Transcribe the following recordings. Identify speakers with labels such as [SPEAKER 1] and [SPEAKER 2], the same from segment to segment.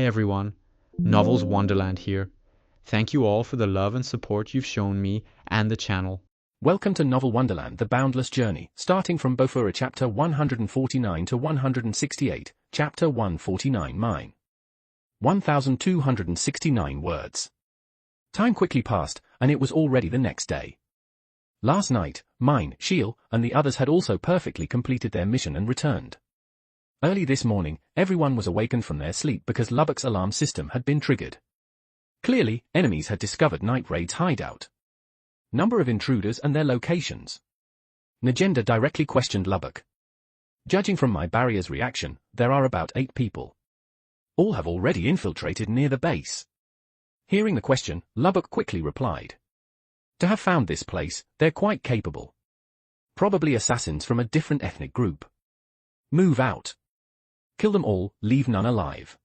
[SPEAKER 1] everyone, Novels Wonderland here. Thank you all for the love and support you've shown me and the channel.
[SPEAKER 2] Welcome to Novel Wonderland, the Boundless Journey, starting from Bofuri chapter 149 to 168, chapter 149 Mine. 1,269 words. Time quickly passed, and it was already the next day. Last night, Mine, Shiel, and the others had also perfectly completed their mission and returned. Early this morning, everyone was awakened from their sleep because Lubbock's alarm system had been triggered. Clearly, enemies had discovered Night Raid's hideout. Number of intruders and their locations. Najenda directly questioned Lubbock. Judging from my barrier's reaction, there are about 8 people. All have already infiltrated near the base. Hearing the question, Lubbock quickly replied. To have found this place, they're quite capable. Probably assassins from a different ethnic group. Move out. Kill them all, leave none alive.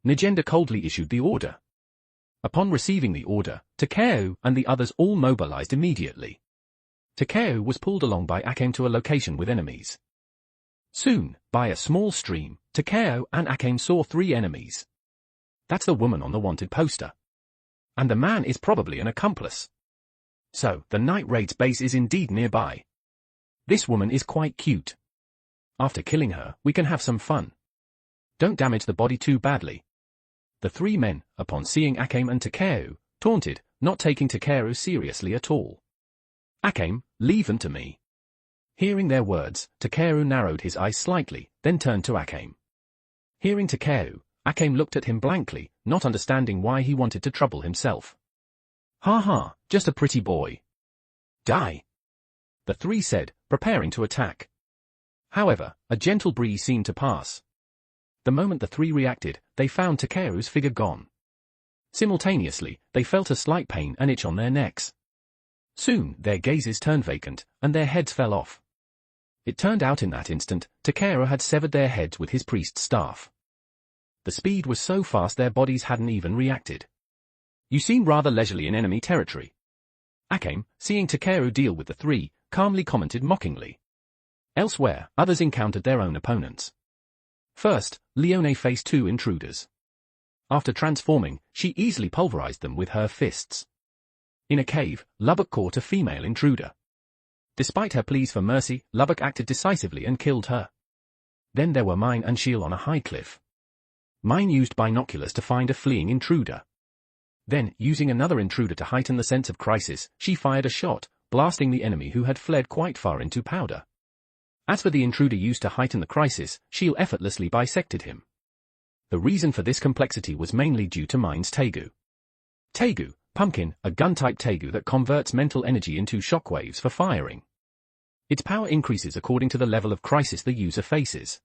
[SPEAKER 2] Najenda coldly issued the order. Upon receiving the order, Takeo and the others all mobilized immediately. Takeo was pulled along by Akame to a location with enemies. Soon, by a small stream, Takeo and Akame saw 3 enemies. That's the woman on the wanted poster. And the man is probably an accomplice. So, the Night Raid's base is indeed nearby. This woman is quite cute. After killing her, we can have some fun. Don't damage the body too badly. The 3 men, upon seeing Akame and Takeo, taunted, not taking Takeo seriously at all. Akame, leave them to me. Hearing their words, Takeo narrowed his eyes slightly, then turned to Akame. Hearing Takeo, Akame looked at him blankly, not understanding why he wanted to trouble himself. Ha ha, just a pretty boy. Die. The 3 said, preparing to attack. However, a gentle breeze seemed to pass. The moment the 3 reacted, they found Takeru's figure gone. Simultaneously, they felt a slight pain and itch on their necks. Soon, their gazes turned vacant, and their heads fell off. It turned out in that instant, Takeru had severed their heads with his priest's staff. The speed was so fast their bodies hadn't even reacted. You seem rather leisurely in enemy territory. Akame, seeing Takeru deal with the 3, calmly commented mockingly. Elsewhere, others encountered their own opponents. First, Leone faced 2 intruders. After transforming, she easily pulverized them with her fists. In a cave, Lubbock caught a female intruder. Despite her pleas for mercy, Lubbock acted decisively and killed her. Then there were Mine and Shiel on a high cliff. Mine used binoculars to find a fleeing intruder. Then, using another intruder to heighten the sense of crisis, she fired a shot, blasting the enemy who had fled quite far into powder. As for the intruder used to heighten the crisis, Shiel effortlessly bisected him. The reason for this complexity was mainly due to Mine's Tegu. Tegu, Pumpkin, a gun-type Tegu that converts mental energy into shockwaves for firing. Its power increases according to the level of crisis the user faces.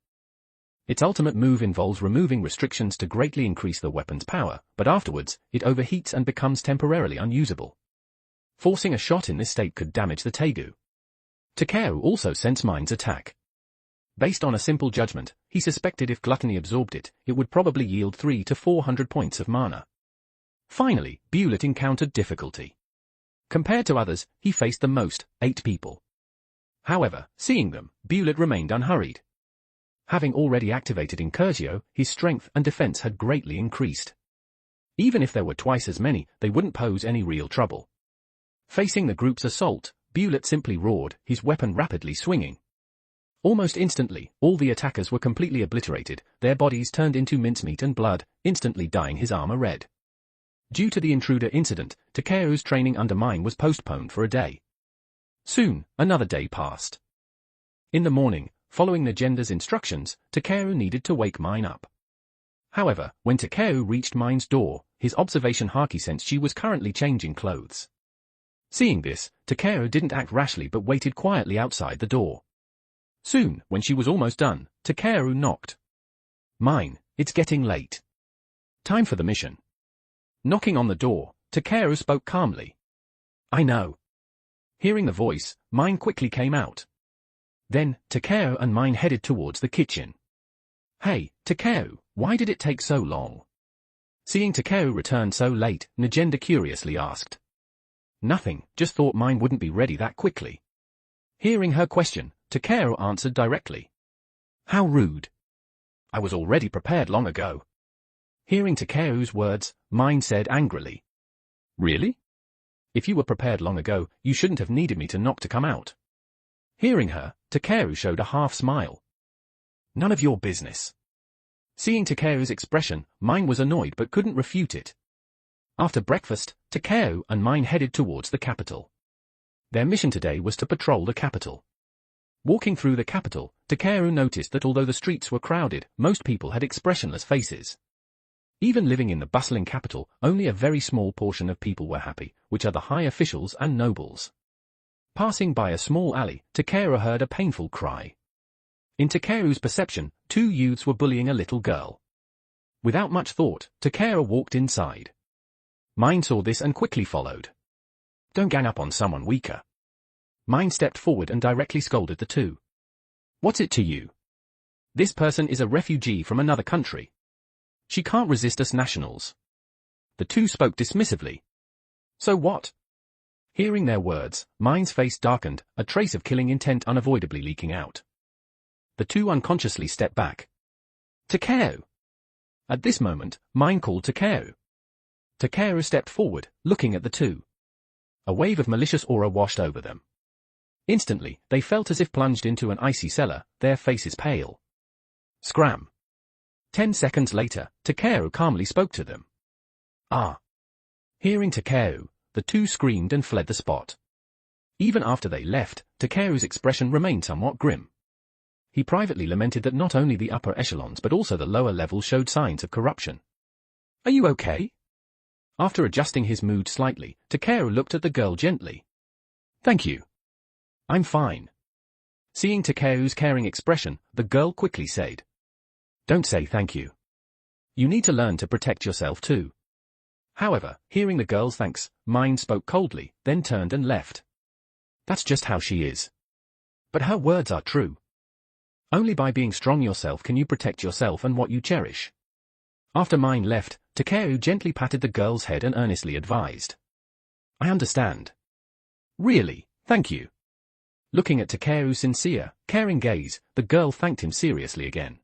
[SPEAKER 2] Its ultimate move involves removing restrictions to greatly increase the weapon's power, but afterwards, it overheats and becomes temporarily unusable. Forcing a shot in this state could damage the Tegu. Takeo also sensed Mine's attack. Based on a simple judgment, he suspected if Gluttony absorbed it, it would probably yield 300 to 400 points of mana. Finally, Bewlett encountered difficulty. Compared to others, he faced the most, 8 people. However, seeing them, Bewlett remained unhurried. Having already activated Incursio, his strength and defense had greatly increased. Even if there were twice as many, they wouldn't pose any real trouble. Facing the group's assault, Bewlett simply roared, his weapon rapidly swinging. Almost instantly, all the attackers were completely obliterated, their bodies turned into mincemeat and blood, instantly dyeing his armor red. Due to the intruder incident, Takeru's training under Mine was postponed for a day. Soon, another day passed. In the morning, following Najenda's instructions, Takeru needed to wake Mine up. However, when Takeru reached Mine's door, his observation haki sensed she was currently changing clothes. Seeing this, Takeru didn't act rashly but waited quietly outside the door. Soon, when she was almost done, Takeru knocked. Mine, it's getting late. Time for the mission. Knocking on the door, Takeru spoke calmly. I know. Hearing the voice, Mine quickly came out. Then, Takeru and Mine headed towards the kitchen. Hey, Takeru, why did it take so long? Seeing Takeru return so late, Najenda curiously asked. Nothing, just thought Mine wouldn't be ready that quickly. Hearing her question, Takeru answered directly. How rude. I was already prepared long ago. Hearing Takeru's words, Mine said angrily. Really? If you were prepared long ago, you shouldn't have needed me to knock to come out. Hearing her, Takeru showed a half smile. None of your business. Seeing Takeru's expression, Mine was annoyed but couldn't refute it. After breakfast, Takeru and Mine headed towards the capital. Their mission today was to patrol the capital. Walking through the capital, Takeru noticed that although the streets were crowded, most people had expressionless faces. Even living in the bustling capital, only a very small portion of people were happy, which are the high officials and nobles. Passing by a small alley, Takeru heard a painful cry. In Takeru's perception, two youths were bullying a little girl. Without much thought, Takeru walked inside. Mine saw this and quickly followed. Don't gang up on someone weaker. Mine stepped forward and directly scolded the two. What's it to you? This person is a refugee from another country. She can't resist us nationals. The two spoke dismissively. So what? Hearing their words, Mine's face darkened, a trace of killing intent unavoidably leaking out. The two unconsciously stepped back. Takeru! At this moment, Mine called Takeru. Takeru stepped forward, looking at the two. A wave of malicious aura washed over them. Instantly, they felt as if plunged into an icy cellar, their faces pale. Scram! 10 seconds later, Takeru calmly spoke to them. Ah! Hearing Takeru, the two screamed and fled the spot. Even after they left, Takeru's expression remained somewhat grim. He privately lamented that not only the upper echelons but also the lower levels showed signs of corruption. Are you okay? After adjusting his mood slightly, Takeru looked at the girl gently. Thank you. I'm fine. Seeing Takeru's caring expression, the girl quickly said. Don't say thank you. You need to learn to protect yourself too. However, hearing the girl's thanks, Mine spoke coldly, then turned and left. That's just how she is. But her words are true. Only by being strong yourself can you protect yourself and what you cherish. After Mine left, Takeru gently patted the girl's head and earnestly advised. I understand. Really, thank you. Looking at Takeru's sincere, caring gaze, the girl thanked him seriously again.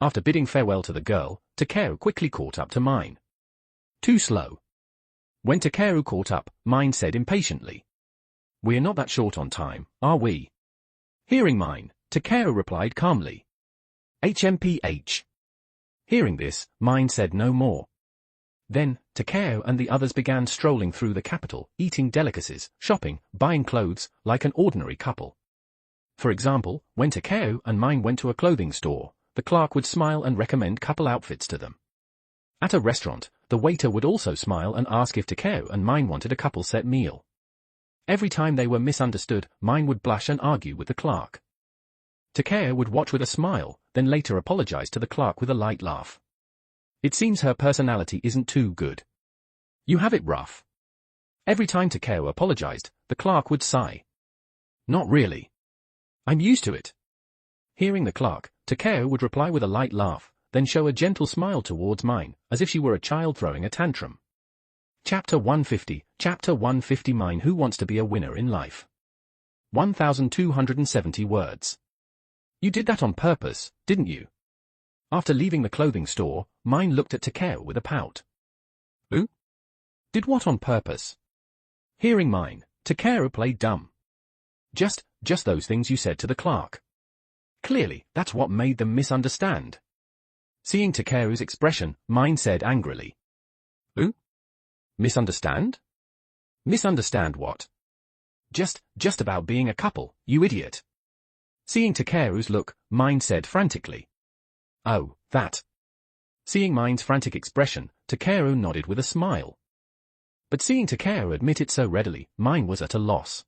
[SPEAKER 2] After bidding farewell to the girl, Takeru quickly caught up to Mine. Too slow. When Takeru caught up, Mine said impatiently. We're not that short on time, are we? Hearing Mine, Takeru replied calmly. HMPH. Hearing this, Mine said no more. Then, Takeru and the others began strolling through the capital, eating delicacies, shopping, buying clothes, like an ordinary couple. For example, when Takeru and Mine went to a clothing store, the clerk would smile and recommend couple outfits to them. At a restaurant, the waiter would also smile and ask if Takeru and Mine wanted a couple set meal. Every time they were misunderstood, Mine would blush and argue with the clerk. Takeru would watch with a smile, then later apologize to the clerk with a light laugh. It seems her personality isn't too good. You have it rough. Every time Takeru apologized, the clerk would sigh. Not really. I'm used to it. Hearing the clerk, Takeru would reply with a light laugh, then show a gentle smile towards Mine, as if she were a child throwing a tantrum. Chapter 150, Chapter 150 Mine Who Wants to Be a Winner in Life. 1270 words. You did that on purpose, didn't you? After leaving the clothing store, Mine looked at Takeru with a pout. Who? Did what on purpose? Hearing Mine, Takeru played dumb. Just those things you said to the clerk. Clearly, that's what made them misunderstand. Seeing Takeru's expression, Mine said angrily. Who? Misunderstand? Misunderstand what? Just about being a couple, you idiot. Seeing Takeru's look, Mine said frantically. Oh, that. Seeing Mine's frantic expression, Takeru nodded with a smile. But seeing Takeru admit it so readily, Mine was at a loss.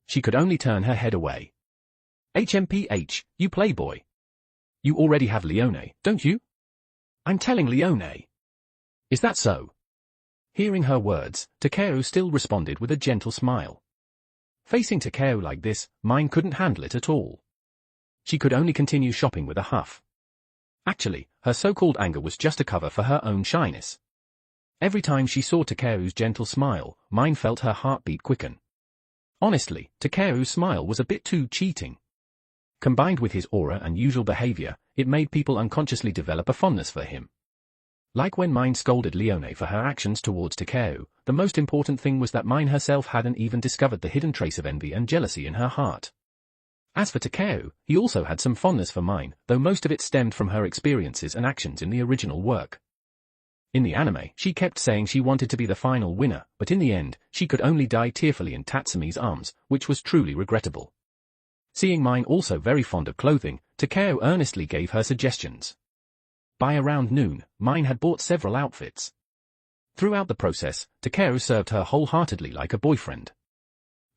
[SPEAKER 2] She could only turn her head away. HMPH, you playboy. You already have Leone, don't you? I'm telling Leone. Is that so? Hearing her words, Takeru still responded with a gentle smile. Facing Takeru like this, Mine couldn't handle it at all. She could only continue shopping with a huff. Actually, her so-called anger was just a cover for her own shyness. Every time she saw Takeru's gentle smile, Mine felt her heartbeat quicken. Honestly, Takeru's smile was a bit too cheating. Combined with his aura and usual behavior, it made people unconsciously develop a fondness for him. Like when Mine scolded Leone for her actions towards Takeo, the most important thing was that Mine herself hadn't even discovered the hidden trace of envy and jealousy in her heart. As for Takeo, he also had some fondness for Mine, though most of it stemmed from her experiences and actions in the original work. In the anime, she kept saying she wanted to be the final winner, but in the end, she could only die tearfully in Tatsumi's arms, which was truly regrettable. Seeing Mine also very fond of clothing, Takeo earnestly gave her suggestions. By around noon, Mine had bought several outfits. Throughout the process, Takeo served her wholeheartedly like a boyfriend.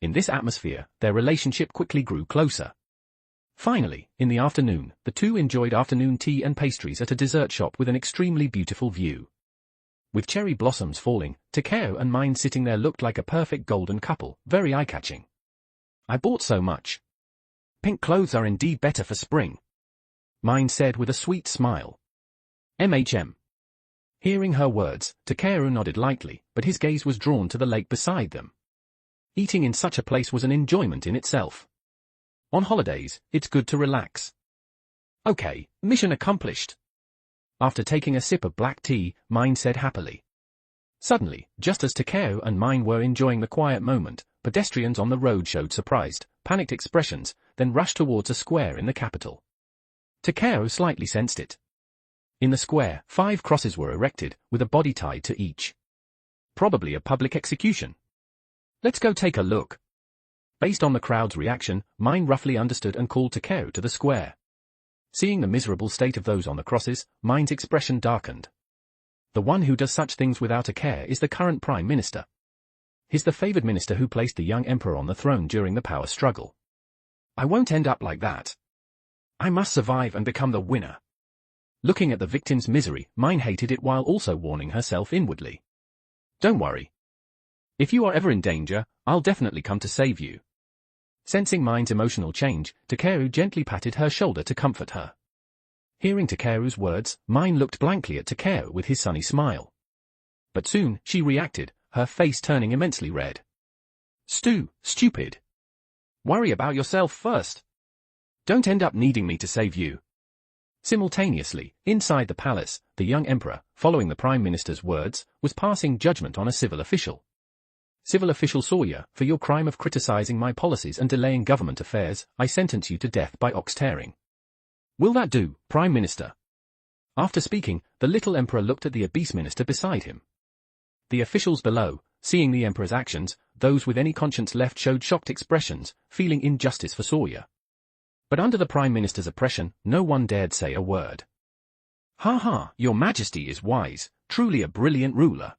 [SPEAKER 2] In this atmosphere, their relationship quickly grew closer. Finally, in the afternoon, the two enjoyed afternoon tea and pastries at a dessert shop with an extremely beautiful view. With cherry blossoms falling, Takeo and Mine sitting there looked like a perfect golden couple, very eye-catching. I bought so much. Pink clothes are indeed better for spring, Mine said with a sweet smile. Hearing her words, Takeo nodded lightly, but his gaze was drawn to the lake beside them. Eating in such a place was an enjoyment in itself. On holidays, it's good to relax. Okay, mission accomplished. After taking a sip of black tea, Mine said happily. Suddenly, just as Takeo and Mine were enjoying the quiet moment, pedestrians on the road showed surprised, panicked expressions, then rushed towards a square in the capital. Takeo slightly sensed it. In the square, 5 crosses were erected, with a body tied to each. Probably a public execution. Let's go take a look. Based on the crowd's reaction, Mine roughly understood and called Takeo to the square. Seeing the miserable state of those on the crosses, Mine's expression darkened. The one who does such things without a care is the current Prime Minister. He's the favored minister who placed the young emperor on the throne during the power struggle. I won't end up like that. I must survive and become the winner. Looking at the victim's misery, Mine hated it while also warning herself inwardly. Don't worry. If you are ever in danger, I'll definitely come to save you. Sensing Mine's emotional change, Takeo gently patted her shoulder to comfort her. Hearing Takeo's words, Mine looked blankly at Takeo with his sunny smile. But soon, she reacted, her face turning immensely red. Stupid. Worry about yourself first. Don't end up needing me to save you. Simultaneously, inside the palace, the young emperor, following the Prime Minister's words, was passing judgment on a civil official. Civil official Sawyer, for your crime of criticizing my policies and delaying government affairs, I sentence you to death by ox tearing. Will that do, Prime Minister? After speaking, the little emperor looked at the obese minister beside him. The officials below, seeing the emperor's actions, those with any conscience left showed shocked expressions, feeling injustice for Sawyer. But under the Prime Minister's oppression, no one dared say a word. Your Majesty is wise, truly a brilliant ruler.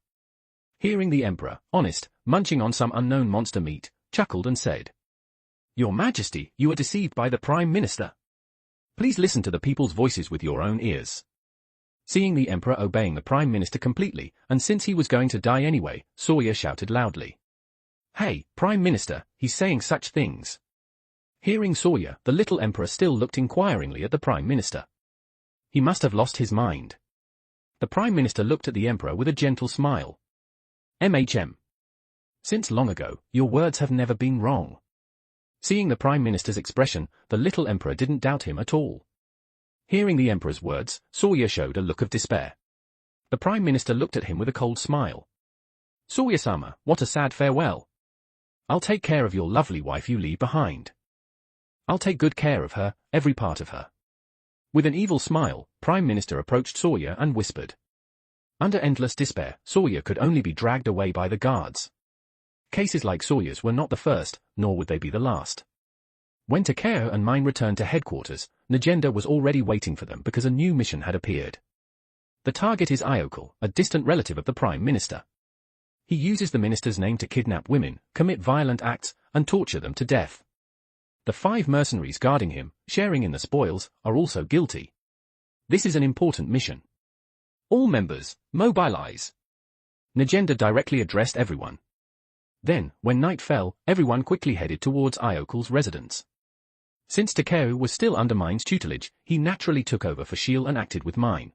[SPEAKER 2] Hearing the emperor, honest, munching on some unknown monster meat, chuckled and said, Your Majesty, you are deceived by the Prime Minister. Please listen to the people's voices with your own ears. Seeing the emperor obeying the Prime Minister completely, and since he was going to die anyway, Sawyer shouted loudly. Hey, Prime Minister, he's saying such things. Hearing Sawyer, the little emperor still looked inquiringly at the Prime Minister. He must have lost his mind. The Prime Minister looked at the emperor with a gentle smile. Since long ago, your words have never been wrong. Seeing the Prime Minister's expression, the little emperor didn't doubt him at all. Hearing the emperor's words, Sawyer showed a look of despair. The Prime Minister looked at him with a cold smile. Sawyer-sama, what a sad farewell. I'll take care of your lovely wife you leave behind. I'll take good care of her, every part of her. With an evil smile, Prime Minister approached Sawyer and whispered. Under endless despair, Sawyer could only be dragged away by the guards. Cases like Sawyer's were not the first, nor would they be the last. When Takeo and Mine returned to headquarters, Nagenda was already waiting for them because a new mission had appeared. The target is Iokal, a distant relative of the Prime Minister. He uses the minister's name to kidnap women, commit violent acts, and torture them to death. The 5 mercenaries guarding him, sharing in the spoils, are also guilty. This is an important mission. All members, mobilize. Nagenda directly addressed everyone. Then, when night fell, everyone quickly headed towards Iokal's residence. Since Takeo was still under Mine's tutelage, he naturally took over for Shield and acted with Mine.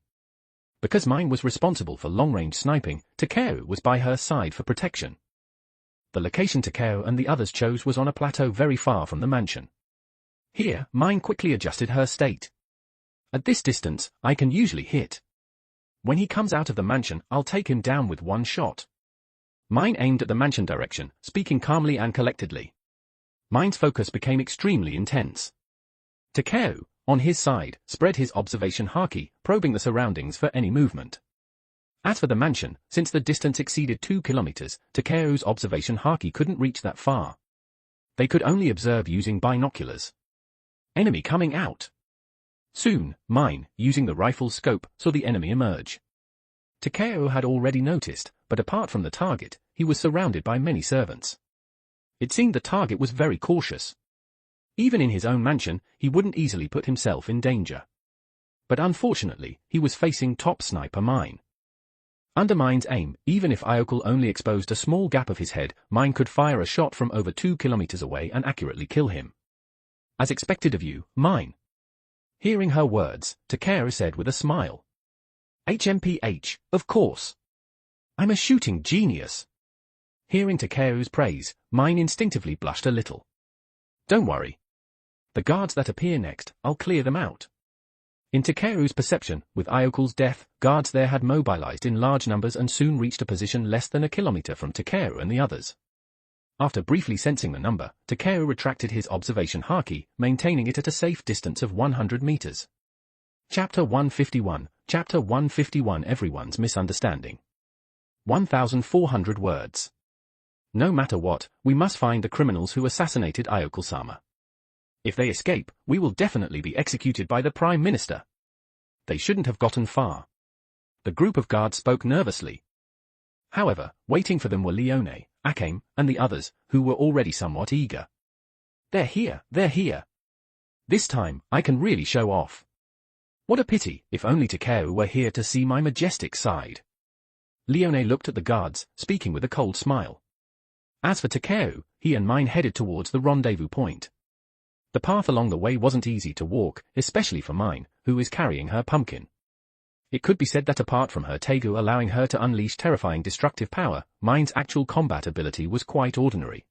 [SPEAKER 2] Because Mine was responsible for long-range sniping, Takeo was by her side for protection. The location Takeo and the others chose was on a plateau very far from the mansion. Here, Mine quickly adjusted her state. At this distance, I can usually hit. When he comes out of the mansion, I'll take him down with one shot. Mine aimed at the mansion direction, speaking calmly and collectedly. Mine's focus became extremely intense. Takeo, on his side, spread his observation haki, probing the surroundings for any movement. As for the mansion, since the distance exceeded 2 kilometers, Takeo's observation haki couldn't reach that far. They could only observe using binoculars. Enemy coming out. Soon, Mine, using the rifle's scope, saw the enemy emerge. Takeo had already noticed, but apart from the target, he was surrounded by many servants. It seemed the target was very cautious. Even in his own mansion, he wouldn't easily put himself in danger. But unfortunately, he was facing top sniper Mine. Under Mine's aim, even if Iokul only exposed a small gap of his head, Mine could fire a shot from over 2 kilometers away and accurately kill him. As expected of you, Mine. Hearing her words, Takeo said with a smile. HMPH, of course. I'm a shooting genius. Hearing Takeo's praise, Mine instinctively blushed a little. Don't worry. The guards that appear next, I'll clear them out. In Takeo's perception, with Iokul's death, guards there had mobilized in large numbers and soon reached a position less than a kilometer from Takeo and the others. After briefly sensing the number, Takeo retracted his observation haki, maintaining it at a safe distance of 100 meters. Chapter 151, Chapter 151 Everyone's Misunderstanding. 1,400 words. No matter what, we must find the criminals who assassinated Iokul-sama. If they escape, we will definitely be executed by the Prime Minister. They shouldn't have gotten far. The group of guards spoke nervously. However, waiting for them were Leone, Akame, and the others, who were already somewhat eager. They're here, they're here. This time, I can really show off. What a pity, if only Takeo were here to see my majestic side. Leone looked at the guards, speaking with a cold smile. As for Takeo, he and Mine headed towards the rendezvous point. The path along the way wasn't easy to walk, especially for Mine, who is carrying her pumpkin. It could be said that apart from her Tegu allowing her to unleash terrifying destructive power, Mine's actual combat ability was quite ordinary.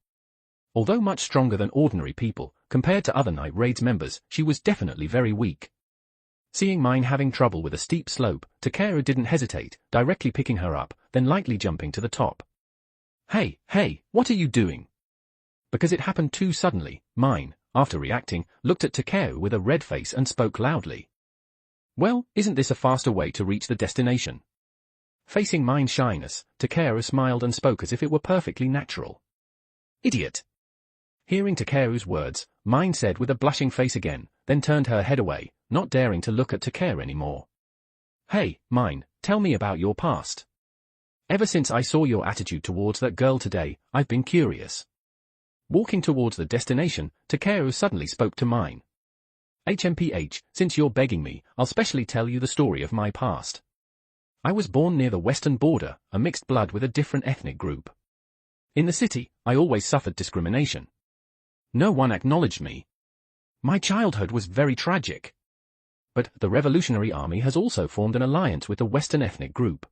[SPEAKER 2] Although much stronger than ordinary people, compared to other Night Raids members, she was definitely very weak. Seeing Mine having trouble with a steep slope, Takeo didn't hesitate, directly picking her up, then lightly jumping to the top. Hey, what are you doing? Because it happened too suddenly, Mine, after reacting, looked at Takeo with a red face and spoke loudly. Well, isn't this a faster way to reach the destination? Facing Mine's shyness, Takeo smiled and spoke as if it were perfectly natural. Idiot! Hearing Takeo's words, Mine said with a blushing face again, then turned her head away, not daring to look at Takeo anymore. Hey, Mine, tell me about your past. Ever since I saw your attitude towards that girl today, I've been curious. Walking towards the destination, Takeo suddenly spoke to Mine. HMPH, since you're begging me, I'll specially tell you the story of my past. I was born near the western border, a mixed blood with a different ethnic group. In the city, I always suffered discrimination. No one acknowledged me. My childhood was very tragic. But the Revolutionary Army has also formed an alliance with the Western ethnic group.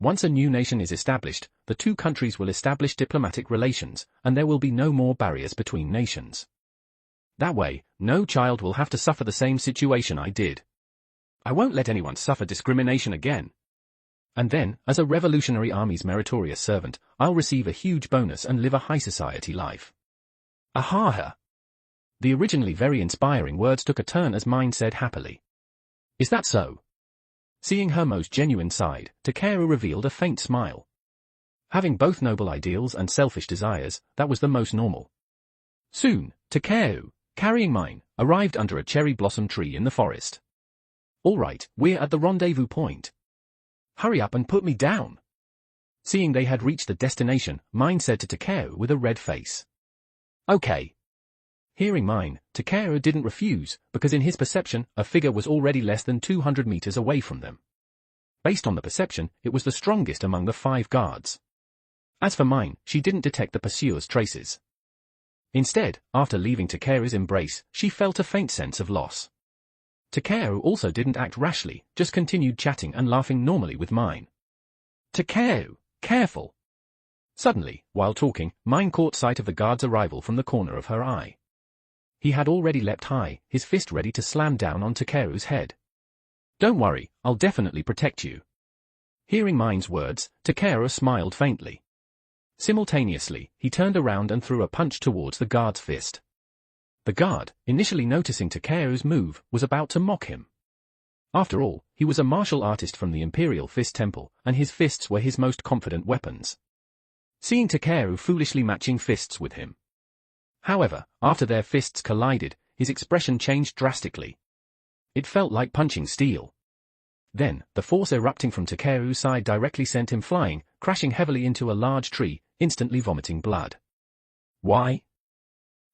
[SPEAKER 2] Once a new nation is established, the two countries will establish diplomatic relations, and there will be no more barriers between nations. That way, no child will have to suffer the same situation I did. I won't let anyone suffer discrimination again. And then, as a Revolutionary Army's meritorious servant, I'll receive a huge bonus and live a high society life. Ahaha! The originally very inspiring words took a turn as Mine said happily. Is that so? Seeing her most genuine side, Takeo revealed a faint smile. Having both noble ideals and selfish desires, that was the most normal. Soon, Takeo, carrying Mine, arrived under a cherry blossom tree in the forest. All right, we're at the rendezvous point. Hurry up and put me down. Seeing they had reached the destination, Mine said to Takeo with a red face. Okay. Hearing Mine, Takeo didn't refuse, because in his perception, a figure was already less than 200 meters away from them. Based on the perception, it was the strongest among the 5 guards. As for Mine, she didn't detect the pursuer's traces. Instead, after leaving Takeo's embrace, she felt a faint sense of loss. Takeo also didn't act rashly, just continued chatting and laughing normally with Mine. Takeo, careful! Suddenly, while talking, Mine caught sight of the guard's arrival from the corner of her eye. He had already leapt high, his fist ready to slam down on Takeo's head. Don't worry, I'll definitely protect you. Hearing Mine's words, Takeru smiled faintly. Simultaneously, he turned around and threw a punch towards the guard's fist. The guard, initially noticing Takeru's move, was about to mock him. After all, he was a martial artist from the Imperial Fist Temple, and his fists were his most confident weapons. Seeing Takeru foolishly matching fists with him. However, after their fists collided, his expression changed drastically. It felt like punching steel. Then, the force erupting from Takeru's side directly sent him flying, crashing heavily into a large tree, instantly vomiting blood. Why?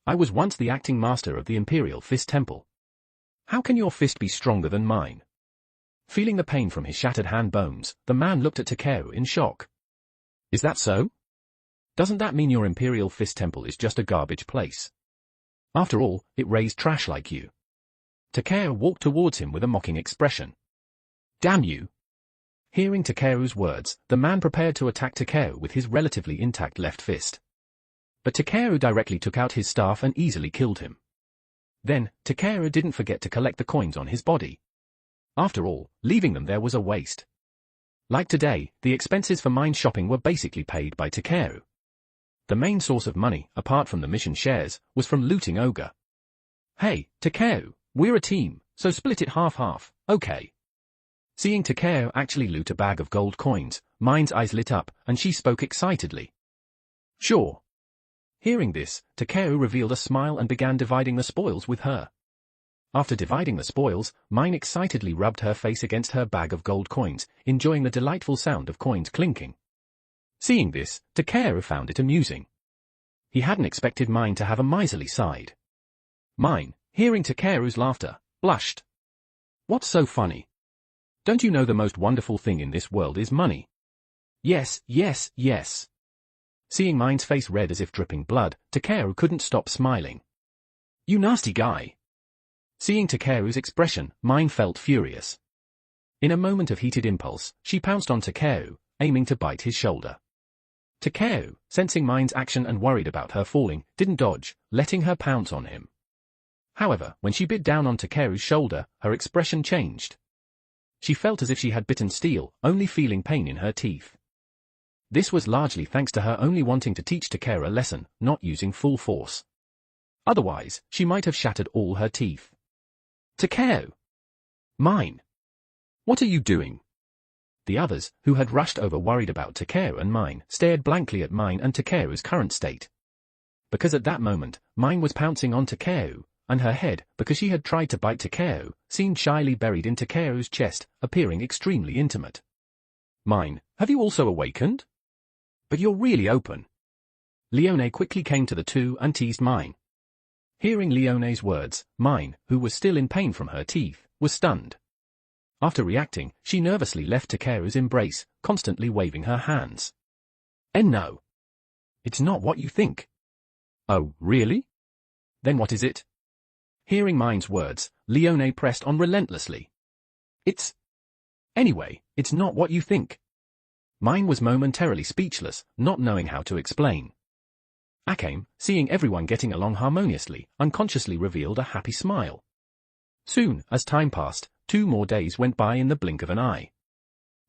[SPEAKER 2] I was once the acting master of the Imperial Fist Temple. How can your fist be stronger than mine? Feeling the pain from his shattered hand bones, the man looked at Takeru in shock. Is that so? Doesn't that mean your Imperial Fist Temple is just a garbage place? After all, it raised trash like you. Takeru walked towards him with a mocking expression. Damn you! Hearing Takeru's words, the man prepared to attack Takeru with his relatively intact left fist. But Takeru directly took out his staff and easily killed him. Then, Takeru didn't forget to collect the coins on his body. After all, leaving them there was a waste. Like today, the expenses for mine shopping were basically paid by Takeru. The main source of money, apart from the mission shares, was from looting Ogre. Hey, Takeru, we're a team, so split it half-half, okay? Seeing Takeru actually loot a bag of gold coins, Mine's eyes lit up, and she spoke excitedly. Sure. Hearing this, Takeru revealed a smile and began dividing the spoils with her. After dividing the spoils, Mine excitedly rubbed her face against her bag of gold coins, enjoying the delightful sound of coins clinking. Seeing this, Takeru found it amusing. He hadn't expected Mine to have a miserly side. Mine, hearing Takeru's laughter, blushed. What's so funny? Don't you know the most wonderful thing in this world is money? Yes, yes, yes. Seeing Mine's face red as if dripping blood, Takeru couldn't stop smiling. You nasty guy. Seeing Takeru's expression, Mine felt furious. In a moment of heated impulse, she pounced on Takeru, aiming to bite his shoulder. Takeru, sensing Mine's action and worried about her falling, didn't dodge, letting her pounce on him. However, when she bit down on Takeru's shoulder, her expression changed. She felt as if she had bitten steel, only feeling pain in her teeth. This was largely thanks to her only wanting to teach Takeru a lesson, not using full force. Otherwise, she might have shattered all her teeth. Takeru! Mine! What are you doing? The others, who had rushed over worried about Takeru and Mine, stared blankly at Mine and Takeru's current state. Because at that moment, Mine was pouncing on Takeru, and her head, because she had tried to bite Takeru, seemed shyly buried in Takeru's chest, appearing extremely intimate. Mine, have you also awakened? But you're really open. Leone quickly came to the two and teased Mine. Hearing Leone's words, Mine, who was still in pain from her teeth, was stunned. After reacting, she nervously left Takeru's embrace, constantly waving her hands. No. It's not what you think. Oh, really? Then what is it? Hearing Mine's words, Leone pressed on relentlessly. Anyway, it's not what you think. Mine was momentarily speechless, not knowing how to explain. Akame, seeing everyone getting along harmoniously, unconsciously revealed a happy smile. Soon, as time passed, 2 more days went by in the blink of an eye.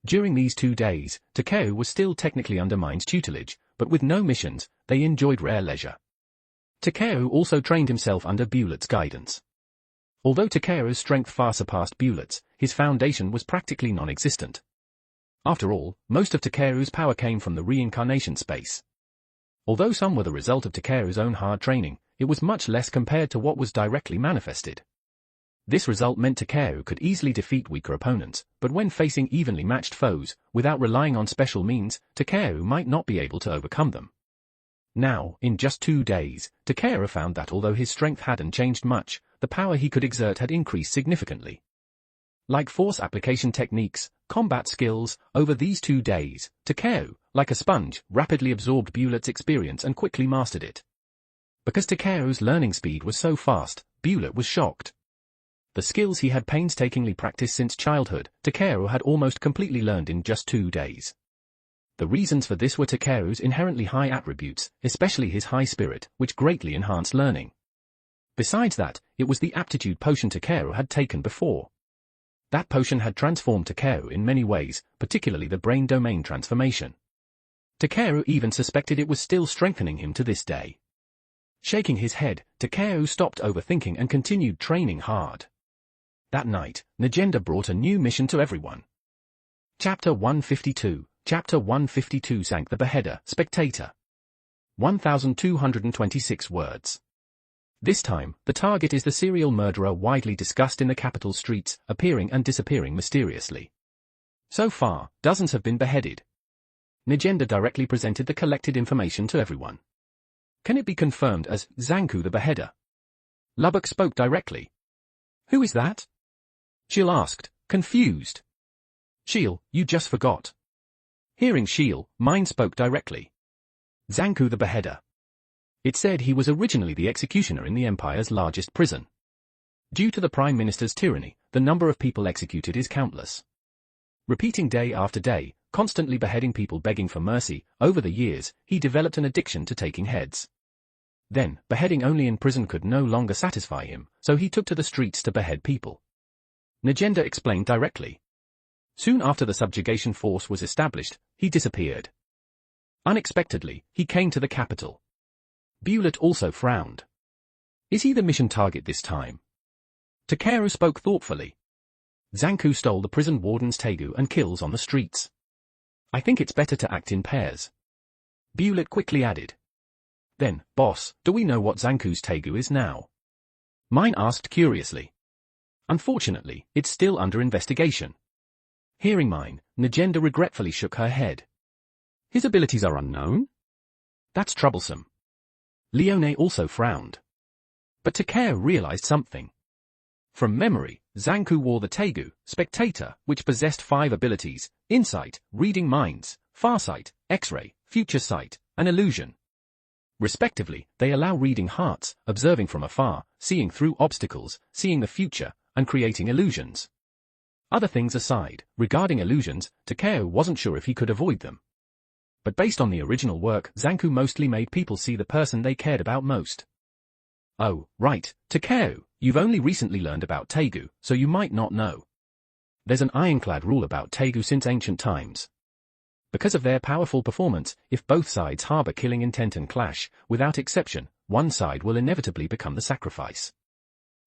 [SPEAKER 2] During these 2 days, Takeru was still technically under Mine's tutelage, but with no missions, they enjoyed rare leisure. Takeru also trained himself under Bulet's guidance. Although Takeru's strength far surpassed Bulet's, his foundation was practically non-existent. After all, most of Takeru's power came from the reincarnation space. Although some were the result of Takeru's own hard training, it was much less compared to what was directly manifested. This result meant Takeru could easily defeat weaker opponents, but when facing evenly matched foes, without relying on special means, Takeru might not be able to overcome them. Now, in just 2 days, Takeru found that although his strength hadn't changed much, the power he could exert had increased significantly. Like force application techniques, combat skills, over these 2 days, Takeru, like a sponge, rapidly absorbed Bulet's experience and quickly mastered it. Because Takeru's learning speed was so fast, Bulet was shocked. The skills he had painstakingly practiced since childhood, Takeru had almost completely learned in just 2 days. The reasons for this were Takeru's inherently high attributes, especially his high spirit, which greatly enhanced learning. Besides that, it was the aptitude potion Takeru had taken before. That potion had transformed Takeru in many ways, particularly the brain domain transformation. Takeru even suspected it was still strengthening him to this day. Shaking his head, Takeru stopped overthinking and continued training hard. That night, Najenda brought a new mission to everyone. Chapter 152. Chapter 152 Sank the Beheader, Spectator. 1,226 words. This time, the target is the serial murderer widely discussed in the capital streets, appearing and disappearing mysteriously. So far, dozens have been beheaded. Najenda directly presented the collected information to everyone. Can it be confirmed as Zanku the Beheader? Lubbock spoke directly. Who is that? Shiel asked, confused. Shiel, you just forgot. Hearing Shiel, Mine spoke directly. Zanku the Beheader. It said he was originally the executioner in the Empire's largest prison. Due to the Prime Minister's tyranny, the number of people executed is countless. Repeating day after day, constantly beheading people begging for mercy, over the years, he developed an addiction to taking heads. Then, beheading only in prison could no longer satisfy him, so he took to the streets to behead people. Najenda explained directly. Soon after the subjugation force was established, he disappeared. Unexpectedly, he came to the capital. Bewlett also frowned. Is he the mission target this time? Takeru spoke thoughtfully. Zanku stole the prison warden's tegu and kills on the streets. I think it's better to act in pairs. Bewlett quickly added. Then, boss, do we know what Zanku's tegu is now? Mine asked curiously. Unfortunately, it's still under investigation. Hearing Mine, Najenda regretfully shook her head. His abilities are unknown? That's troublesome. Leone also frowned. But Takeru realized something. From memory, Zanku wore the tegu, Spectator, which possessed 5 abilities: Insight, Reading Minds, Farsight, X-Ray, Future Sight, and Illusion. Respectively, they allow reading hearts, observing from afar, seeing through obstacles, seeing the future, and creating illusions. Other things aside, regarding illusions, Takeru wasn't sure if he could avoid them. But based on the original work, Zanku mostly made people see the person they cared about most. Oh, right, Takeru, you've only recently learned about tegu, so you might not know. There's an ironclad rule about tegu since ancient times. Because of their powerful performance, if both sides harbor killing intent and clash, without exception, one side will inevitably become the sacrifice.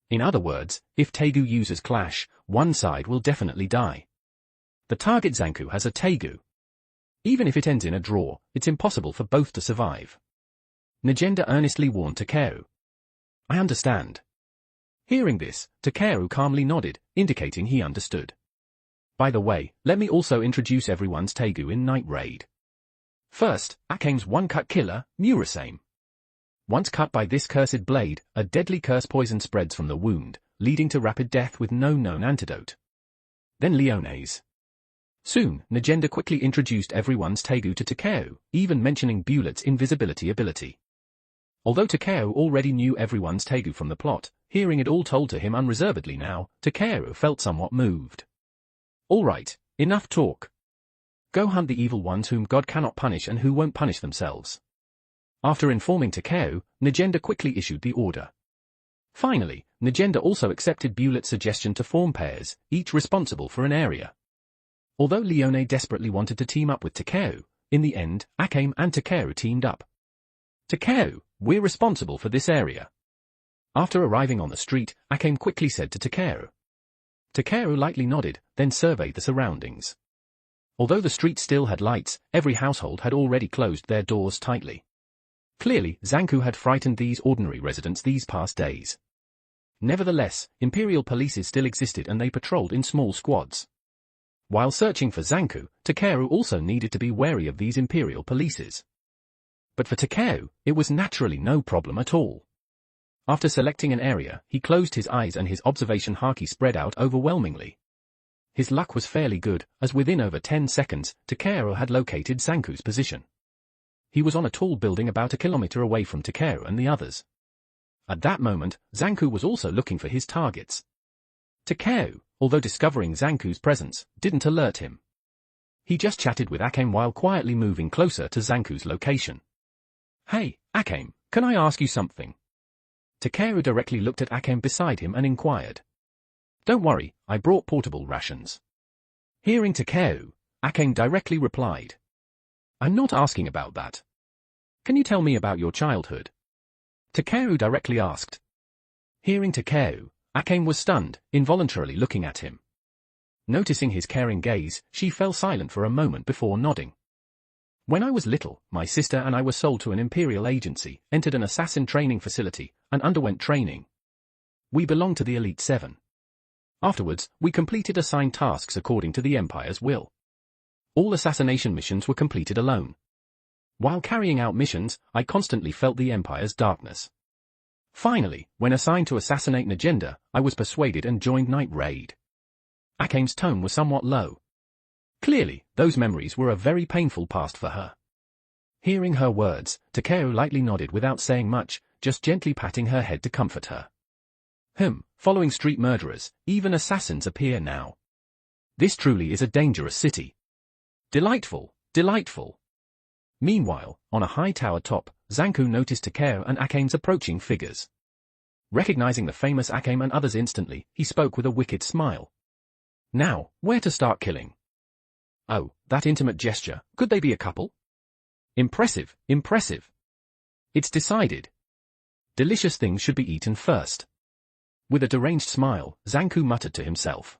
[SPEAKER 2] In other words, if tegu users clash, one side will definitely die. The target Zanku has a tegu. Even if it ends in a draw, it's impossible for both to survive. Najenda earnestly warned Takeru. I understand. Hearing this, Takeru calmly nodded, indicating he understood. By the way, let me also introduce everyone's tegu in Night Raid. First, Akame's one-cut killer, Murasame. Once cut by this cursed blade, a deadly curse poison spreads from the wound, leading to rapid death with no known antidote. Then Leone's. Soon, Najenda quickly introduced everyone's tegu to Takeru, even mentioning Bewlett's invisibility ability. Although Takeru already knew everyone's tegu from the plot, hearing it all told to him unreservedly now, Takeru felt somewhat moved. All right, enough talk. Go hunt the evil ones whom God cannot punish and who won't punish themselves. After informing Takeru, Najenda quickly issued the order. Finally, Najenda also accepted Bewlett's suggestion to form pairs, each responsible for an area. Although Leone desperately wanted to team up with Takeru, in the end, Akame and Takeru teamed up. Takeru, we're responsible for this area. After arriving on the street, Akame quickly said to Takeru. Takeru lightly nodded, then surveyed the surroundings. Although the street still had lights, every household had already closed their doors tightly. Clearly, Zanku had frightened these ordinary residents these past days. Nevertheless, Imperial polices still existed and they patrolled in small squads. While searching for Zanku, Takeru also needed to be wary of these Imperial polices. But for Takeru, it was naturally no problem at all. After selecting an area, he closed his eyes and his observation haki spread out overwhelmingly. His luck was fairly good, as within over 10 seconds, Takeru had located Zanku's position. He was on a tall building about a kilometer away from Takeru and the others. At that moment, Zanku was also looking for his targets. Takeru, although discovering Zanku's presence, didn't alert him. He just chatted with Akame while quietly moving closer to Zanku's location. Hey, Akame, can I ask you something? Takeru directly looked at Akame beside him and inquired. Don't worry, I brought portable rations. Hearing Takeru, Akane directly replied. I'm not asking about that. Can you tell me about your childhood? Takeru directly asked. Hearing Takeru, Akane was stunned, involuntarily looking at him. Noticing his caring gaze, she fell silent for a moment before nodding. When I was little, my sister and I were sold to an imperial agency, entered an assassin training facility, and underwent training. We belonged to the Elite 7. Afterwards, we completed assigned tasks according to the Empire's will. All assassination missions were completed alone. While carrying out missions, I constantly felt the Empire's darkness. Finally, when assigned to assassinate an agenda, I was persuaded and joined Night Raid. Akane's tone was somewhat low. Clearly, those memories were a very painful past for her. Hearing her words, Takeru lightly nodded without saying much, just gently patting her head to comfort her. Following street murderers, even assassins appear now. This truly is a dangerous city. Delightful, delightful. Meanwhile, on a high tower top, Zanku noticed Takeru and Akane's approaching figures. Recognizing the famous Akane and others instantly, he spoke with a wicked smile. Now, where to start killing? Oh, that intimate gesture, could they be a couple? Impressive, impressive. It's decided. Delicious things should be eaten first. With a deranged smile, Zanku muttered to himself.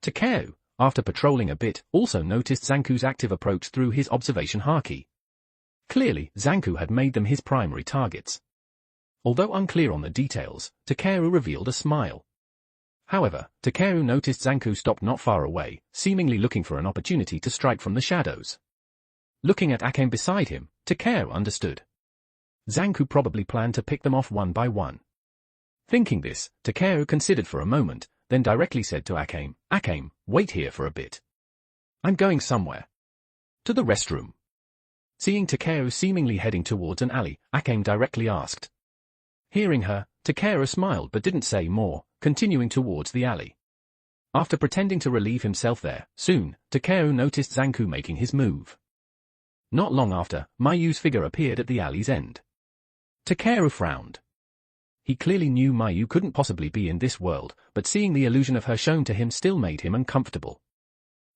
[SPEAKER 2] Takeru, after patrolling a bit, also noticed Zanku's active approach through his observation haki. Clearly, Zanku had made them his primary targets. Although unclear on the details, Takeru revealed a smile. However, Takeru noticed Zanku stopped not far away, seemingly looking for an opportunity to strike from the shadows. Looking at Akane beside him, Takeru understood. Zanku probably planned to pick them off one by one. Thinking this, Takeru considered for a moment, then directly said to Akane, Akane, wait here for a bit. I'm going somewhere. To the restroom. Seeing Takeru seemingly heading towards an alley, Akane directly asked. Hearing her, Takeru smiled but didn't say more, continuing towards the alley. After pretending to relieve himself there, soon, Takeru noticed Zanku making his move. Not long after, Mayu's figure appeared at the alley's end. Takeru frowned. He clearly knew Mayu couldn't possibly be in this world, but seeing the illusion of her shown to him still made him uncomfortable.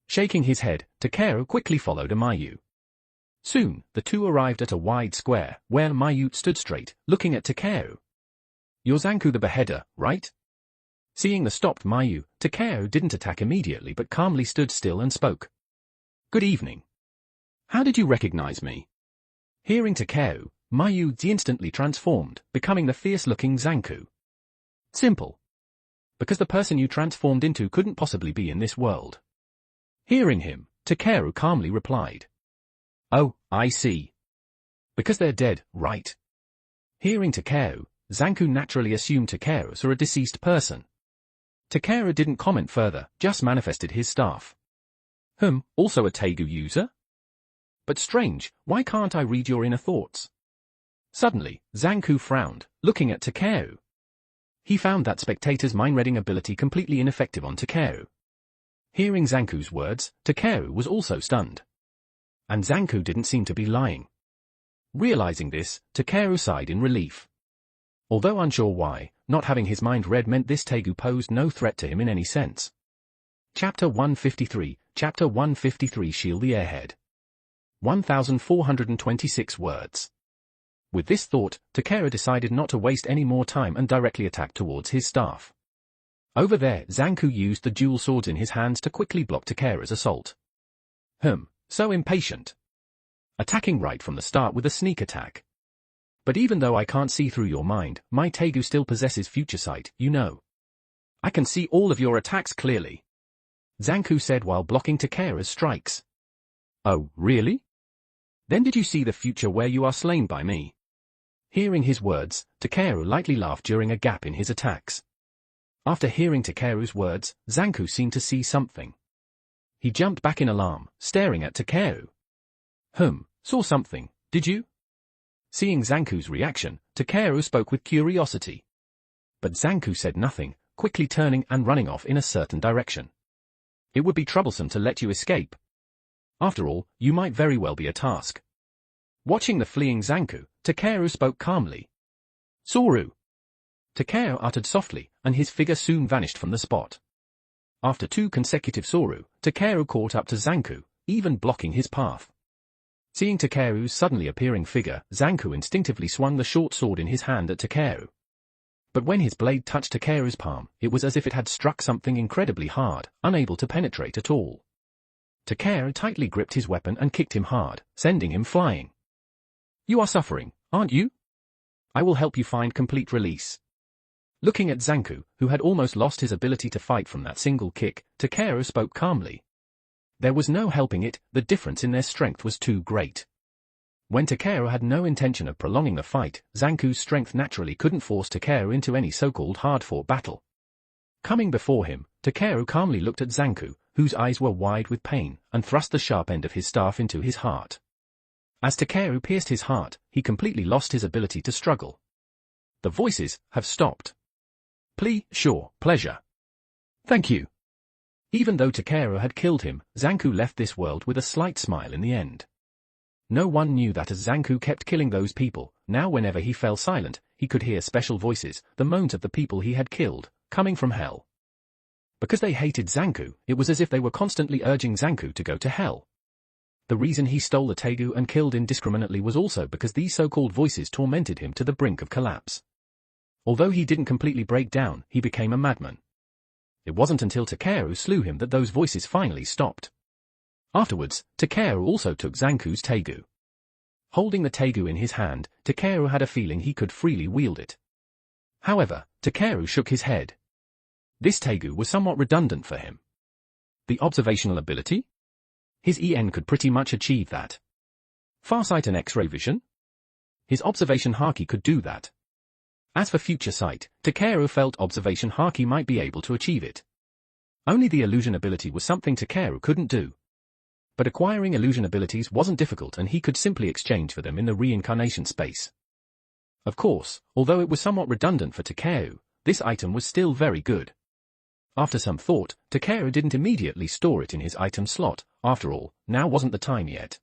[SPEAKER 2] Shaking his head, Takeru quickly followed Mayu. Soon, the two arrived at a wide square, where Mayu stood straight, looking at Takeru. You're Zanku the Beheader, right? Seeing the stopped Mayu, Takeru didn't attack immediately but calmly stood still and spoke. Good evening. How did you recognize me? Hearing Takeru, Mayu instantly transformed, becoming the fierce-looking Zanku. Simple. Because the person you transformed into couldn't possibly be in this world. Hearing him, Takeru calmly replied. Oh, I see. Because they're dead, right? Hearing Takeru, Zanku naturally assumed Takeru saw a deceased person. Takeru didn't comment further, just manifested his staff. Also a Tegu user? But strange, why can't I read your inner thoughts? Suddenly, Zanku frowned, looking at Takeru. He found that spectator's mind-reading ability completely ineffective on Takeru. Hearing Zanku's words, Takeru was also stunned. And Zanku didn't seem to be lying. Realizing this, Takeru sighed in relief. Although unsure why, not having his mind read meant this Tegu posed no threat to him in any sense. Chapter 153, Chapter 153 Shield the Airhead. 1426 words. With this thought, Takeru decided not to waste any more time and directly attacked towards his staff. Over there, Zanku used the dual swords in his hands to quickly block Takeru's assault. So impatient. Attacking right from the start with a sneak attack. But even though I can't see through your mind, my Tegu still possesses future sight, you know. I can see all of your attacks clearly. Zanku said while blocking Takeru's strikes. Oh, really? Then did you see the future where you are slain by me? Hearing his words, Takeru lightly laughed during a gap in his attacks. After hearing Takeru's words, Zanku seemed to see something. He jumped back in alarm, staring at Takeru. Saw something, did you? Seeing Zanku's reaction, Takeru spoke with curiosity. But Zanku said nothing, quickly turning and running off in a certain direction. It would be troublesome to let you escape. After all, you might very well be a task. Watching the fleeing Zanku, Takeru spoke calmly. Soru. Takeru uttered softly, and his figure soon vanished from the spot. After 2 consecutive Soru, Takeru caught up to Zanku, even blocking his path. Seeing Takeru's suddenly appearing figure, Zanku instinctively swung the short sword in his hand at Takeru. But when his blade touched Takeru's palm, it was as if it had struck something incredibly hard, unable to penetrate at all. Takeru tightly gripped his weapon and kicked him hard, sending him flying. "You are suffering, aren't you? I will help you find complete release." Looking at Zanku, who had almost lost his ability to fight from that single kick, Takeru spoke calmly. There was no helping it, the difference in their strength was too great. When Takeru had no intention of prolonging the fight, Zanku's strength naturally couldn't force Takeru into any so-called hard-fought battle. Coming before him, Takeru calmly looked at Zanku, whose eyes were wide with pain, and thrust the sharp end of his staff into his heart. As Takeru pierced his heart, he completely lost his ability to struggle. The voices have stopped. Sure, pleasure. Thank you. Even though Takeru had killed him, Zanku left this world with a slight smile in the end. No one knew that as Zanku kept killing those people, now whenever he fell silent, he could hear special voices, the moans of the people he had killed, coming from hell. Because they hated Zanku, it was as if they were constantly urging Zanku to go to hell. The reason he stole the Tegu and killed indiscriminately was also because these so-called voices tormented him to the brink of collapse. Although he didn't completely break down, he became a madman. It wasn't until Takeru slew him that those voices finally stopped. Afterwards, Takeru also took Zanku's Tegu. Holding the Tegu in his hand, Takeru had a feeling he could freely wield it. However, Takeru shook his head. This Tegu was somewhat redundant for him. The observational ability? His EN could pretty much achieve that. Farsight and X-ray vision? His observation Haki could do that. As for future sight, Takeru felt observation Haki might be able to achieve it. Only the illusion ability was something Takeru couldn't do. But acquiring illusion abilities wasn't difficult and he could simply exchange for them in the reincarnation space. Of course, although it was somewhat redundant for Takeru, this item was still very good. After some thought, Takeru didn't immediately store it in his item slot. After all, now wasn't the time yet.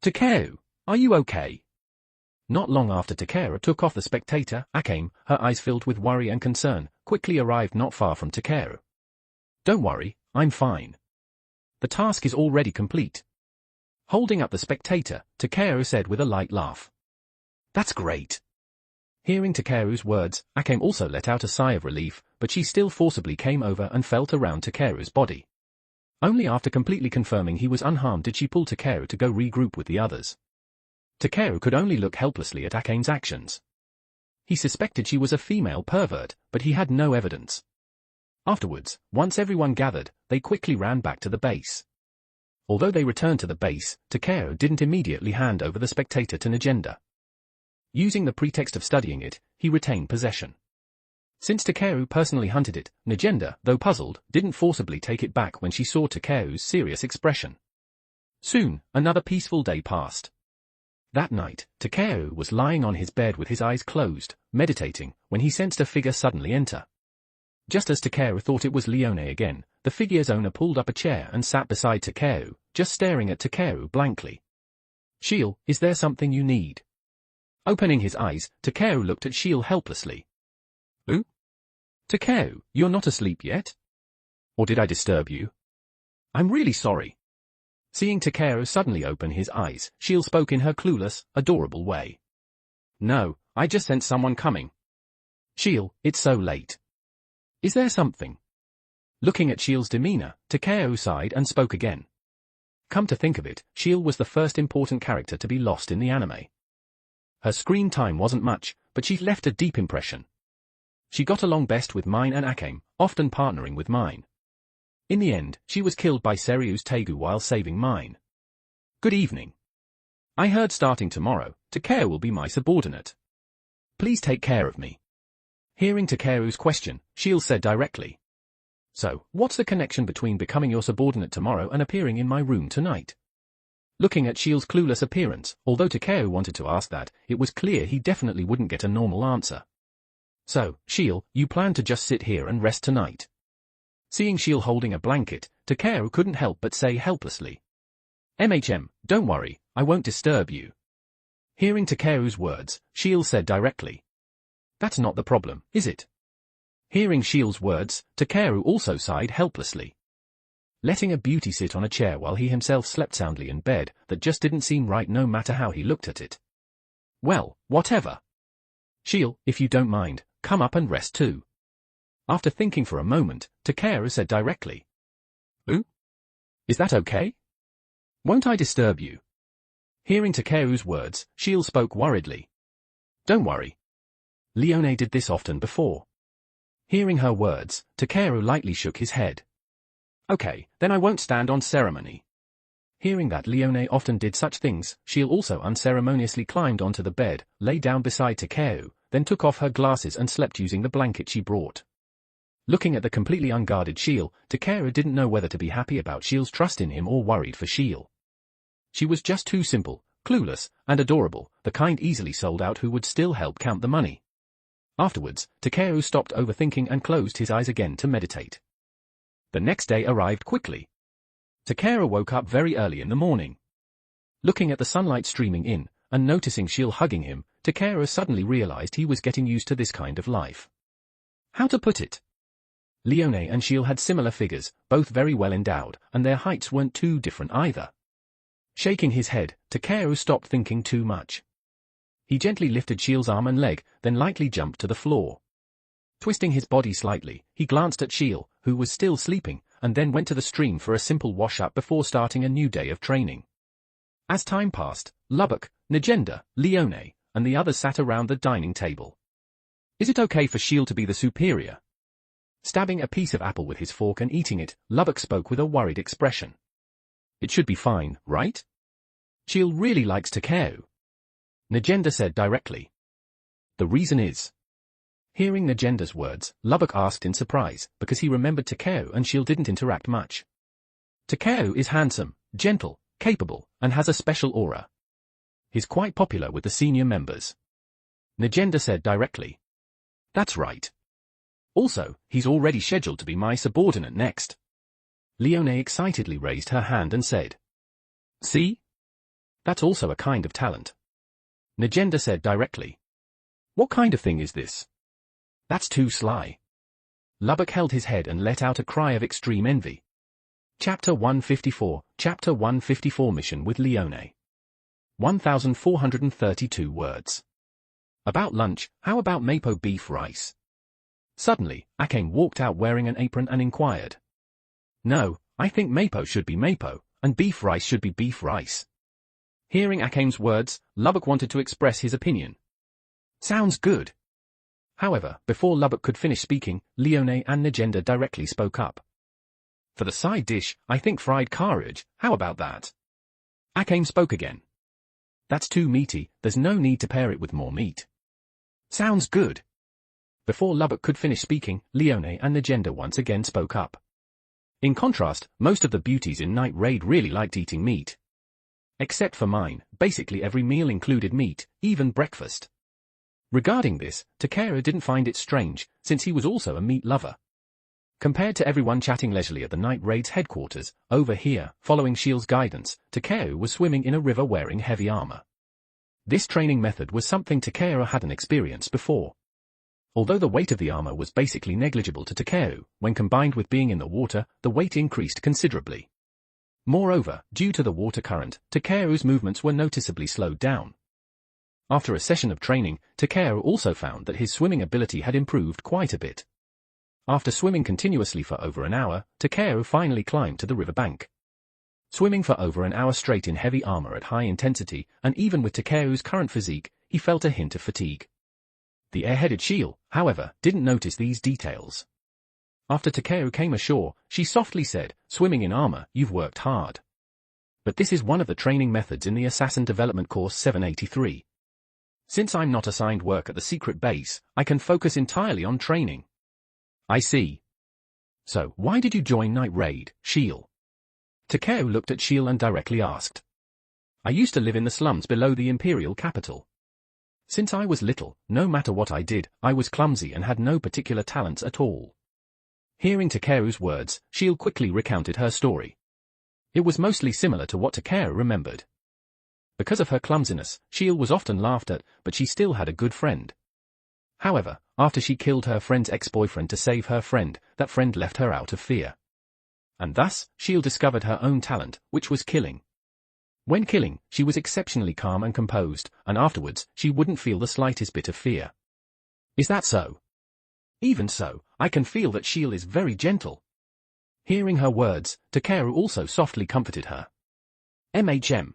[SPEAKER 2] "Takeru, are you okay?" Not long after Takeru took off the spectator, Akame, her eyes filled with worry and concern, quickly arrived not far from Takeru. "Don't worry, I'm fine. The task is already complete." Holding up the spectator, Takeru said with a light laugh. "That's great." Hearing Takeru's words, Akame also let out a sigh of relief, but she still forcibly came over and felt around Takeru's body. Only after completely confirming he was unharmed did she pull Takeru to go regroup with the others. Takeru could only look helplessly at Akame's actions. He suspected she was a female pervert, but he had no evidence. Afterwards, once everyone gathered, they quickly ran back to the base. Although they returned to the base, Takeru didn't immediately hand over the spectator to Negenda. Using the pretext of studying it, he retained possession. Since Takeru personally hunted it, Negenda, though puzzled, didn't forcibly take it back when she saw Takeru's serious expression. Soon, another peaceful day passed. That night, Takeru was lying on his bed with his eyes closed, meditating, when he sensed a figure suddenly enter. Just as Takeru thought it was Leone again, the figure's owner pulled up a chair and sat beside Takeru, just staring at Takeru blankly. "Shiel, is there something you need?" Opening his eyes, Takeru looked at Shiel helplessly. "Who? Takeru, you're not asleep yet? Or did I disturb you? I'm really sorry." Seeing Takeru suddenly open his eyes, Shiel spoke in her clueless, adorable way. "No, I just sensed someone coming." "Shiel, it's so late. Is there something?" Looking at Shiel's demeanor, Takeru sighed and spoke again. Come to think of it, Shiel was the first important character to be lost in the anime. Her screen time wasn't much, but she left a deep impression. She got along best with Mine and Akame, often partnering with Mine. In the end, she was killed by Seryu's Tegu while saving Mine. "Good evening. I heard starting tomorrow, Takeru will be my subordinate. Please take care of me." Hearing Takeru's question, Shiel said directly. "So, what's the connection between becoming your subordinate tomorrow and appearing in my room tonight?" Looking at Shiel's clueless appearance, although Takeru wanted to ask that, it was clear he definitely wouldn't get a normal answer. "So, Shiel, you plan to just sit here and rest tonight?" Seeing Shiel holding a blanket, Takeru couldn't help but say helplessly. Don't worry, I won't disturb you." Hearing Takeru's words, Shiel said directly. "That's not the problem, is it? Hearing Shiel's words, Takeru also sighed helplessly. Letting a beauty sit on a chair while he himself slept soundly in bed, that just didn't seem right no matter how he looked at it. Well, whatever. Shiel, if you don't mind, come up and rest too. After thinking for a moment, Takeru said directly. Ooh? Is that okay? Won't I disturb you? Hearing Takeru's words, Shiel spoke worriedly. Don't worry. Leone did this often before. Hearing her words, Takeru lightly shook his head. Okay, then I won't stand on ceremony. Hearing that Leone often did such things, Shiel also unceremoniously climbed onto the bed, lay down beside Takeru, then took off her glasses and slept using the blanket she brought. Looking at the completely unguarded Shiel, Takeru didn't know whether to be happy about Shiel's trust in him or worried for Shiel. She was just too simple, clueless, and adorable, the kind easily sold out who would still help count the money. Afterwards, Takeru stopped overthinking and closed his eyes again to meditate. The next day arrived quickly. Takeru woke up very early in the morning. Looking at the sunlight streaming in, and noticing Shiel hugging him, Takeru suddenly realized he was getting used to this kind of life. How to put it? Leone and Shiel had similar figures, both very well endowed, and their heights weren't too different either. Shaking his head, Takeru stopped thinking too much. He gently lifted Shiel's arm and leg, then lightly jumped to the floor. Twisting his body slightly, he glanced at Shiel, who was still sleeping, and then went to the stream for a simple wash-up before starting a new day of training. As time passed, Lubbock, Negenda, Leone, and the others sat around the dining table. Is it okay for Shiel to be the superior? Stabbing a piece of apple with his fork and eating it, Lubbock spoke with a worried expression. It should be fine, right? Shiel really likes Takeru. Negenda said directly. The reason is. Hearing Negenda's words, Lubbock asked in surprise, because he remembered Takeru and Shiel didn't interact much. Takeru is handsome, gentle, capable, and has a special aura. He's quite popular with the senior members. Negenda said directly. That's right. Also, he's already scheduled to be my subordinate next. Leone excitedly raised her hand and said. See? That's also a kind of talent. Negenda said directly. What kind of thing is this? That's too sly. Lubbock held his head and let out a cry of extreme envy. Chapter 154, Chapter 154 Mission with Leone. 1,432 words. About lunch, how about Mapo beef rice? Suddenly, Akane walked out wearing an apron and inquired. No, I think Mapo should be Mapo, and beef rice should be beef rice. Hearing Akane's words, Lubbock wanted to express his opinion. Sounds good. However, before Lubbock could finish speaking, Leone and Negenda directly spoke up. For the side dish, I think fried courage, how about that? Akane spoke again. That's too meaty, there's no need to pair it with more meat. Sounds good. Before Lubbock could finish speaking, Leone and Negenda once again spoke up. In contrast, most of the beauties in Night Raid really liked eating meat. Except for mine, basically every meal included meat, even breakfast. Regarding this, Takeru didn't find it strange, since he was also a meat lover. Compared to everyone chatting leisurely at the Night Raid's headquarters, over here, following Shiel's guidance, Takeru was swimming in a river wearing heavy armor. This training method was something Takeru hadn't experienced before. Although the weight of the armor was basically negligible to Takeru, when combined with being in the water, the weight increased considerably. Moreover, due to the water current, Takeru's movements were noticeably slowed down. After a session of training, Takeru also found that his swimming ability had improved quite a bit. After swimming continuously for over an hour, Takeru finally climbed to the riverbank. Swimming for over an hour straight in heavy armor at high intensity, and even with Takeru's current physique, he felt a hint of fatigue. The airheaded Shiel, however, didn't notice these details. After Takeru came ashore, she softly said, "Swimming in armor, you've worked hard. But this is one of the training methods in the Assassin Development Course 783. Since I'm not assigned work at the secret base, I can focus entirely on training." I see. So, why did you join Night Raid, Shiel? Takeru looked at Shiel and directly asked. I used to live in the slums below the imperial capital. Since I was little, no matter what I did, I was clumsy and had no particular talents at all. Hearing Takeru's words, Shiel quickly recounted her story. It was mostly similar to what Takeru remembered. Because of her clumsiness, Shiel was often laughed at, but she still had a good friend. However, after she killed her friend's ex-boyfriend to save her friend, that friend left her out of fear. And thus, Shield discovered her own talent, which was killing. When killing, she was exceptionally calm and composed, and afterwards, she wouldn't feel the slightest bit of fear. Is that so? Even so, I can feel that Shield is very gentle. Hearing her words, Takeru also softly comforted her. MHM.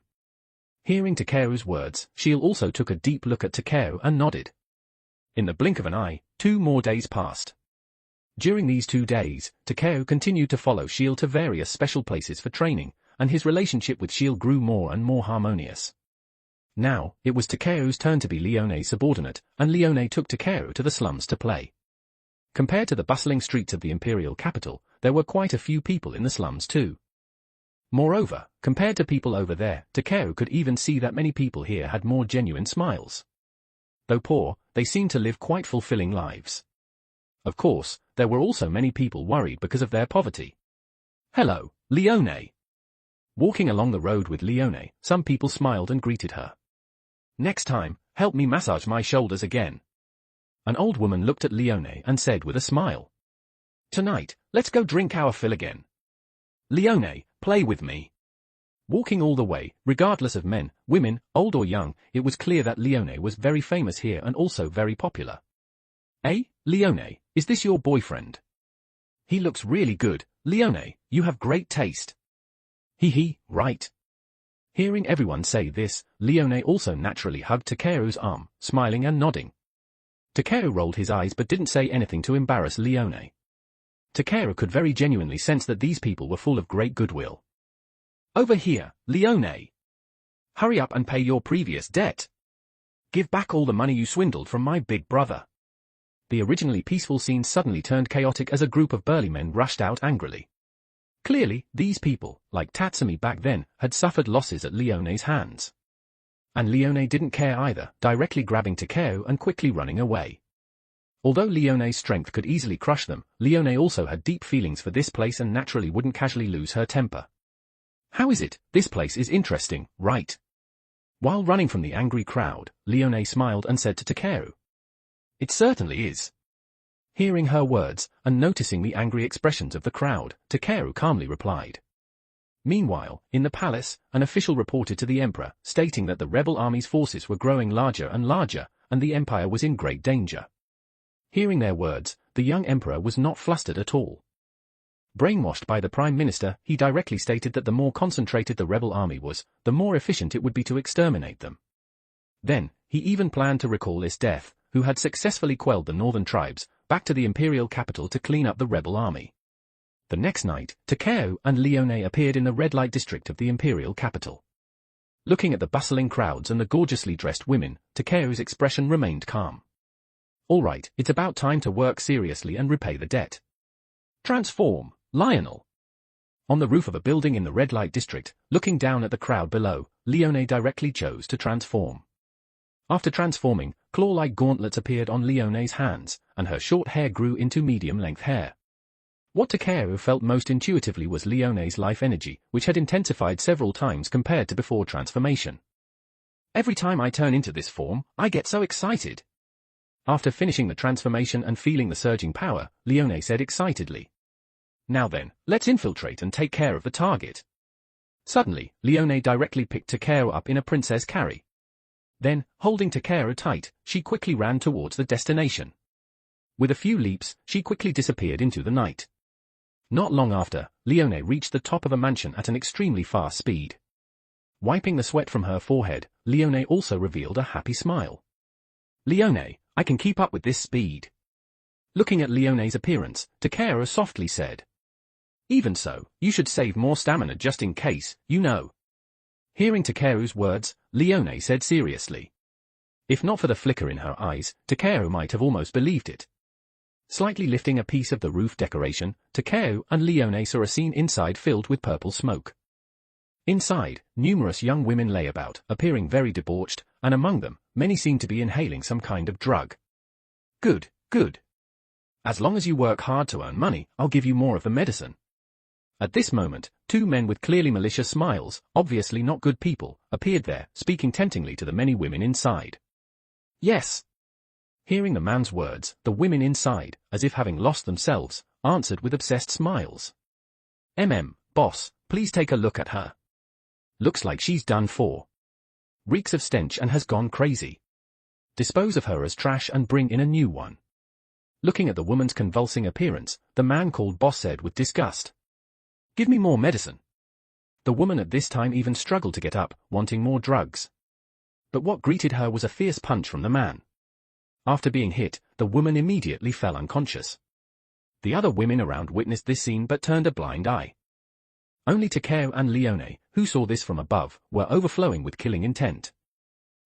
[SPEAKER 2] Hearing Takeru's words, Shield also took a deep look at Takeru and nodded. In the blink of an eye, 2 more days passed. During these 2 days, Takeru continued to follow Shield to various special places for training, and his relationship with Shield grew more and more harmonious. Now, it was Takeru's turn to be Leone's subordinate, and Leone took Takeru to the slums to play. Compared to the bustling streets of the imperial capital, there were quite a few people in the slums too. Moreover, compared to people over there, Takeru could even see that many people here had more genuine smiles. Though poor, they seemed to live quite fulfilling lives. Of course, there were also many people worried because of their poverty. Hello, Leone. Walking along the road with Leone, some people smiled and greeted her. Next time, help me massage my shoulders again. An old woman looked at Leone and said with a smile. Tonight, let's go drink our fill again. Leone, play with me. Walking all the way, regardless of men, women, old or young, it was clear that Leone was very famous here and also very popular. Eh, Leone, is this your boyfriend? He looks really good, Leone, you have great taste. Hee, right. Hearing everyone say this, Leone also naturally hugged Takeru's arm, smiling and nodding. Takeru rolled his eyes but didn't say anything to embarrass Leone. Takeru could very genuinely sense that these people were full of great goodwill. Over here, Leone. Hurry up and pay your previous debt. Give back all the money you swindled from my big brother. The originally peaceful scene suddenly turned chaotic as a group of burly men rushed out angrily. Clearly, these people, like Tatsumi back then, had suffered losses at Leone's hands. And Leone didn't care either, directly grabbing Takeru and quickly running away. Although Leone's strength could easily crush them, Leone also had deep feelings for this place and naturally wouldn't casually lose her temper. How is it? This place is interesting, right? While running from the angry crowd, Leone smiled and said to Takeru. It certainly is. Hearing her words, and noticing the angry expressions of the crowd, Takeru calmly replied. Meanwhile, in the palace, an official reported to the emperor, stating that the rebel army's forces were growing larger and larger, and the empire was in great danger. Hearing their words, the young emperor was not flustered at all. Brainwashed by the prime minister, he directly stated that the more concentrated the rebel army was, the more efficient it would be to exterminate them. Then, he even planned to recall Death, who had successfully quelled the northern tribes, back to the imperial capital to clean up the rebel army. The next night, Takeru and Leone appeared in the red light district of the imperial capital. Looking at the bustling crowds and the gorgeously dressed women, Takeru's expression remained calm. All right, it's about time to work seriously and repay the debt. Transform, Lionel. On the roof of a building in the red light district, looking down at the crowd below, Leone directly chose to transform. After transforming, claw-like gauntlets appeared on Leone's hands, and her short hair grew into medium-length hair. What Takeru felt most intuitively was Leone's life energy, which had intensified several times compared to before transformation. Every time I turn into this form, I get so excited. After finishing the transformation and feeling the surging power, Leone said excitedly. Now then, let's infiltrate and take care of the target. Suddenly, Leone directly picked Takeru up in a princess carry. Then, holding Takeru tight, she quickly ran towards the destination. With a few leaps, she quickly disappeared into the night. Not long after, Leone reached the top of a mansion at an extremely fast speed. Wiping the sweat from her forehead, Leone also revealed a happy smile. Leone, I can keep up with this speed. Looking at Leone's appearance, Takeru softly said. Even so, you should save more stamina just in case, you know. Hearing Takeru's words, Leone said seriously. If not for the flicker in her eyes, Takeru might have almost believed it. Slightly lifting a piece of the roof decoration, Takeru and Leone saw a scene inside filled with purple smoke. Inside, numerous young women lay about, appearing very debauched, and among them, many seemed to be inhaling some kind of drug. Good, good. As long as you work hard to earn money, I'll give you more of the medicine. At this moment, 2 men with clearly malicious smiles, obviously not good people, appeared there, speaking temptingly to the many women inside. Yes. Hearing the man's words, the women inside, as if having lost themselves, answered with obsessed smiles. Boss, please take a look at her. Looks like she's done for. Reeks of stench and has gone crazy. Dispose of her as trash and bring in a new one. Looking at the woman's convulsing appearance, the man called Boss said with disgust. Give me more medicine. The woman at this time even struggled to get up, wanting more drugs. But what greeted her was a fierce punch from the man. After being hit, the woman immediately fell unconscious. The other women around witnessed this scene but turned a blind eye. Only Takeo and Leone, who saw this from above, were overflowing with killing intent.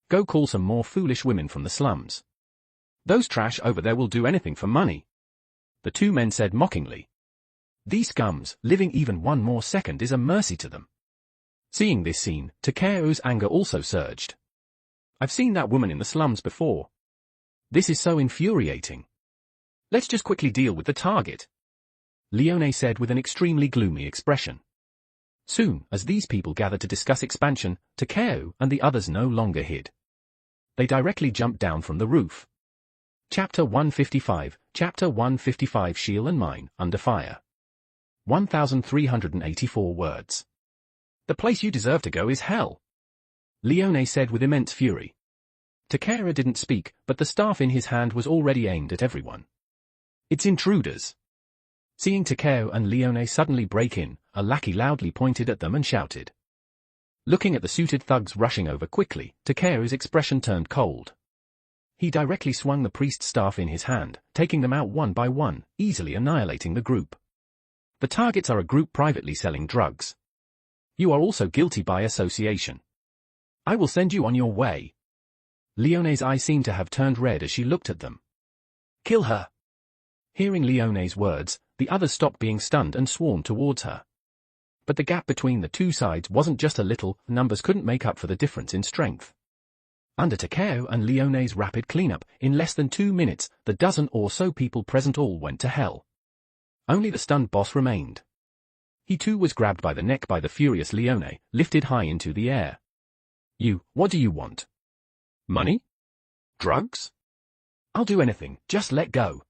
[SPEAKER 2] Go call some more foolish women from the slums. Those trash over there will do anything for money. The two men said mockingly. These scums, living even one more second is a mercy to them. Seeing this scene, Takeo's anger also surged. I've seen that woman in the slums before. This is so infuriating. Let's just quickly deal with the target, Leone said with an extremely gloomy expression. Soon, as these people gathered to discuss expansion, Takeo and the others no longer hid. They directly jumped down from the roof. Chapter 155, Chapter 155 Shield and Mine, Under Fire. 1,384 words. The place you deserve to go is hell, Leone said with immense fury. Takeo didn't speak, but the staff in his hand was already aimed at everyone. It's intruders. Seeing Takeo and Leone suddenly break in, a lackey loudly pointed at them and shouted. Looking at the suited thugs rushing over quickly, Takeo's expression turned cold. He directly swung the priest's staff in his hand, taking them out one by one, easily annihilating the group. The targets are a group privately selling drugs. You are also guilty by association. I will send you on your way. Leone's eyes seemed to have turned red as she looked at them. Kill her. Hearing Leone's words, the others stopped being stunned and swarmed towards her. But the gap between the two sides wasn't just a little, numbers couldn't make up for the difference in strength. Under Takeo and Leone's rapid cleanup, in less than 2 minutes, the dozen or so people present all went to hell. Only the stunned boss remained. He too was grabbed by the neck by the furious Leone, lifted high into the air. What do you want? Money? Drugs? I'll do anything, just let go.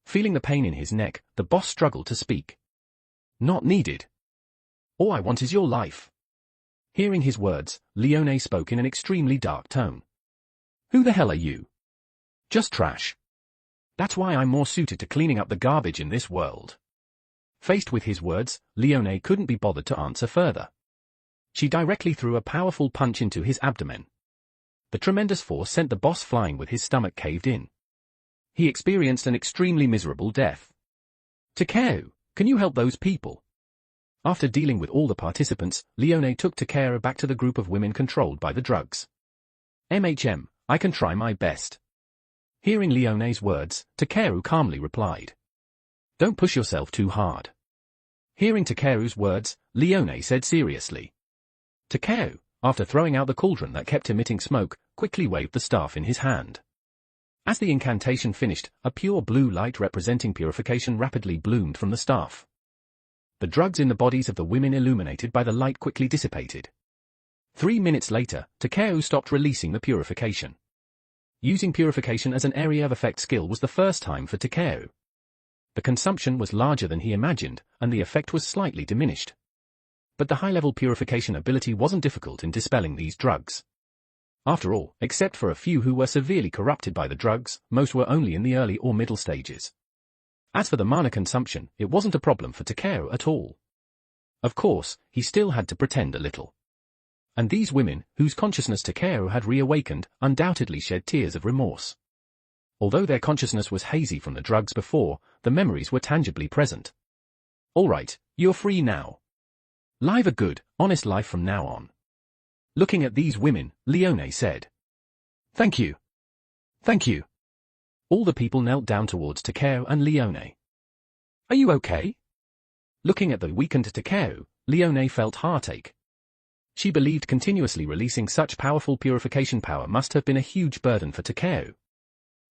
[SPEAKER 2] Feeling the pain in his neck, the boss struggled to speak. Not needed. All I want is your life. Hearing his words, Leone spoke in an extremely dark tone. Who the hell are you? Just trash. That's why I'm more suited to cleaning up the garbage in this world. Faced with his words, Leone couldn't be bothered to answer further. She directly threw a powerful punch into his abdomen. The tremendous force sent the boss flying with his stomach caved in. He experienced an extremely miserable death. Takeo, can you help those people? After dealing with all the participants, Leone took Takeo back to the group of women controlled by the drugs. I can try my best. Hearing Leone's words, Takeo calmly replied. Don't push yourself too hard. Hearing Takeo's words, Leone said seriously. Takeo, after throwing out the cauldron that kept emitting smoke, quickly waved the staff in his hand. As the incantation finished, a pure blue light representing purification rapidly bloomed from the staff. The drugs in the bodies of the women illuminated by the light quickly dissipated. 3 minutes later, Takeo stopped releasing the purification. Using purification as an area of effect skill was the first time for Takeo. The consumption was larger than he imagined, and the effect was slightly diminished. But the high-level purification ability wasn't difficult in dispelling these drugs. After all, except for a few who were severely corrupted by the drugs, most were only in the early or middle stages. As for the mana consumption, it wasn't a problem for Takeo at all. Of course, he still had to pretend a little. And these women, whose consciousness Takeo had reawakened, undoubtedly shed tears of remorse. Although their consciousness was hazy from the drugs before, the memories were tangibly present. All right, you're free now. Live a good, honest life from now on. Looking at these women, Leone said. Thank you. Thank you. All the people knelt down towards Takeo and Leone. Are you okay? Looking at the weakened Takeo, Leone felt heartache. She believed continuously releasing such powerful purification power must have been a huge burden for Takeo.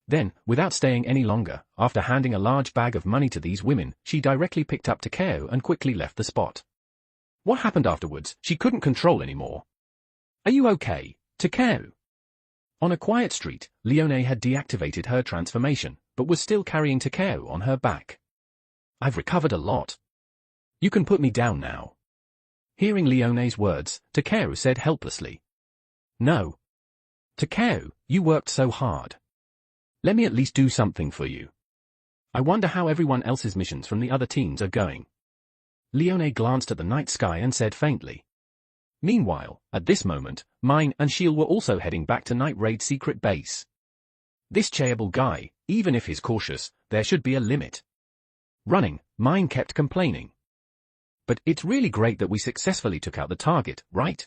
[SPEAKER 2] Then, without staying any longer, after handing a large bag of money to these women, she directly picked up Takeo and quickly left the spot. What happened afterwards, she couldn't control anymore. Are you okay, Takeo? On a quiet street, Leone had deactivated her transformation, but was still carrying Takeru on her back. I've recovered a lot. You can put me down now. Hearing Leone's words, Takeru said helplessly. No. Takeru, you worked so hard. Let me at least do something for you. I wonder how everyone else's missions from the other teams are going. Leone glanced at the night sky and said faintly. Meanwhile, at this moment, Mine and Shield were also heading back to Night Raid's secret base. This chaeable guy, even if he's cautious, there should be a limit. Running, Mine kept complaining. But it's really great that we successfully took out the target, right?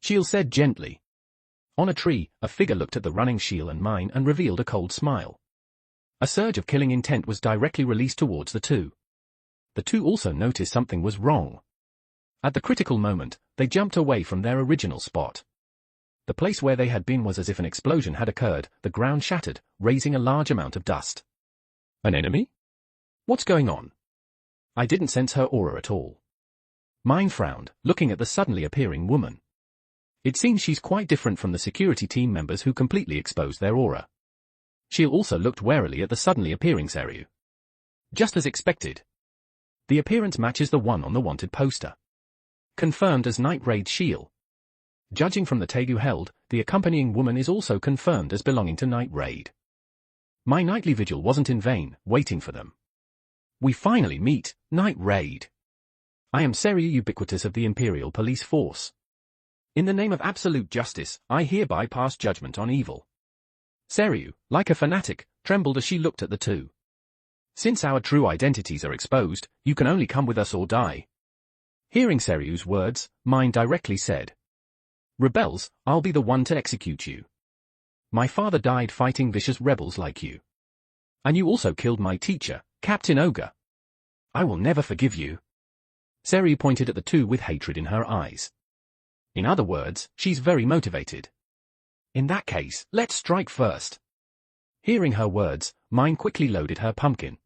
[SPEAKER 2] Shield said gently. On a tree, a figure looked at the running Shield and Mine and revealed a cold smile. A surge of killing intent was directly released towards the two. The two also noticed something was wrong. At the critical moment, they jumped away from their original spot. The place where they had been was as if an explosion had occurred, the ground shattered, raising a large amount of dust. An enemy? What's going on? I didn't sense her aura at all. Mine frowned, looking at the suddenly appearing woman. It seems she's quite different from the security team members who completely exposed their aura. She also looked warily at the suddenly appearing Seiryu. Just as expected. The appearance matches the one on the wanted poster. Confirmed as Night Raid Shield. Judging from the Tegu held, the accompanying woman is also confirmed as belonging to Night Raid. My nightly vigil wasn't in vain, waiting for them. We finally meet, Night Raid. I am Seiryu Ubiquitous of the Imperial Police Force. In the name of absolute justice, I hereby pass judgment on evil. Seiryu, like a fanatic, trembled as she looked at the two. Since our true identities are exposed, you can only come with us or die. Hearing Seiryu's words, Mine directly said. Rebels, I'll be the one to execute you. My father died fighting vicious rebels like you. And you also killed my teacher, Captain Ogre. I will never forgive you. Seiryu pointed at the two with hatred in her eyes. In other words, she's very motivated. In that case, let's strike first. Hearing her words, Mine quickly loaded her pumpkin.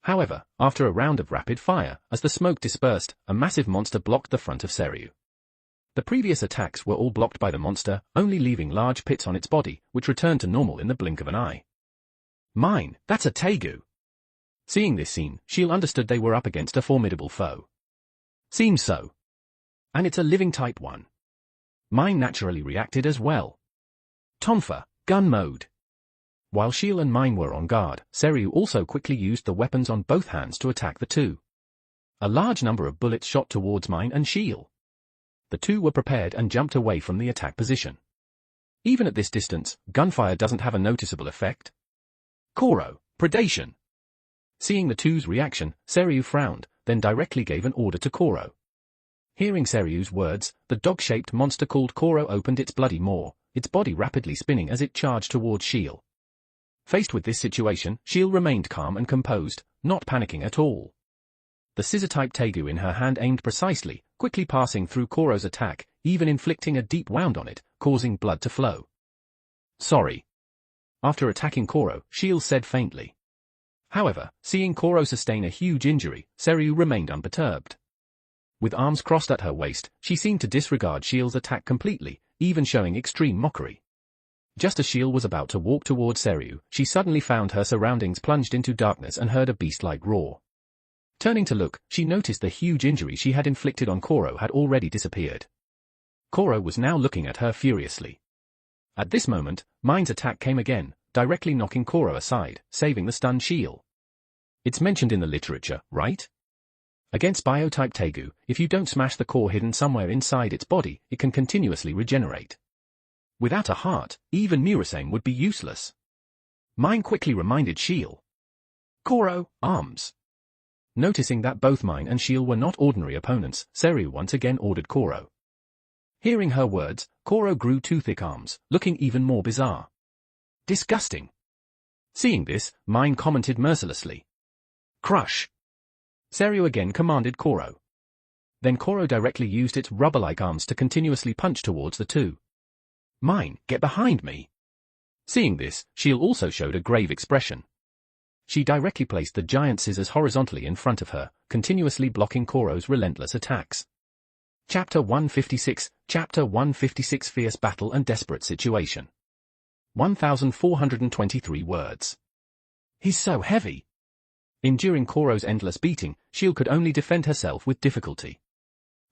[SPEAKER 2] However, after a round of rapid fire, as the smoke dispersed, a massive monster blocked the front of Seiryu. The previous attacks were all blocked by the monster, only leaving large pits on its body, which returned to normal in the blink of an eye. Mine, that's a Tegu. Seeing this scene, Shield understood they were up against a formidable foe. Seems so. And it's a living type 1. Mine naturally reacted as well. Tonfa, gun mode. While Shield and Mine were on guard, Seiryu also quickly used the weapons on both hands to attack the two. A large number of bullets shot towards Mine and Shield. The two were prepared and jumped away from the attack position. Even at this distance, gunfire doesn't have a noticeable effect. Koro, predation. Seeing the two's reaction, Seiryu frowned, then directly gave an order to Koro. Hearing Seiryu's words, the dog-shaped monster called Koro opened its bloody maw, its body rapidly spinning as it charged towards Shield. Faced with this situation, Shield remained calm and composed, not panicking at all. The scissor-type Tegu in her hand aimed precisely, quickly passing through Koro's attack, even inflicting a deep wound on it, causing blood to flow. Sorry. After attacking Koro, Shield said faintly. However, seeing Koro sustain a huge injury, Seiryu remained unperturbed. With arms crossed at her waist, she seemed to disregard Shield's attack completely, even showing extreme mockery. Just as Shield was about to walk towards Seiryu, she suddenly found her surroundings plunged into darkness and heard a beast-like roar. Turning to look, she noticed the huge injury she had inflicted on Koro had already disappeared. Koro was now looking at her furiously. At this moment, Mine's attack came again, directly knocking Koro aside, saving the stunned Shield. It's mentioned in the literature, right? Against biotype Tegu, if you don't smash the core hidden somewhere inside its body, it can continuously regenerate. Without a heart, even Murasame would be useless. Mine quickly reminded Shield. Koro, arms. Noticing that both Mine and Shield were not ordinary opponents, Seiryu once again ordered Koro. Hearing her words, Koro grew two thick arms, looking even more bizarre. Disgusting. Seeing this, Mine commented mercilessly. Crush. Seiryu again commanded Koro. Then Koro directly used its rubber-like arms to continuously punch towards the two. Mine, get behind me. Seeing this, Shield also showed a grave expression. She directly placed the giant scissors horizontally in front of her, continuously blocking Koro's relentless attacks. Chapter 156, Chapter 156 Fierce Battle and Desperate Situation. 1,423 words. He's so heavy. Enduring Koro's endless beating, Shield could only defend herself with difficulty.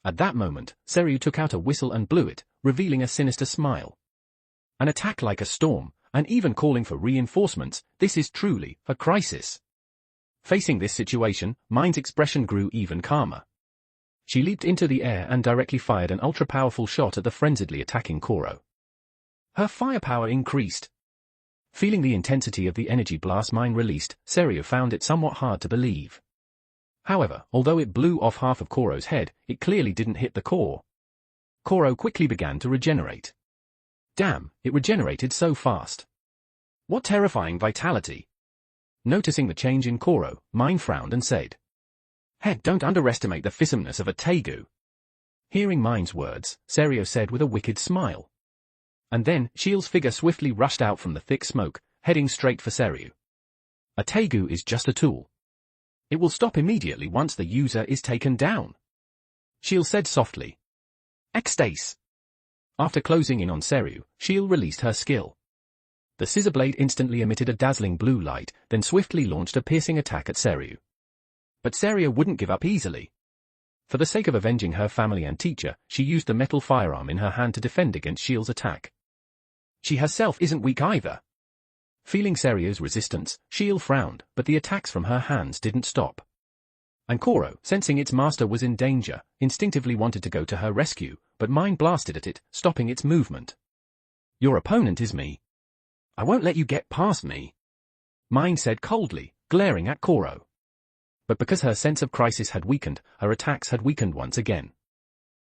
[SPEAKER 2] At that moment, Seryu took out a whistle and blew it, revealing a sinister smile. An attack like a storm, and even calling for reinforcements, this is truly a crisis. Facing this situation, Mine's expression grew even calmer. She leaped into the air and directly fired an ultra-powerful shot at the frenziedly attacking Koro. Her firepower increased. Feeling the intensity of the energy blast Mine released, Seryu found it somewhat hard to believe. However, although it blew off half of Koro's head, it clearly didn't hit the core. Koro quickly began to regenerate. Damn, it regenerated so fast. What terrifying vitality. Noticing the change in Koro, Mine frowned and said, "Head, don't underestimate the fissomeness of a Tegu." Hearing Mine's words, Seryu said with a wicked smile. And then, Shield's figure swiftly rushed out from the thick smoke, heading straight for Seryu. A Tegu is just a tool. It will stop immediately once the user is taken down. Shield said softly. Ecstase. After closing in on Seryu, Shield released her skill. The scissor blade instantly emitted a dazzling blue light, then swiftly launched a piercing attack at Seryu. But Seryu wouldn't give up easily. For the sake of avenging her family and teacher, she used the metal firearm in her hand to defend against Shield's attack. She herself isn't weak either. Feeling Seryu's resistance, Shield frowned, but the attacks from her hands didn't stop. And Koro, sensing its master was in danger, instinctively wanted to go to her rescue, but Mine blasted at it, stopping its movement. Your opponent is me. I won't let you get past me. Mine said coldly, glaring at Koro. But because her sense of crisis had weakened, her attacks had weakened once again.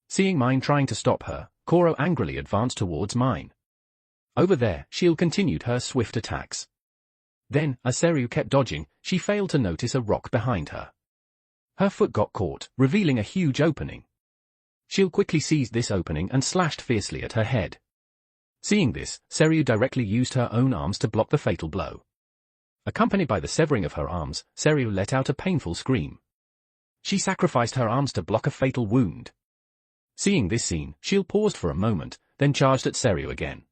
[SPEAKER 2] Seeing Mine trying to stop her, Koro angrily advanced towards Mine. Over there, Shield continued her swift attacks. Then, as Seryu kept dodging, she failed to notice a rock behind her. Her foot got caught, revealing a huge opening. Shield quickly seized this opening and slashed fiercely at her head. Seeing this, Seryu directly used her own arms to block the fatal blow. Accompanied by the severing of her arms, Seryu let out a painful scream. She sacrificed her arms to block a fatal wound. Seeing this scene, Shield paused for a moment, then charged at Seryu again.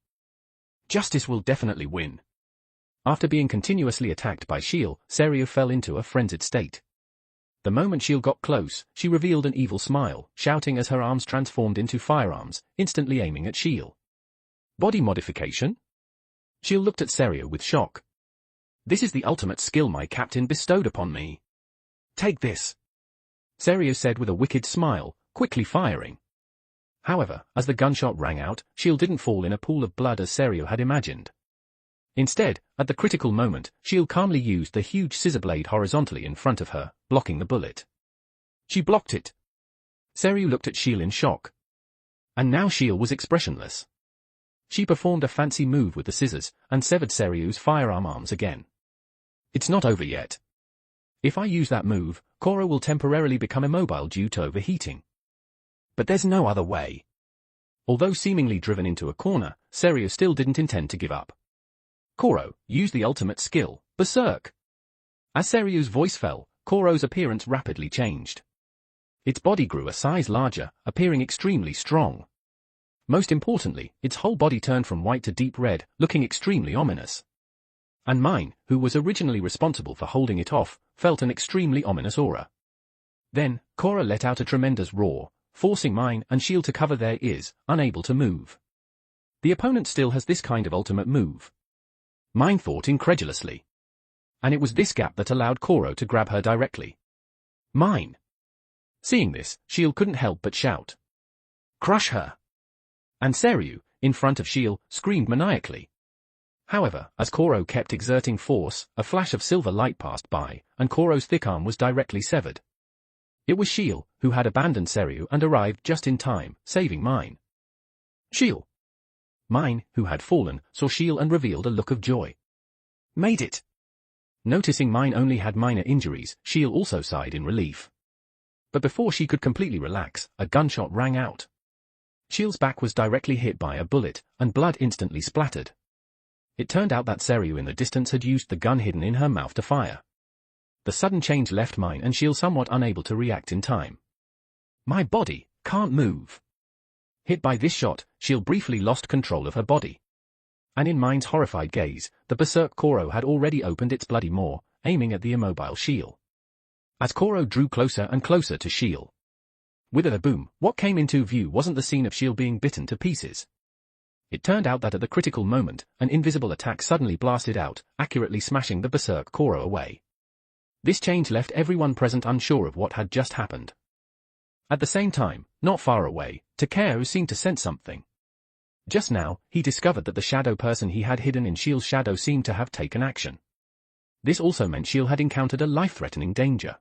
[SPEAKER 2] Justice will definitely win. After being continuously attacked by Shield, Seryu fell into a frenzied state. The moment Shield got close, she revealed an evil smile, shouting as her arms transformed into firearms, instantly aiming at Shield. Body modification? Shield looked at Seryu with shock. This is the ultimate skill my captain bestowed upon me. Take this. Seryu said with a wicked smile, quickly firing. However, as the gunshot rang out, Shield didn't fall in a pool of blood as Seryu had imagined. Instead, at the critical moment, Shield calmly used the huge scissor blade horizontally in front of her, blocking the bullet. She blocked it. Seryu looked at Shield in shock. And now Shield was expressionless. She performed a fancy move with the scissors, and severed Seryu's firearm arms again. It's not over yet. If I use that move, Koro will temporarily become immobile due to overheating. But there's no other way. Although seemingly driven into a corner, Seryu still didn't intend to give up. Koro, use the ultimate skill, Berserk. As Seryu's voice fell, Koro's appearance rapidly changed. Its body grew a size larger, appearing extremely strong. Most importantly, its whole body turned from white to deep red, looking extremely ominous. And Mine, who was originally responsible for holding it off, felt an extremely ominous aura. Then, Koro let out a tremendous roar, forcing Mine and Shield to cover their ears, unable to move. The opponent still has this kind of ultimate move. Mine thought incredulously. And it was this gap that allowed Koro to grab her directly. Mine. Seeing this, Shield couldn't help but shout. Crush her. And Seryu, in front of Shield, screamed maniacally. However, as Koro kept exerting force, a flash of silver light passed by, and Koro's thick arm was directly severed. It was Shield, who had abandoned Seryu and arrived just in time, saving Mine. Shield. Mine, who had fallen, saw Shield and revealed a look of joy. Made it. Noticing Mine only had minor injuries, Shield also sighed in relief. But before she could completely relax, a gunshot rang out. Shield's back was directly hit by a bullet, and blood instantly splattered. It turned out that Seryu in the distance had used the gun hidden in her mouth to fire. The sudden change left Mine and Shield somewhat unable to react in time. My body can't move. Hit by this shot, Shield briefly lost control of her body. And in Mine's horrified gaze, the berserk Koro had already opened its bloody maw, aiming at the immobile Shiel. As Koro drew closer and closer to Shiel. With a boom, what came into view wasn't the scene of Shiel being bitten to pieces. It turned out that at the critical moment, an invisible attack suddenly blasted out, accurately smashing the berserk Koro away. This change left everyone present unsure of what had just happened. At the same time, not far away, Takeru seemed to sense something. Just now, he discovered that the shadow person he had hidden in Shiel's shadow seemed to have taken action. This also meant Shiel had encountered a life-threatening danger.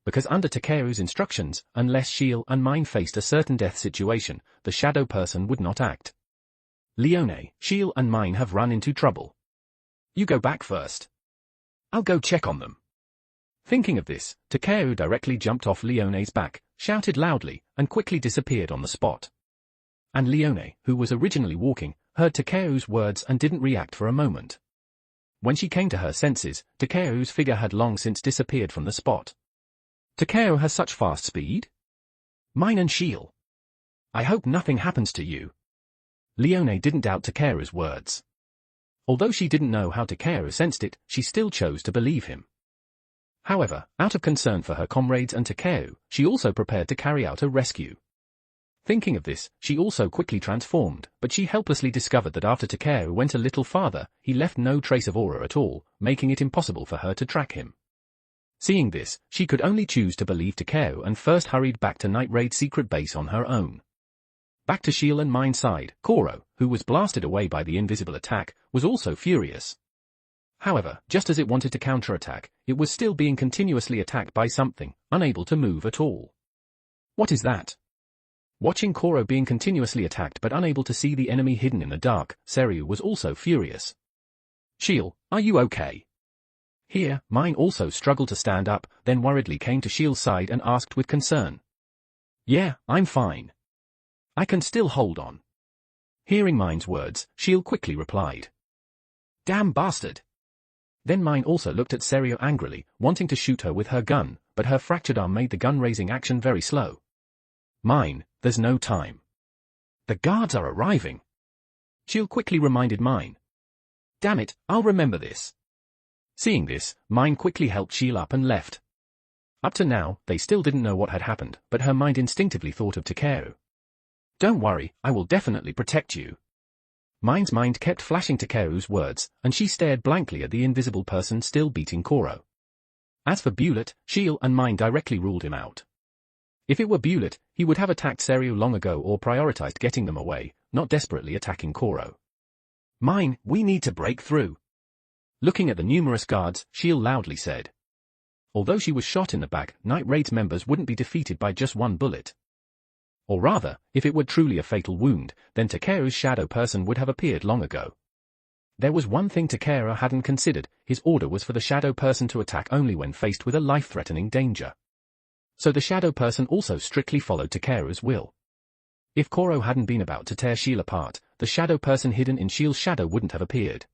[SPEAKER 2] Because under Takeru's instructions, unless Shiel and Mine faced a certain death situation, the shadow person would not act. Leone, Shiel and Mine have run into trouble. You go back first. I'll go check on them. Thinking of this, Takeru directly jumped off Leone's back, shouted loudly, and quickly disappeared on the spot. And Leone, who was originally walking, heard Takeru's words and didn't react for a moment. When she came to her senses, Takeru's figure had long since disappeared from the spot. Takeru has such fast speed? Mine and Shiel. I hope nothing happens to you. Leone didn't doubt Takeru's words. Although she didn't know how Takeru sensed it, she still chose to believe him. However, out of concern for her comrades and Takeru, she also prepared to carry out a rescue. Thinking of this, she also quickly transformed, but she helplessly discovered that after Takeru went a little farther, he left no trace of aura at all, making it impossible for her to track him. Seeing this, she could only choose to believe Takeru and first hurried back to Night Raid's secret base on her own. Back to Shiel and Mine's side, Koro, who was blasted away by the invisible attack, was also furious. However, just as it wanted to counterattack, it was still being continuously attacked by something, unable to move at all. What is that? Watching Koro being continuously attacked but unable to see the enemy hidden in the dark, Seryu was also furious. Shiel, are you okay? Here, Mine also struggled to stand up, then worriedly came to Shiel's side and asked with concern. Yeah, I'm fine. I can still hold on. Hearing Mine's words, Shiel quickly replied. Damn bastard. Then Mine also looked at Seryu angrily, wanting to shoot her with her gun, but her fractured arm made the gun-raising action very slow. Mine, there's no time. The guards are arriving. Shiel quickly reminded Mine. Damn it, I'll remember this. Seeing this, Mine quickly helped Shiel up and left. Up to now, they still didn't know what had happened, but her mind instinctively thought of Takeru. Don't worry, I will definitely protect you. Mine's mind kept flashing Takeru's words, and she stared blankly at the invisible person still beating Koro. As for Bullet, Shiel and Mine directly ruled him out. If it were Bullet, he would have attacked Seryu long ago or prioritized getting them away, not desperately attacking Koro. Mine, we need to break through. Looking at the numerous guards, Shiel loudly said. Although she was shot in the back, Night Raid's members wouldn't be defeated by just one bullet. Or rather, if it were truly a fatal wound, then Takeru's shadow person would have appeared long ago. There was one thing Takeru hadn't considered, his order was for the shadow person to attack only when faced with a life-threatening danger. So the shadow person also strictly followed Takeru's will. If Koro hadn't been about to tear Shiel apart, the shadow person hidden in Shiel's shadow wouldn't have appeared.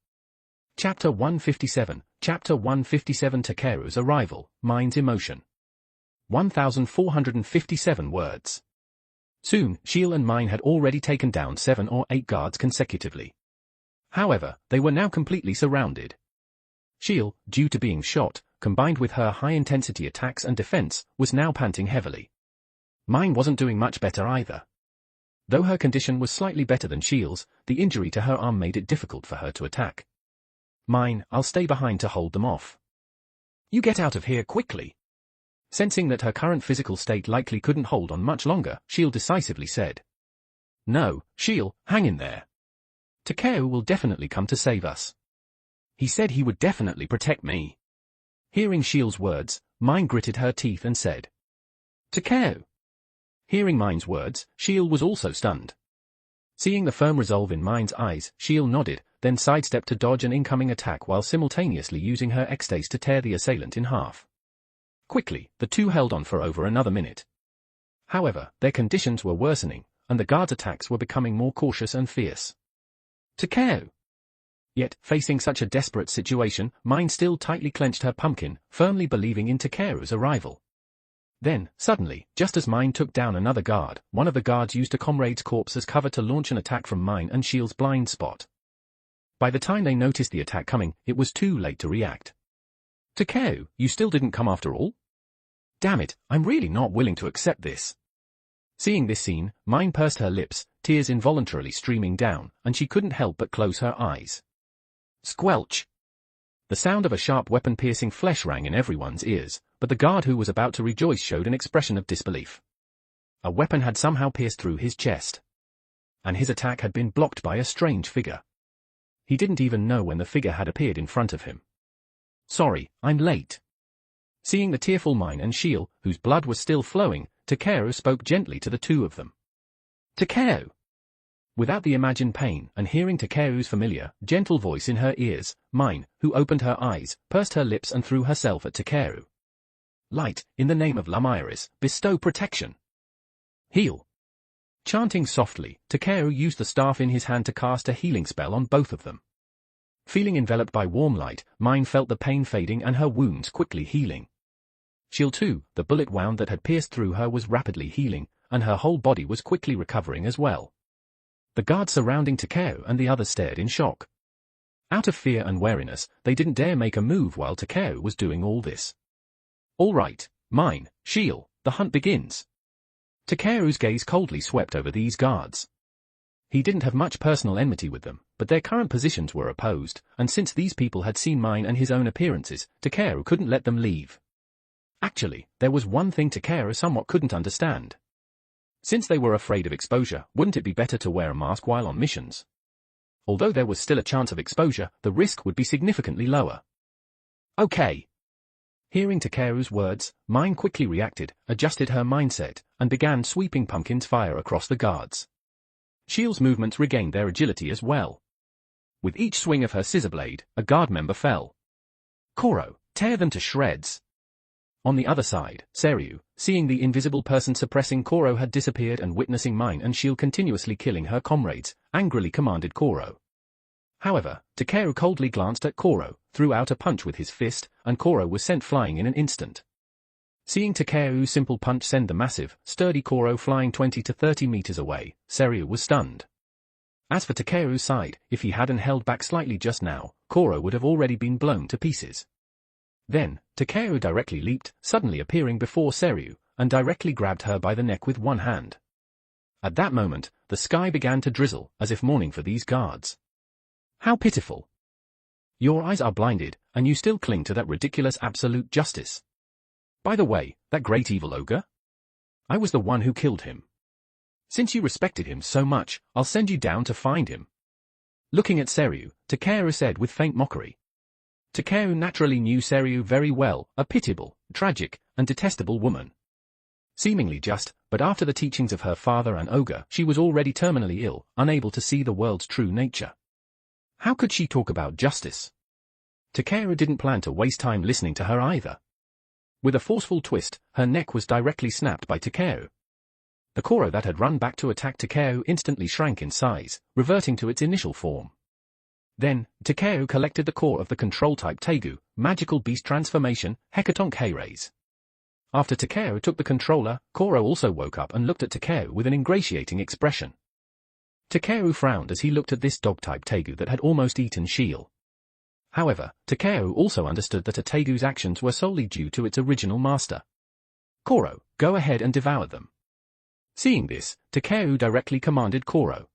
[SPEAKER 2] Chapter 157, Chapter 157 Takeru's Arrival, Mine's Emotion. 1457 words. Soon, Shiel and Mine had already taken down 7 or 8 guards consecutively. However, they were now completely surrounded. Shiel, due to being shot, combined with her high-intensity attacks and defense, was now panting heavily. Mine wasn't doing much better either. Though her condition was slightly better than Shiel's, the injury to her arm made it difficult for her to attack. Mine, I'll stay behind to hold them off. You get out of here quickly. Sensing that her current physical state likely couldn't hold on much longer, Shiel decisively said. No, Shiel, hang in there. Takeru will definitely come to save us. He said he would definitely protect me. Hearing Shiel's words, Mine gritted her teeth and said. Takeru. Hearing Mine's words, Shiel was also stunned. Seeing the firm resolve in Mine's eyes, Shiel nodded, then sidestepped to dodge an incoming attack while simultaneously using her ecstasy to tear the assailant in half. Quickly, the two held on for over another minute. However, their conditions were worsening, and the guards' attacks were becoming more cautious and fierce. Takeru! Yet, facing such a desperate situation, Mine still tightly clenched her pumpkin, firmly believing in Takeru's arrival. Then, suddenly, just as Mine took down another guard, one of the guards used a comrade's corpse as cover to launch an attack from Mine and Shiel's blind spot. By the time they noticed the attack coming, it was too late to react. Takeo, you still didn't come after all? Damn it, I'm really not willing to accept this. Seeing this scene, Mine pursed her lips, tears involuntarily streaming down, and she couldn't help but close her eyes. Squelch! The sound of a sharp weapon piercing flesh rang in everyone's ears, but the guard who was about to rejoice showed an expression of disbelief. A weapon had somehow pierced through his chest. And his attack had been blocked by a strange figure. He didn't even know when the figure had appeared in front of him. Sorry, I'm late. Seeing the tearful Mine and Shiel, whose blood was still flowing, Takeo spoke gently to the two of them. Takeo! Without the imagined pain, and hearing Takeo's familiar, gentle voice in her ears, Mine, who opened her eyes, pursed her lips and threw herself at Takeo. Light, in the name of Lamairis, bestow protection. Heal. Chanting softly, Takeo used the staff in his hand to cast a healing spell on both of them. Feeling enveloped by warm light, Mine felt the pain fading and her wounds quickly healing. Shiel too, the bullet wound that had pierced through her was rapidly healing, and her whole body was quickly recovering as well. The guards surrounding Takeo and the others stared in shock. Out of fear and wariness, they didn't dare make a move while Takeo was doing all this. All right, Mine, Shiel, the hunt begins. Takeo's gaze coldly swept over these guards. He didn't have much personal enmity with them, but their current positions were opposed, and since these people had seen Mine and his own appearances, Takeo couldn't let them leave. Actually, there was one thing Takeo somewhat couldn't understand. Since they were afraid of exposure, wouldn't it be better to wear a mask while on missions? Although there was still a chance of exposure, the risk would be significantly lower. Okay. Hearing Takeo's words, Mine quickly reacted, adjusted her mindset, and began sweeping Pumpkin's fire across the guards. Shiel's movements regained their agility as well. With each swing of her scissor blade, a guard member fell. Koro, tear them to shreds. On the other side, Seryu, seeing the invisible person suppressing Koro had disappeared and witnessing Mine and Shield continuously killing her comrades, angrily commanded Koro. However, Takeo coldly glanced at Koro, threw out a punch with his fist, and Koro was sent flying in an instant. Seeing Takeo's simple punch send the massive, sturdy Koro flying 20 to 30 meters away, Seryu was stunned. As for Takeo's side, if he hadn't held back slightly just now, Koro would have already been blown to pieces. Then, Takeo directly leaped, suddenly appearing before Seryu, and directly grabbed her by the neck with one hand. At that moment, the sky began to drizzle, as if mourning for these guards. How pitiful. Your eyes are blinded, and you still cling to that ridiculous absolute justice. By the way, that great evil ogre? I was the one who killed him. Since you respected him so much, I'll send you down to find him. Looking at Seryu, Takeo said with faint mockery. Takeo naturally knew Seryu very well, a pitiable, tragic, and detestable woman. Seemingly just, but after the teachings of her father and ogre, she was already terminally ill, unable to see the world's true nature. How could she talk about justice? Takeo didn't plan to waste time listening to her either. With a forceful twist, her neck was directly snapped by Takeo. The Koro that had run back to attack Takeo instantly shrank in size, reverting to its initial form. Then, Takeo collected the core of the control-type Tegu, magical beast transformation, Hecatonk Heiraise. After Takeo took the controller, Koro also woke up and looked at Takeo with an ingratiating expression. Takeo frowned as he looked at this dog-type Tegu that had almost eaten Shiel. However, Takeo also understood that a Tegu's actions were solely due to its original master. Koro, go ahead and devour them. Seeing this, Takeo directly commanded Koro.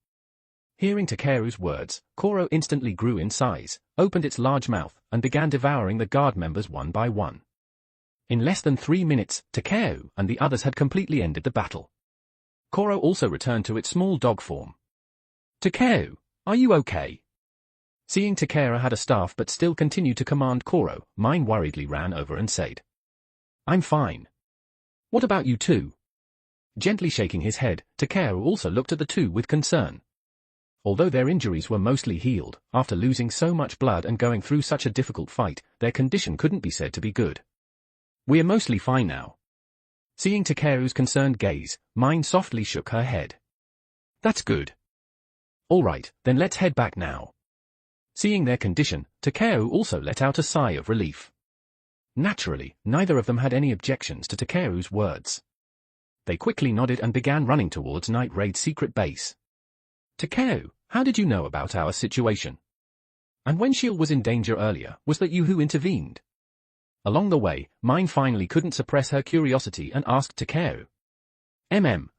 [SPEAKER 2] Hearing Takeo's words, Koro instantly grew in size, opened its large mouth, and began devouring the guard members one by one. In less than 3 minutes, Takeo and the others had completely ended the battle. Koro also returned to its small dog form. Takeo, are you okay? Seeing Takeo had a staff but still continued to command Koro, Mine worriedly ran over and said, I'm fine. What about you two? Gently shaking his head, Takeo also looked at the two with concern. Although their injuries were mostly healed, after losing so much blood and going through such a difficult fight, their condition couldn't be said to be good. We're mostly fine now. Seeing Takeo's concerned gaze, Mine softly shook her head. That's good. All right, then let's head back now. Seeing their condition, Takeo also let out a sigh of relief. Naturally, neither of them had any objections to Takeo's words. They quickly nodded and began running towards Night Raid's secret base. Takeo, how did you know about our situation? And when Shield was in danger earlier, was that you who intervened? Along the way, Mine finally couldn't suppress her curiosity and asked Takeru.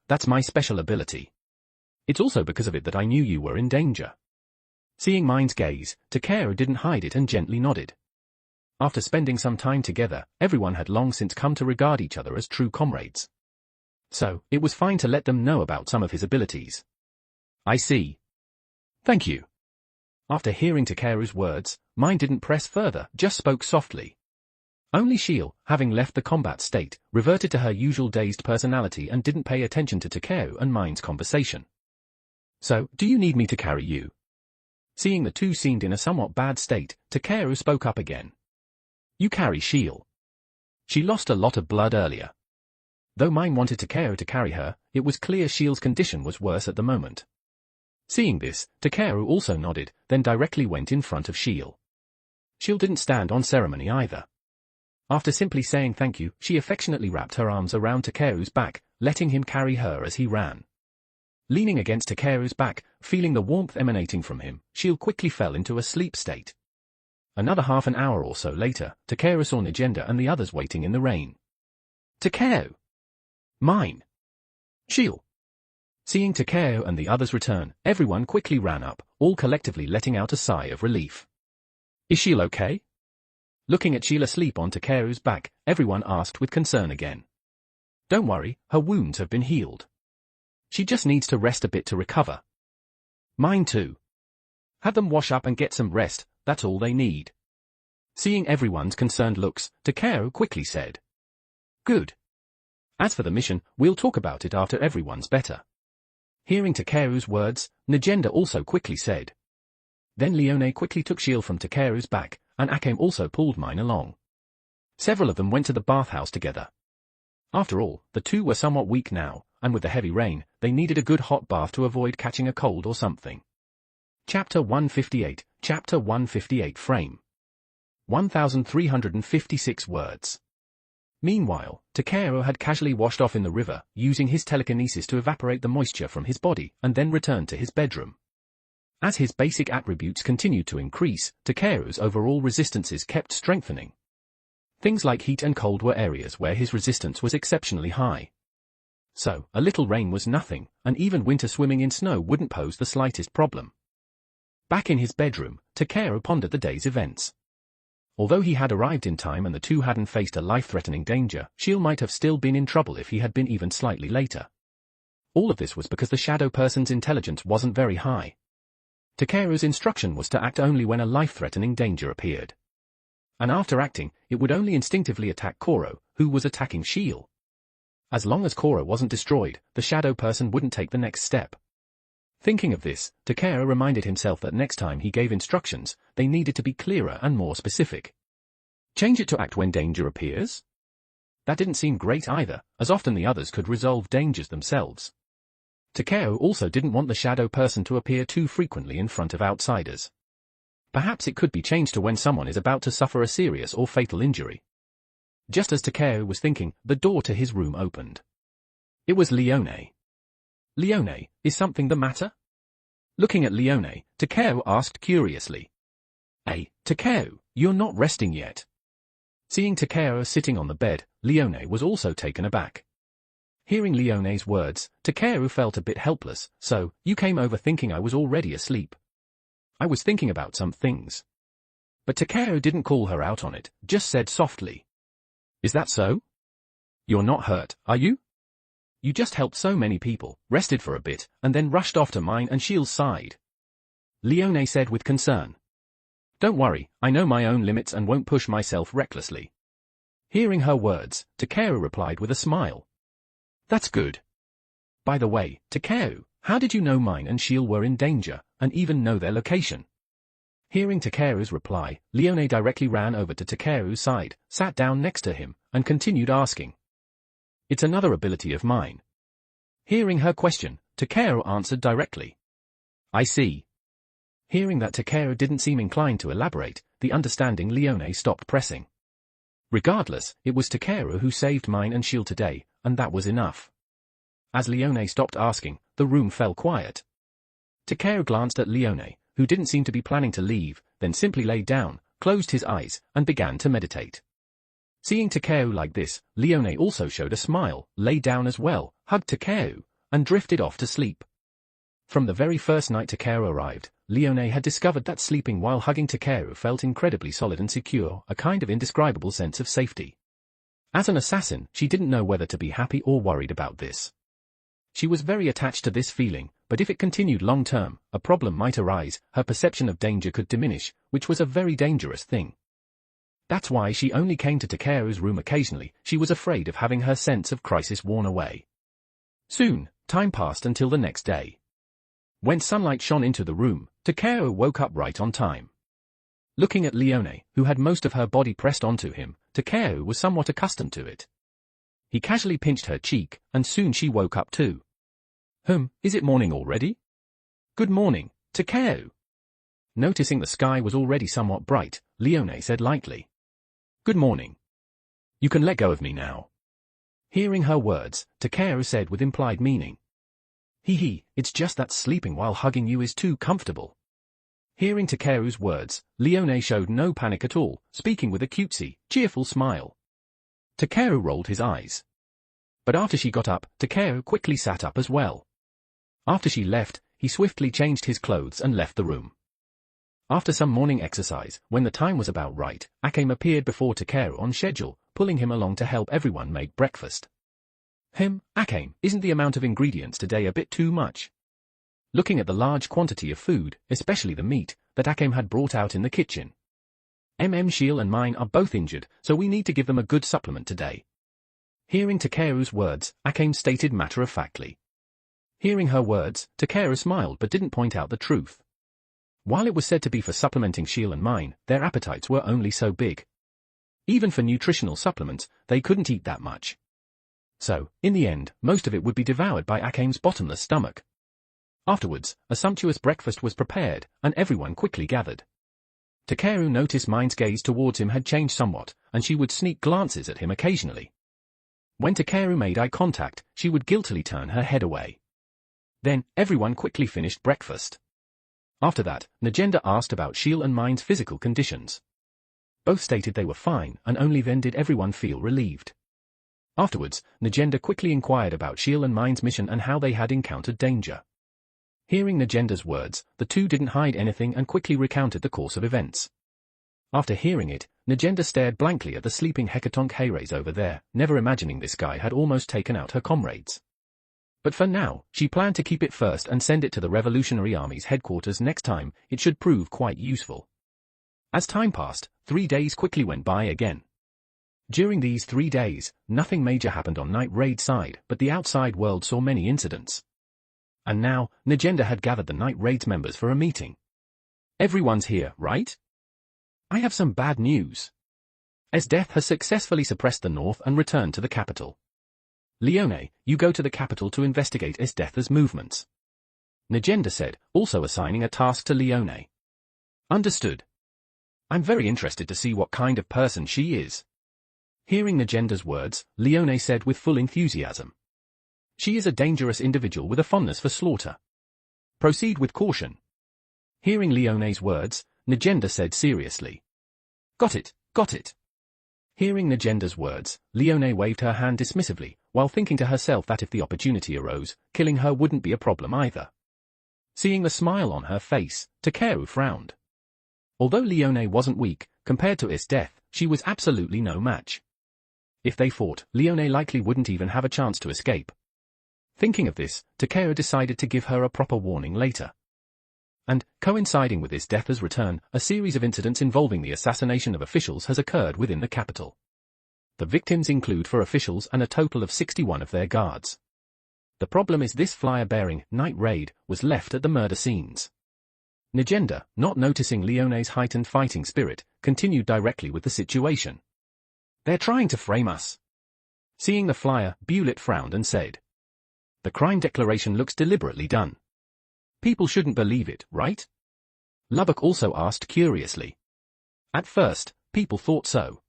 [SPEAKER 2] That's my special ability. It's also because of it that I knew you were in danger. Seeing Mine's gaze, Takeru didn't hide it and gently nodded. After spending some time together, everyone had long since come to regard each other as true comrades. So, it was fine to let them know about some of his abilities. I see. Thank you. After hearing Takeru's words, Mine didn't press further, just spoke softly. Only Shield, having left the combat state, reverted to her usual dazed personality and didn't pay attention to Takeru and Mine's conversation. So, do you need me to carry you? Seeing the two seemed in a somewhat bad state, Takeru spoke up again. You carry Shield. She lost a lot of blood earlier. Though Mine wanted Takeru to carry her, it was clear Shield's condition was worse at the moment. Seeing this, Takeru also nodded, then directly went in front of Shield. Shield didn't stand on ceremony either. After simply saying thank you, she affectionately wrapped her arms around Takeru's back, letting him carry her as he ran. Leaning against Takeru's back, feeling the warmth emanating from him, Shield quickly fell into a sleep state. Another half an hour or so later, Takeru saw Negenda and the others waiting in the rain. Takeru! Mine! Shield! Seeing Takeru and the others return, everyone quickly ran up, all collectively letting out a sigh of relief. Is Shield okay? Looking at Sheila asleep on Takeru's back, everyone asked with concern again. Don't worry, her wounds have been healed. She just needs to rest a bit to recover. Mine too. Have them wash up and get some rest, that's all they need. Seeing everyone's concerned looks, Takeru quickly said. Good. As for the mission, we'll talk about it after everyone's better. Hearing Takeru's words, Negenda also quickly said. Then Leone quickly took Shield from Takeru's back, and Akame also pulled Mine along. Several of them went to the bathhouse together. After all, the two were somewhat weak now, and with the heavy rain, they needed a good hot bath to avoid catching a cold or something. Chapter 158, Chapter 158 Frame. 1,356 words. Meanwhile, Takeru had casually washed off in the river, using his telekinesis to evaporate the moisture from his body, and then returned to his bedroom. As his basic attributes continued to increase, Takeru's overall resistances kept strengthening. Things like heat and cold were areas where his resistance was exceptionally high. So, a little rain was nothing, and even winter swimming in snow wouldn't pose the slightest problem. Back in his bedroom, Takeru pondered the day's events. Although he had arrived in time and the two hadn't faced a life-threatening danger, Shield might have still been in trouble if he had been even slightly later. All of this was because the shadow person's intelligence wasn't very high. Takeru's instruction was to act only when a life-threatening danger appeared. And after acting, it would only instinctively attack Koro, who was attacking Shield. As long as Koro wasn't destroyed, the shadow person wouldn't take the next step. Thinking of this, Takeru reminded himself that next time he gave instructions, they needed to be clearer and more specific. Change it to act when danger appears? That didn't seem great either, as often the others could resolve dangers themselves. Takeru also didn't want the shadow person to appear too frequently in front of outsiders. Perhaps it could be changed to when someone is about to suffer a serious or fatal injury. Just as Takeru was thinking, the door to his room opened. It was Leone. Leone, is something the matter? Looking at Leone, Takeru asked curiously. Hey, Takeru, you're not resting yet. Seeing Takeru sitting on the bed, Leone was also taken aback. Hearing Leone's words, Takeru felt a bit helpless. So, you came over thinking I was already asleep. I was thinking about some things. But Takeru didn't call her out on it, just said softly. Is that so? You're not hurt, are you? You just helped so many people, rested for a bit, and then rushed off to mine and Shield's side. Leone said with concern. Don't worry, I know my own limits and won't push myself recklessly. Hearing her words, Takeru replied with a smile. That's good. By the way, Takeru, how did you know mine and Shield were in danger, and even know their location? Hearing Takeru's reply, Leone directly ran over to Takeru's side, sat down next to him, and continued asking. It's another ability of mine. Hearing her question, Takeru answered directly. I see. Hearing that Takeru didn't seem inclined to elaborate, the understanding Leone stopped pressing. Regardless, it was Takeru who saved mine and Shield today, and that was enough. As Leone stopped asking, the room fell quiet. Takeru glanced at Leone, who didn't seem to be planning to leave, then simply laid down, closed his eyes, and began to meditate. Seeing Takeo like this, Leone also showed a smile, lay down as well, hugged Takeo, and drifted off to sleep. From the very first night Takeo arrived, Leone had discovered that sleeping while hugging Takeo felt incredibly solid and secure, a kind of indescribable sense of safety. As an assassin, she didn't know whether to be happy or worried about this. She was very attached to this feeling, but if it continued long-term, a problem might arise, her perception of danger could diminish, which was a very dangerous thing. That's why she only came to Takeo's room occasionally, she was afraid of having her sense of crisis worn away. Soon, time passed until the next day. When sunlight shone into the room, Takeo woke up right on time. Looking at Leone, who had most of her body pressed onto him, Takeo was somewhat accustomed to it. He casually pinched her cheek, and soon she woke up too. Is it morning already? Good morning, Takeo. Noticing the sky was already somewhat bright, Leone said lightly. Good morning. You can let go of me now. Hearing her words, Takeo said with implied meaning. It's just that sleeping while hugging you is too comfortable. Hearing Takeo's words, Leone showed no panic at all, speaking with a cutesy, cheerful smile. Takeo rolled his eyes. But after she got up, Takeo quickly sat up as well. After she left, he swiftly changed his clothes and left the room. After some morning exercise, when the time was about right, Akame appeared before Takeo on schedule, pulling him along to help everyone make breakfast. Akame, isn't the amount of ingredients today a bit too much? Looking at the large quantity of food, especially the meat, that Akame had brought out in the kitchen. Shiel and mine are both injured, so we need to give them a good supplement today. Hearing Takeo's words, Akame stated matter-of-factly. Hearing her words, Takeo smiled but didn't point out the truth. While it was said to be for supplementing Shiel and mine, their appetites were only so big. Even for nutritional supplements, they couldn't eat that much. So, in the end, most of it would be devoured by Akame's bottomless stomach. Afterwards, a sumptuous breakfast was prepared, and everyone quickly gathered. Takeo noticed Mine's gaze towards him had changed somewhat, and she would sneak glances at him occasionally. When Takeo made eye contact, she would guiltily turn her head away. Then, everyone quickly finished breakfast. After that, Negenda asked about Shiel and Mine's physical conditions. Both stated they were fine, and only then did everyone feel relieved. Afterwards, Negenda quickly inquired about Shiel and Mine's mission and how they had encountered danger. Hearing Negenda's words, the two didn't hide anything and quickly recounted the course of events. After hearing it, Negenda stared blankly at the sleeping Hecatonk Heires over there, never imagining this guy had almost taken out her comrades. But for now, she planned to keep it first and send it to the Revolutionary Army's headquarters next time. It should prove quite useful. As time passed, 3 days quickly went by again. During these 3 days, nothing major happened on Night Raid side, but the outside world saw many incidents. And now, Negenda had gathered the Night Raid's members for a meeting. Everyone's here, right? I have some bad news. Esdeath has successfully suppressed the north and returned to the capital. Leone, you go to the capital to investigate Esdeath's movements. Negenda said, also assigning a task to Leone. Understood. I'm very interested to see what kind of person she is. Hearing Negenda's words, Leone said with full enthusiasm. She is a dangerous individual with a fondness for slaughter. Proceed with caution. Hearing Leone's words, Negenda said seriously. Got it, got it. Hearing Negenda's words, Leone waved her hand dismissively, while thinking to herself that if the opportunity arose, killing her wouldn't be a problem either. Seeing the smile on her face, Takeo frowned. Although Leone wasn't weak, compared to Esdeath, she was absolutely no match. If they fought, Leone likely wouldn't even have a chance to escape. Thinking of this, Takeo decided to give her a proper warning later. And, coinciding with Esdeath's return, a series of incidents involving the assassination of officials has occurred within the capital. The victims include 4 officials and a total of 61 of their guards. The problem is this flyer bearing Night Raid was left at the murder scenes. Negenda, not noticing Leone's heightened fighting spirit, continued directly with the situation. They're trying to frame us. Seeing the flyer, Bewlett frowned and said. The crime declaration looks deliberately done. People shouldn't believe it, right? Lubbock also asked curiously. At first, people thought so.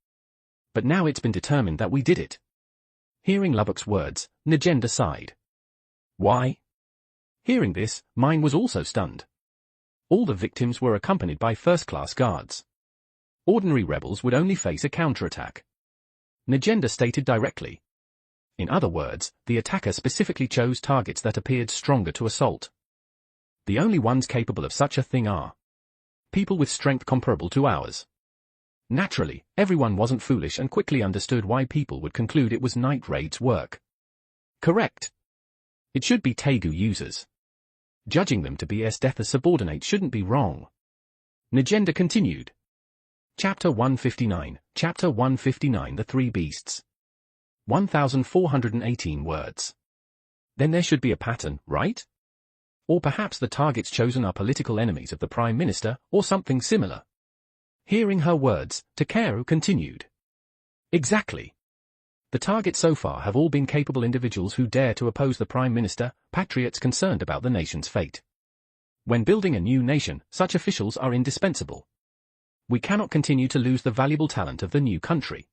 [SPEAKER 2] But now it's been determined that we did it. Hearing Lubbock's words, Negenda sighed. Why? Hearing this, Mine was also stunned. All the victims were accompanied by first-class guards. Ordinary rebels would only face a counterattack. Negenda stated directly. In other words, the attacker specifically chose targets that appeared stronger to assault. The only ones capable of such a thing are people with strength comparable to ours. Naturally, everyone wasn't foolish and quickly understood why people would conclude it was Night Raid's work. Correct. It should be Tegu users. Judging them to be Esdeath as subordinates shouldn't be wrong. Negenda continued. Chapter 159, Chapter 159 The Three Beasts. 1,418 words. Then there should be a pattern, right? Or perhaps the targets chosen are political enemies of the Prime Minister, or something similar. Hearing her words, Takeru continued. Exactly. The targets so far have all been capable individuals who dare to oppose the Prime Minister, patriots concerned about the nation's fate. When building a new nation, such officials are indispensable. We cannot continue to lose the valuable talent of the new country.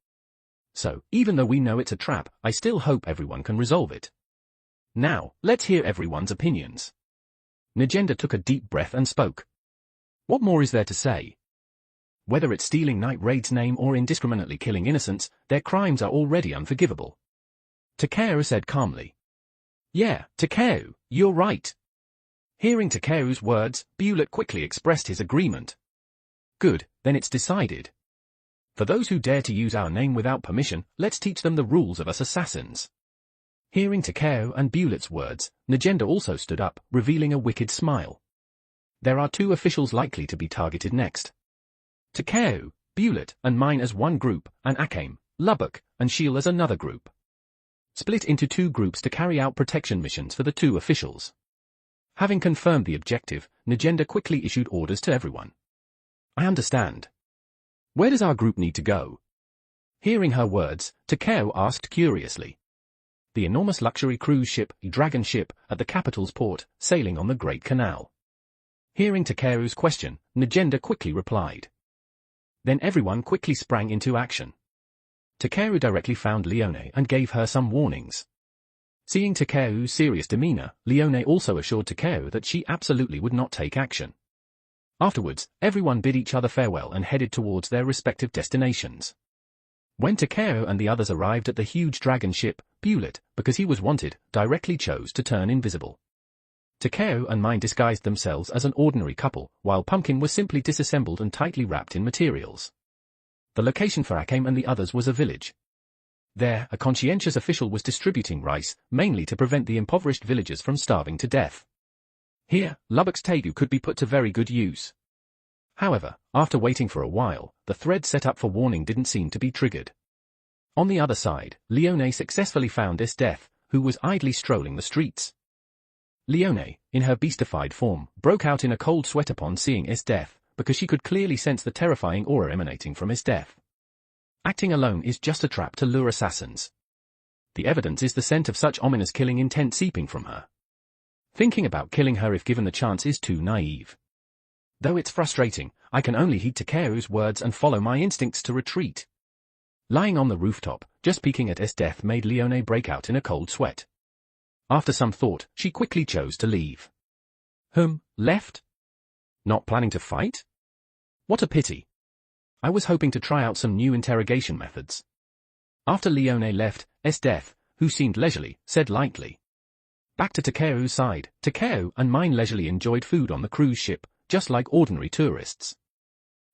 [SPEAKER 2] So, even though we know it's a trap, I still hope everyone can resolve it. Now, let's hear everyone's opinions. Negenda took a deep breath and spoke. What more is there to say? Whether it's stealing Night Raid's name or indiscriminately killing innocents, their crimes are already unforgivable. Takeru said calmly. Yeah, Takeru, you're right. Hearing Takeru's words, Bewlett quickly expressed his agreement. Good, then it's decided. For those who dare to use our name without permission, let's teach them the rules of us assassins. Hearing Takeru and Bewlett's words, Negenda also stood up, revealing a wicked smile. There are two officials likely to be targeted next. Takeru, Bewlett, and mine as one group, and Akame, Lubbock, and Shield as another group. Split into two groups to carry out protection missions for the two officials. Having confirmed the objective, Negenda quickly issued orders to everyone. I understand. Where does our group need to go? Hearing her words, Takeru asked curiously. The enormous luxury cruise ship, Dragon Ship, at the capital's port, sailing on the Great Canal. Hearing Takeru's question, Negenda quickly replied. Then everyone quickly sprang into action. Takeru directly found Leone and gave her some warnings. Seeing Takeru's serious demeanor, Leone also assured Takeru that she absolutely would not take action. Afterwards, everyone bid each other farewell and headed towards their respective destinations. When Takeru and the others arrived at the huge dragon ship, Bewlett, because he was wanted, directly chose to turn invisible. Takeru and mine disguised themselves as an ordinary couple, while Pumpkin was simply disassembled and tightly wrapped in materials. The location for Akame and the others was a village. There, a conscientious official was distributing rice, mainly to prevent the impoverished villagers from starving to death. Here, Lubbock's Tegu could be put to very good use. However, after waiting for a while, the thread set up for warning didn't seem to be triggered. On the other side, Leone successfully found Esdeath, who was idly strolling the streets. Leone, in her beastified form, broke out in a cold sweat upon seeing Esdeath, because she could clearly sense the terrifying aura emanating from Esdeath. Acting alone is just a trap to lure assassins. The evidence is the scent of such ominous killing intent seeping from her. Thinking about killing her if given the chance is too naive. Though it's frustrating, I can only heed Takeru's words and follow my instincts to retreat. Lying on the rooftop, just peeking at Esdeath made Leone break out in a cold sweat. After some thought, she quickly chose to leave. Left? Not planning to fight? What a pity. I was hoping to try out some new interrogation methods. After Leone left, Esdeath, who seemed leisurely, said lightly. Back to Takeru's side, Takeru and mine leisurely enjoyed food on the cruise ship, just like ordinary tourists.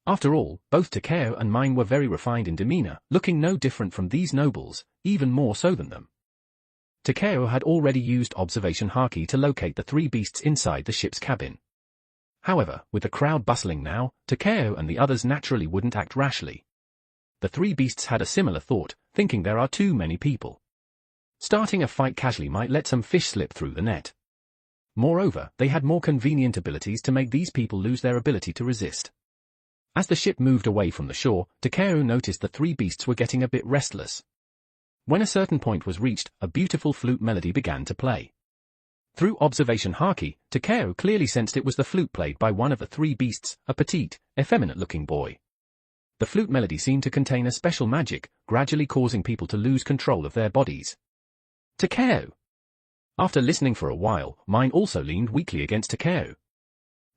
[SPEAKER 2] After all, both Takeru and mine were very refined in demeanor, looking no different from these nobles, even more so than them. Takeru had already used observation haki to locate the three beasts inside the ship's cabin. However, with the crowd bustling now, Takeru and the others naturally wouldn't act rashly. The three beasts had a similar thought, thinking there are too many people. Starting a fight casually might let some fish slip through the net. Moreover, they had more convenient abilities to make these people lose their ability to resist. As the ship moved away from the shore, Takeru noticed the three beasts were getting a bit restless. When a certain point was reached, a beautiful flute melody began to play. Through observation haki, Takeru clearly sensed it was the flute played by one of the three beasts, a petite, effeminate-looking boy. The flute melody seemed to contain a special magic, gradually causing people to lose control of their bodies. Takeru! After listening for a while, mine also leaned weakly against Takeru.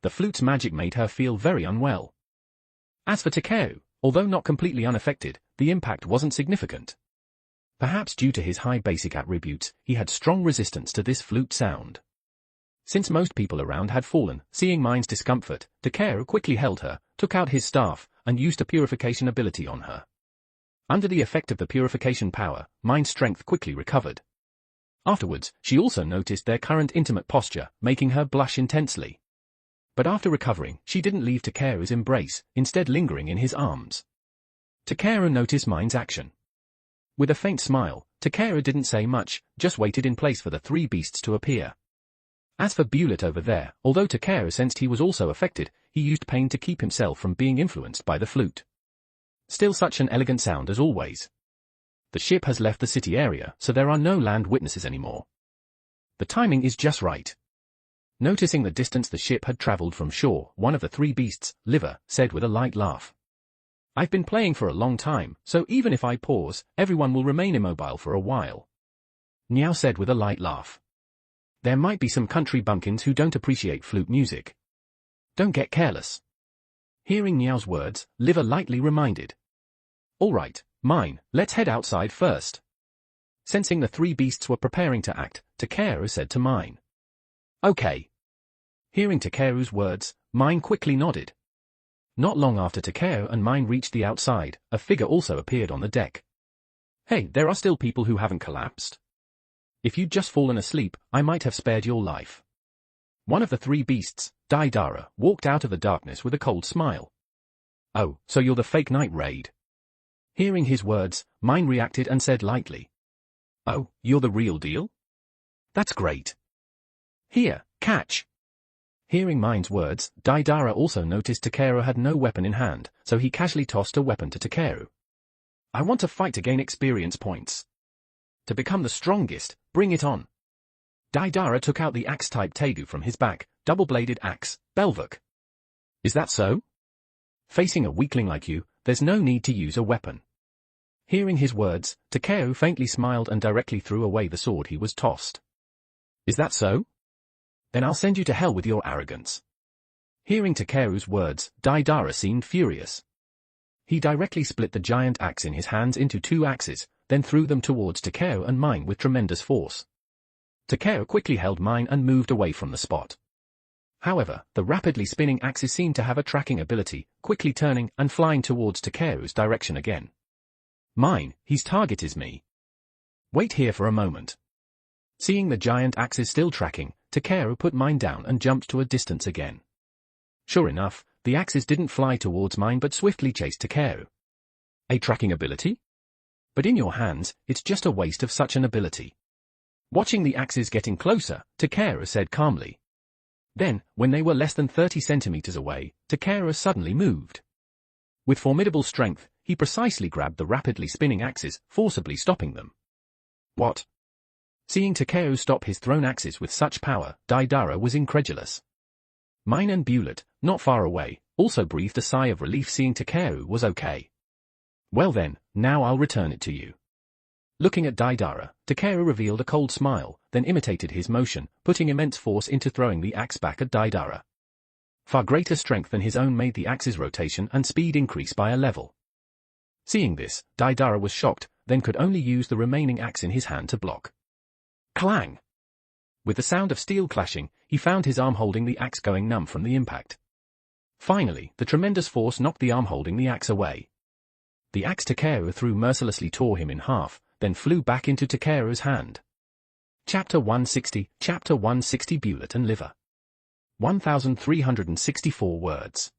[SPEAKER 2] the flute's magic made her feel very unwell. As for Takeru, although not completely unaffected, the impact wasn't significant. Perhaps due to his high basic attributes, he had strong resistance to this flute sound. Since most people around had fallen, seeing Mine's discomfort, Takeru quickly held her, took out his staff, and used a purification ability on her. Under the effect of the purification power, Mine's strength quickly recovered. Afterwards, she also noticed their current intimate posture, making her blush intensely. But after recovering, she didn't leave Takeru's embrace, instead lingering in his arms. Takeru noticed Mine's action. With a faint smile, Takeru didn't say much, just waited in place for the three beasts to appear. As for Bewlet over there, although Takeru sensed he was also affected, he used pain to keep himself from being influenced by the flute. Still such an elegant sound as always. The ship has left the city area, so there are no land witnesses anymore. The timing is just right. Noticing the distance the ship had traveled from shore, one of the three beasts, Liver, said with a light laugh. I've been playing for a long time, so even if I pause, everyone will remain immobile for a while. Niao said with a light laugh. There might be some country bumpkins who don't appreciate flute music. Don't get careless. Hearing Niao's words, Liver lightly reminded. All right, Mine, let's head outside first. Sensing the three beasts were preparing to act, Takeru said to Mine. Okay. Hearing Takeru's words, Mine quickly nodded. Not long after Takeru and Mine reached the outside, a figure also appeared on the deck. Hey, there are still people who haven't collapsed. If you'd just fallen asleep, I might have spared your life. One of the three beasts, Daidara, walked out of the darkness with a cold smile. Oh, so you're the fake night raid. Hearing his words, Mine reacted and said lightly. Oh, you're the real deal? That's great. Here, catch. Hearing Mine's words, Daidara also noticed Takeru had no weapon in hand, so he casually tossed a weapon to Takeru. I want to fight to gain experience points. To become the strongest, bring it on. Daidara took out the axe-type Tegu from his back, double-bladed axe, Belvuk. Is that so? Facing a weakling like you, there's no need to use a weapon. Hearing his words, Takeru faintly smiled and directly threw away the sword he was tossed. Is that so? Then I'll send you to hell with your arrogance. Hearing Takeru's words, Daidara seemed furious. He directly split the giant axe in his hands into two axes, then threw them towards Takeru and Mine with tremendous force. Takeru quickly held Mine and moved away from the spot. However, the rapidly spinning axes seemed to have a tracking ability, quickly turning and flying towards Takeru's direction again. Mine, his target is me. Wait here for a moment. Seeing the giant axes still tracking, Takeru put Mine down and jumped to a distance again. Sure enough, the axes didn't fly towards Mine but swiftly chased Takeru. A tracking ability? But in your hands, it's just a waste of such an ability. Watching the axes getting closer, Takeru said calmly. Then, when they were less than 30 centimeters away, Takeru suddenly moved. With formidable strength, he precisely grabbed the rapidly spinning axes, forcibly stopping them. What? Seeing Takeru stop his thrown axes with such power, Daidara was incredulous. Mine and Bewlet, not far away, also breathed a sigh of relief seeing Takeru was okay. Well then, now I'll return it to you. Looking at Daidara, Takeru revealed a cold smile, then imitated his motion, putting immense force into throwing the axe back at Daidara. Far greater strength than his own made the axe's rotation and speed increase by a level. Seeing this, Daidara was shocked, then could only use the remaining axe in his hand to block. Clang! With the sound of steel clashing, he found his arm holding the axe going numb from the impact. Finally, the tremendous force knocked the arm holding the axe away. The axe Takeru threw mercilessly tore him in half, then flew back into Takeru's hand. Chapter 160, Chapter 160 Bewlet and Liver. 1,364 words.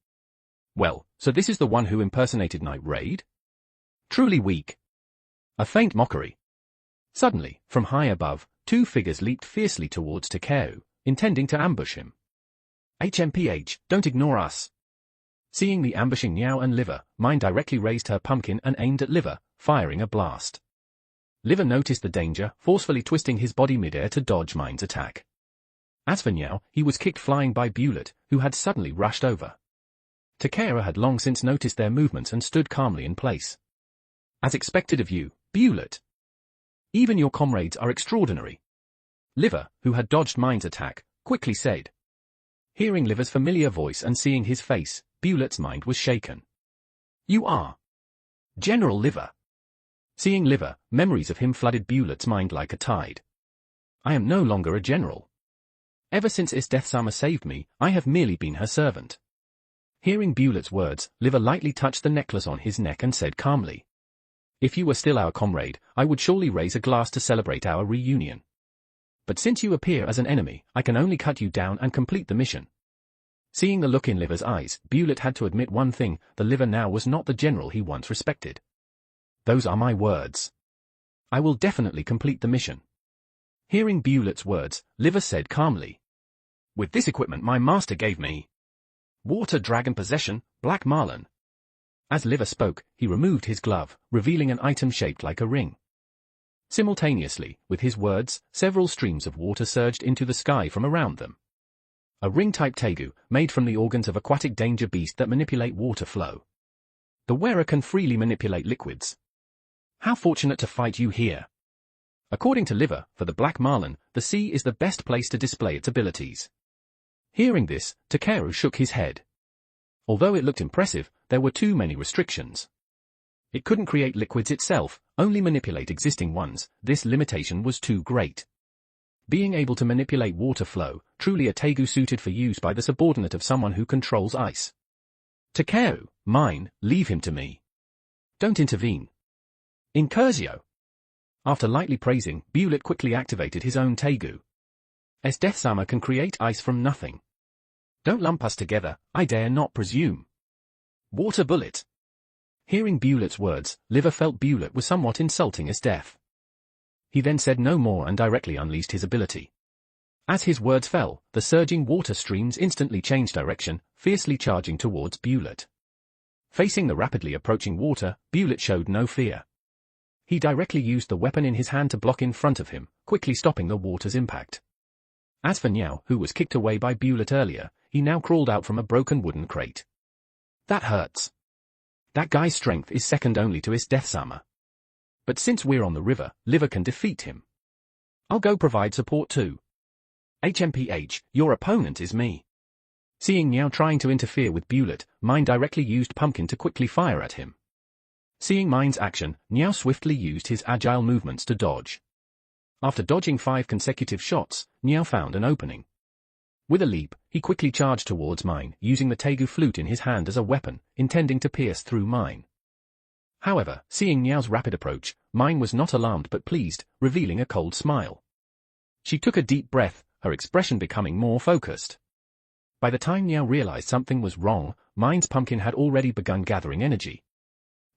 [SPEAKER 2] Well, so this is the one who impersonated Night Raid? Truly weak. A faint mockery. Suddenly, from high above, two figures leaped fiercely towards Takeru, intending to ambush him. HMPH, don't ignore us. Seeing the ambushing Niao and Liver, Mine directly raised her pumpkin and aimed at Liver, firing a blast. Liver noticed the danger, forcefully twisting his body midair to dodge Mine's attack. As for Niao, he was kicked flying by Bewlet, who had suddenly rushed over. Takeru had long since noticed their movements and stood calmly in place. As expected of you, Bewlet. Even your comrades are extraordinary. Liver, who had dodged Mine's attack, quickly said. Hearing Liver's familiar voice and seeing his face, Bewlett's mind was shaken. You are General Liver. Seeing Liver, memories of him flooded Bewlett's mind like a tide. I am no longer a general. Ever since Deathsama saved me, I have merely been her servant. Hearing Bewlett's words, Liver lightly touched the necklace on his neck and said calmly, if you were still our comrade, I would surely raise a glass to celebrate our reunion. But since you appear as an enemy, I can only cut you down and complete the mission. Seeing the look in Liver's eyes, Bewlett had to admit one thing, the Liver now was not the general he once respected. Those are my words. I will definitely complete the mission. Hearing Bewlett's words, Liver said calmly, with this equipment my master gave me. Water Dragon Possession, Black Marlin. As Liver spoke, he removed his glove, revealing an item shaped like a ring. Simultaneously, with his words, several streams of water surged into the sky from around them. A ring-type tegu, made from the organs of aquatic danger beast that manipulate water flow. The wearer can freely manipulate liquids. How fortunate to fight you here. According to Liver, for the Black Marlin, the sea is the best place to display its abilities. Hearing this, Takeru shook his head. Although it looked impressive, there were too many restrictions. It couldn't create liquids itself, only manipulate existing ones. This limitation was too great. Being able to manipulate water flow, truly a tegu suited for use by the subordinate of someone who controls ice. Takeru, mine, leave him to me. Don't intervene. Incursio. After lightly praising, Bewlett quickly activated his own tegu. Deathsama can create ice from nothing. Don't lump us together, I dare not presume. Water Bullet. Hearing Bewlett's words, Liver felt Bewlett was somewhat insulting as death. He then said no more and directly unleashed his ability. As his words fell, the surging water streams instantly changed direction, fiercely charging towards Bewlett. Facing the rapidly approaching water, Bewlett showed no fear. He directly used the weapon in his hand to block in front of him, quickly stopping the water's impact. As for Niao, who was kicked away by Bewlett earlier, he now crawled out from a broken wooden crate. That hurts. That guy's strength is second only to his Deathsama. But since we're on the river, Liver can defeat him. I'll go provide support too. HMPH, your opponent is me. Seeing Niao trying to interfere with Bewlett, Mine directly used Pumpkin to quickly fire at him. Seeing Mine's action, Niao swiftly used his agile movements to dodge. After dodging 5 consecutive shots, Niao found an opening. With a leap, he quickly charged towards Mine, using the tegu flute in his hand as a weapon, intending to pierce through Mine. However, seeing Niao's rapid approach, Mine was not alarmed but pleased, revealing a cold smile. She took a deep breath, her expression becoming more focused. By the time Niao realized something was wrong, Mine's pumpkin had already begun gathering energy.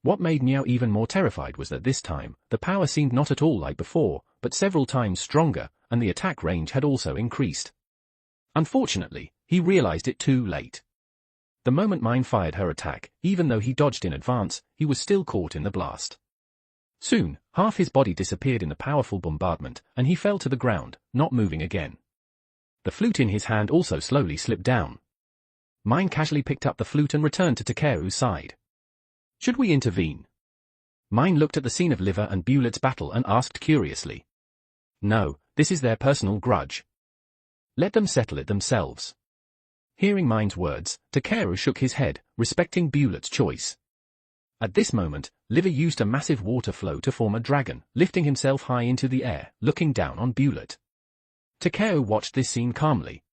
[SPEAKER 2] What made Niao even more terrified was that this time, the power seemed not at all like before, but several times stronger, and the attack range had also increased. Unfortunately, he realized it too late. The moment Mine fired her attack, even though he dodged in advance, he was still caught in the blast. Soon, half his body disappeared in the powerful bombardment, and he fell to the ground, not moving again. The flute in his hand also slowly slipped down. Mine casually picked up the flute and returned to Takeru's side. Should we intervene? Mine looked at the scene of Liver and Bewlett's battle and asked curiously. No, this is their personal grudge. Let them settle it themselves. Hearing Mine's words, Takeru shook his head, respecting Bewlett's choice. At this moment, Liver used a massive water flow to form a dragon, lifting himself high into the air, looking down on Bewlett. Takeru watched this scene calmly.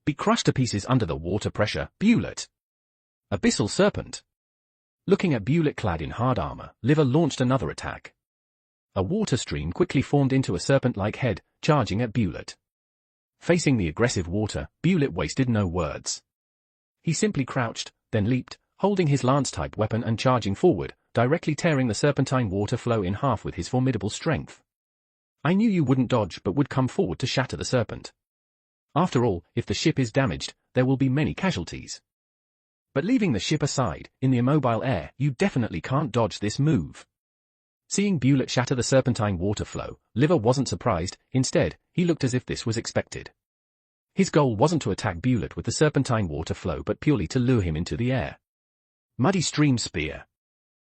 [SPEAKER 2] Be crushed to pieces under the water pressure, Bewlett. Abyssal Serpent. Looking at Bewlett clad in hard armor, Liver launched another attack. A water stream quickly formed into a serpent-like head, charging at Bewlett. Facing the aggressive water, Bewlett wasted no words. He simply crouched, then leaped, holding his lance-type weapon and charging forward, directly tearing the serpentine water flow in half with his formidable strength. I knew you wouldn't dodge but would come forward to shatter the serpent. After all, if the ship is damaged, there will be many casualties. But leaving the ship aside, in the immobile air, you definitely can't dodge this move. Seeing Bewlett shatter the serpentine water flow, Liver wasn't surprised, instead, he looked as if this was expected. His goal wasn't to attack Bewlett with the serpentine water flow but purely to lure him into the air. Muddy Stream Spear.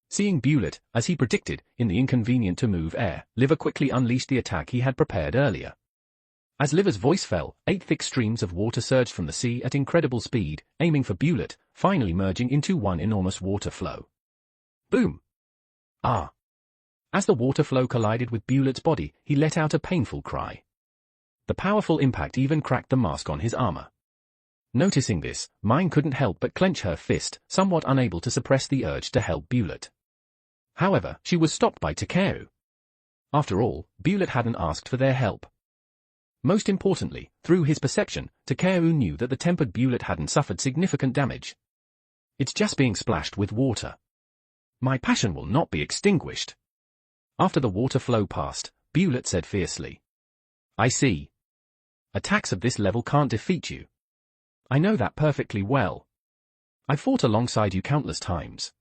[SPEAKER 2] Seeing Bewlett, as he predicted, in the inconvenient-to-move air, Liver quickly unleashed the attack he had prepared earlier. As Liver's voice fell, 8 thick streams of water surged from the sea at incredible speed, aiming for Bewlett, finally merging into one enormous water flow. Boom! Ah! As the water flow collided with Bewlett's body, he let out a painful cry. The powerful impact even cracked the mask on his armor. Noticing this, Mine couldn't help but clench her fist, somewhat unable to suppress the urge to help Bewlett. However, she was stopped by Takeru. After all, Bewlett hadn't asked for their help. Most importantly, through his perception, Takeru knew that the tempered Bewlett hadn't suffered significant damage. It's just being splashed with water. My passion will not be extinguished. After the water flow passed, Bewlett said fiercely. I see. Attacks of this level can't defeat you. I know that perfectly well. I fought alongside you countless times.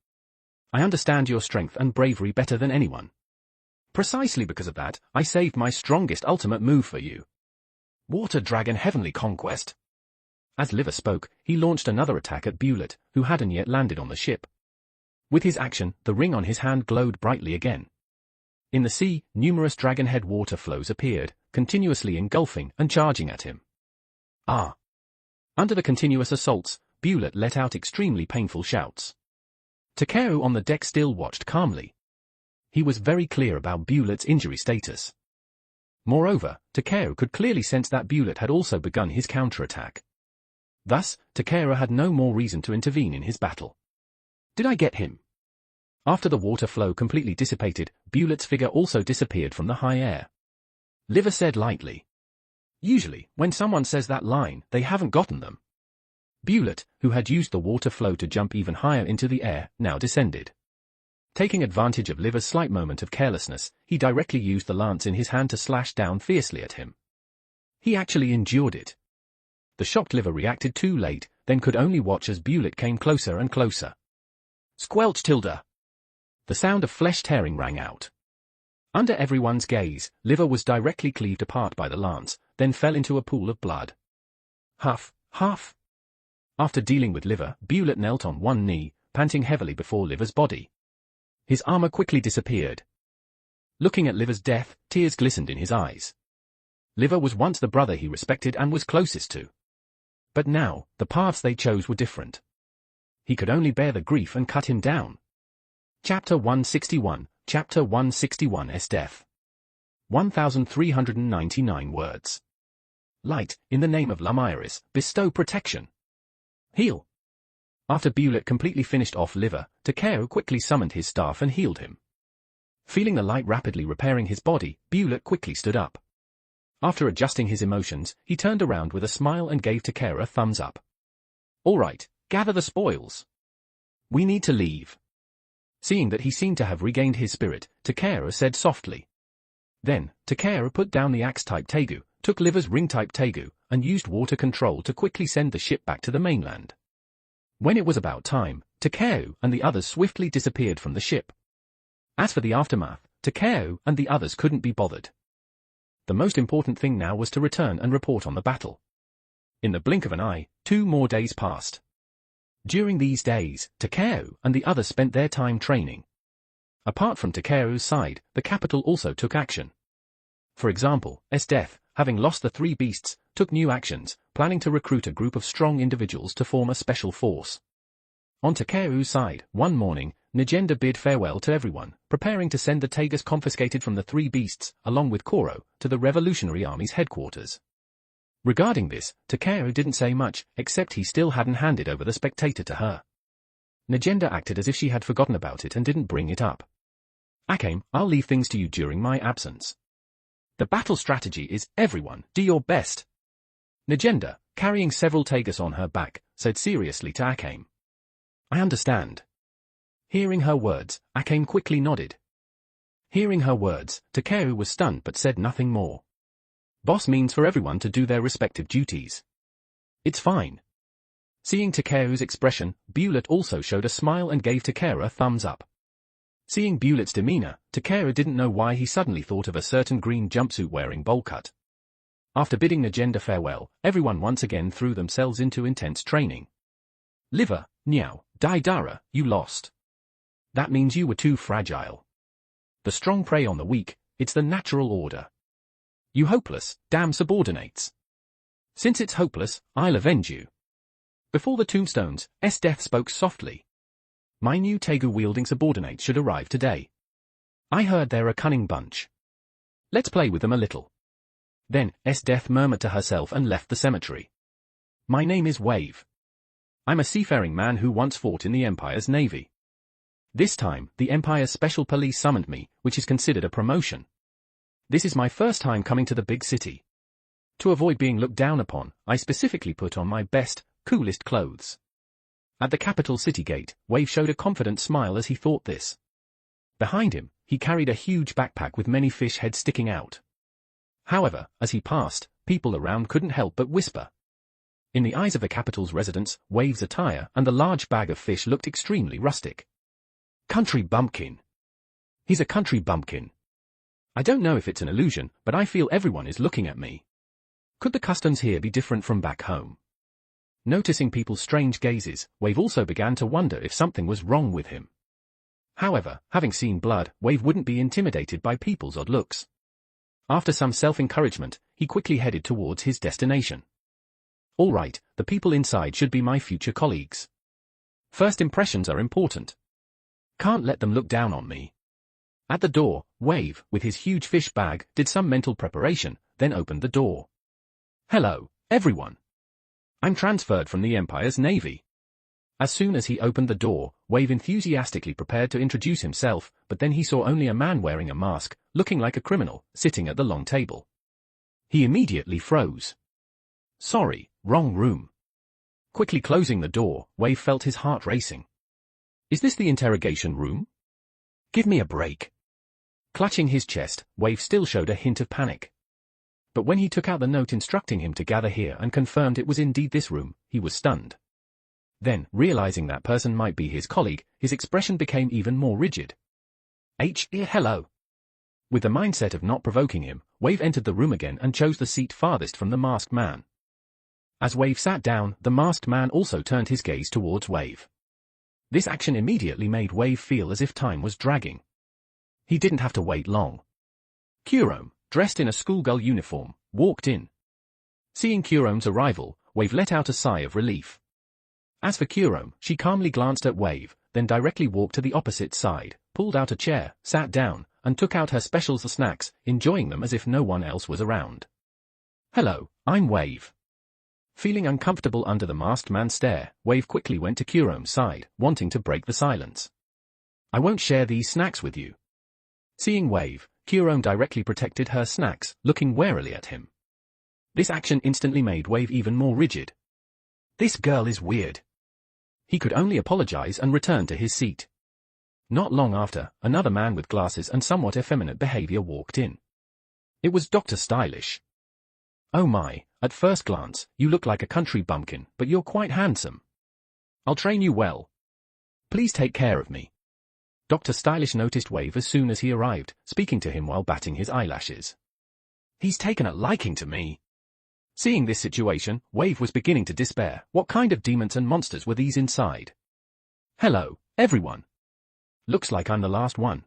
[SPEAKER 2] I understand your strength and bravery better than anyone. Precisely because of that, I saved my strongest ultimate move for you. Water Dragon Heavenly Conquest. As Liver spoke, he launched another attack at Bewlett, who hadn't yet landed on the ship. With his action, the ring on his hand glowed brightly again. In the sea, numerous dragonhead water flows appeared, continuously engulfing and charging at him. Ah! Under the continuous assaults, Bewlett let out extremely painful shouts. Takeru on the deck still watched calmly. He was very clear about Bewlett's injury status. Moreover, Takeru could clearly sense that Bewlett had also begun his counterattack. Thus, Takeru had no more reason to intervene in his battle. Did I get him? After the water flow completely dissipated, Bewlett's figure also disappeared from the high air. Liver said lightly. Usually, when someone says that line, they haven't gotten them. Bewlett, who had used the water flow to jump even higher into the air, now descended. Taking advantage of Liver's slight moment of carelessness, he directly used the lance in his hand to slash down fiercely at him. He actually endured it. The shocked Liver reacted too late, then could only watch as Bewlett came closer and closer. Squelch Tilda! The sound of flesh tearing rang out. Under everyone's gaze, Liver was directly cleaved apart by the lance, then fell into a pool of blood. Huff, huff. After dealing with Liver, Bewlett knelt on one knee, panting heavily before Liver's body. His armor quickly disappeared. Looking at Liver's death, tears glistened in his eyes. Liver was once the brother he respected and was closest to. But now, the paths they chose were different. He could only bear the grief and cut him down. Chapter 161, Chapter 161's Death. 1,399 words. Light, in the name of Lamiris, bestow protection. Heal. After Bewlett completely finished off Liver, Takeru quickly summoned his staff and healed him. Feeling the light rapidly repairing his body, Bewlett quickly stood up. After adjusting his emotions, he turned around with a smile and gave Takeru a thumbs up. All right, gather the spoils. We need to leave. Seeing that he seemed to have regained his spirit, Takeru said softly. Then, Takeru put down the axe-type Tegu, took Liver's ring-type Tegu, and used water control to quickly send the ship back to the mainland. When it was about time, Takeru and the others swiftly disappeared from the ship. As for the aftermath, Takeru and the others couldn't be bothered. The most important thing now was to return and report on the battle. In the blink of an eye, 2 more days passed. During these days, Takeru and the others spent their time training. Apart from Takeru's side, the capital also took action. For example, Death, having lost the 3 beasts, took new actions, planning to recruit a group of strong individuals to form a special force. On Takeru's side, one morning, Negenda bid farewell to everyone, preparing to send the Tagus confiscated from the 3 beasts, along with Koro, to the Revolutionary Army's headquarters. Regarding this, Takeru didn't say much, except he still hadn't handed over the spectator to her. Negenda acted as if she had forgotten about it and didn't bring it up. Akame, I'll leave things to you during my absence. The battle strategy is, everyone, do your best. Negenda, carrying several Tagus on her back, said seriously to Akame. I understand. Hearing her words, Akame quickly nodded. Hearing her words, Takeru was stunned but said nothing more. Boss means for everyone to do their respective duties. It's fine. Seeing Takeru's expression, Bewlett also showed a smile and gave Takeru a thumbs up. Seeing Bewlett's demeanor, Takeru didn't know why he suddenly thought of a certain green jumpsuit-wearing Bolcut. After bidding Negenda farewell, everyone once again threw themselves into intense training. Liver, Niao, Daidara, you lost. That means you were too fragile. The strong prey on the weak, it's the natural order. You hopeless, damn subordinates. Since it's hopeless, I'll avenge you. Before the tombstones, Death spoke softly. My new Tegu-wielding subordinates should arrive today. I heard they're a cunning bunch. Let's play with them a little. Then, Death murmured to herself and left the cemetery. My name is Wave. I'm a seafaring man who once fought in the Empire's navy. This time, the Empire's special police summoned me, which is considered a promotion. This is my first time coming to the big city. To avoid being looked down upon, I specifically put on my best, coolest clothes. At the capital city gate, Wave showed a confident smile as he thought this. Behind him, he carried a huge backpack with many fish heads sticking out. However, as he passed, people around couldn't help but whisper. In the eyes of the capital's residents, Wave's attire and the large bag of fish looked extremely rustic. Country bumpkin. He's a country bumpkin. I don't know if it's an illusion, but I feel everyone is looking at me. Could the customs here be different from back home? Noticing people's strange gazes, Wave also began to wonder if something was wrong with him. However, having seen blood, Wave wouldn't be intimidated by people's odd looks. After some self-encouragement, he quickly headed towards his destination. All right, the people inside should be my future colleagues. First impressions are important. Can't let them look down on me. At the door, Wave, with his huge fish bag, did some mental preparation, then opened the door. Hello, everyone. I'm transferred from the Empire's navy. As soon as he opened the door, Wave enthusiastically prepared to introduce himself, but then he saw only a man wearing a mask, looking like a criminal, sitting at the long table. He immediately froze. Sorry, wrong room. Quickly closing the door, Wave felt his heart racing. Is this the interrogation room? Give me a break. Clutching his chest, Wave still showed a hint of panic. But when he took out the note instructing him to gather here and confirmed it was indeed this room, he was stunned. Then, realizing that person might be his colleague, his expression became even more rigid. Hello. With the mindset of not provoking him, Wave entered the room again and chose the seat farthest from the masked man. As Wave sat down, the masked man also turned his gaze towards Wave. This action immediately made Wave feel as if time was dragging. He didn't have to wait long. Kurome, dressed in a schoolgirl uniform, walked in. Seeing Kurome's arrival, Wave let out a sigh of relief. As for Kurome, she calmly glanced at Wave, then directly walked to the opposite side, pulled out a chair, sat down, and took out her special snacks, enjoying them as if no one else was around. Hello, I'm Wave. Feeling uncomfortable under the masked man's stare, Wave quickly went to Kurome's side, wanting to break the silence. I won't share these snacks with you. Seeing Wave, Kurome directly protected her snacks, looking warily at him. This action instantly made Wave even more rigid. This girl is weird. He could only apologize and return to his seat. Not long after, another man with glasses and somewhat effeminate behavior walked in. It was Dr. Stylish. Oh my, at first glance, you look like a country bumpkin, but you're quite handsome. I'll train you well. Please take care of me. Dr. Stylish noticed Wave as soon as he arrived, speaking to him while batting his eyelashes. He's taken a liking to me. Seeing this situation, Wave was beginning to despair. What kind of demons and monsters were these inside? Hello, everyone. Looks like I'm the last one.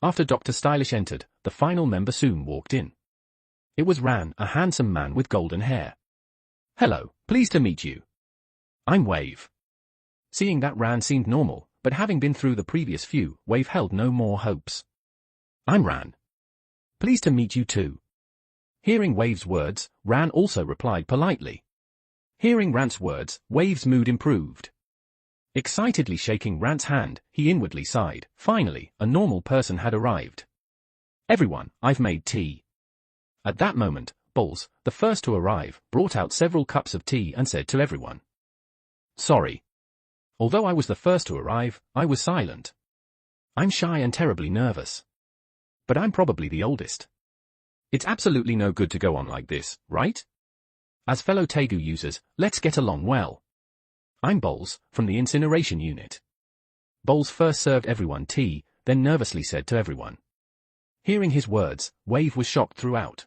[SPEAKER 2] After Dr. Stylish entered, the final member soon walked in. It was Ran, a handsome man with golden hair. Hello, pleased to meet you. I'm Wave. Seeing that Ran seemed normal, but having been through the previous few, Wave held no more hopes. I'm Ran. Pleased to meet you too. Hearing Wave's words, Ran also replied politely. Hearing Ran's words, Wave's mood improved. Excitedly shaking Ran's hand, he inwardly sighed. Finally, a normal person had arrived. Everyone, I've made tea. At that moment, Bowles, the first to arrive, brought out several cups of tea and said to everyone. Sorry. Although I was the first to arrive, I was silent. I'm shy and terribly nervous. But I'm probably the oldest. It's absolutely no good to go on like this, right? As fellow Tegu users, let's get along well. I'm Bowles, from the incineration unit. Bowles first served everyone tea, then nervously said to everyone. Hearing his words, Wave was shocked throughout.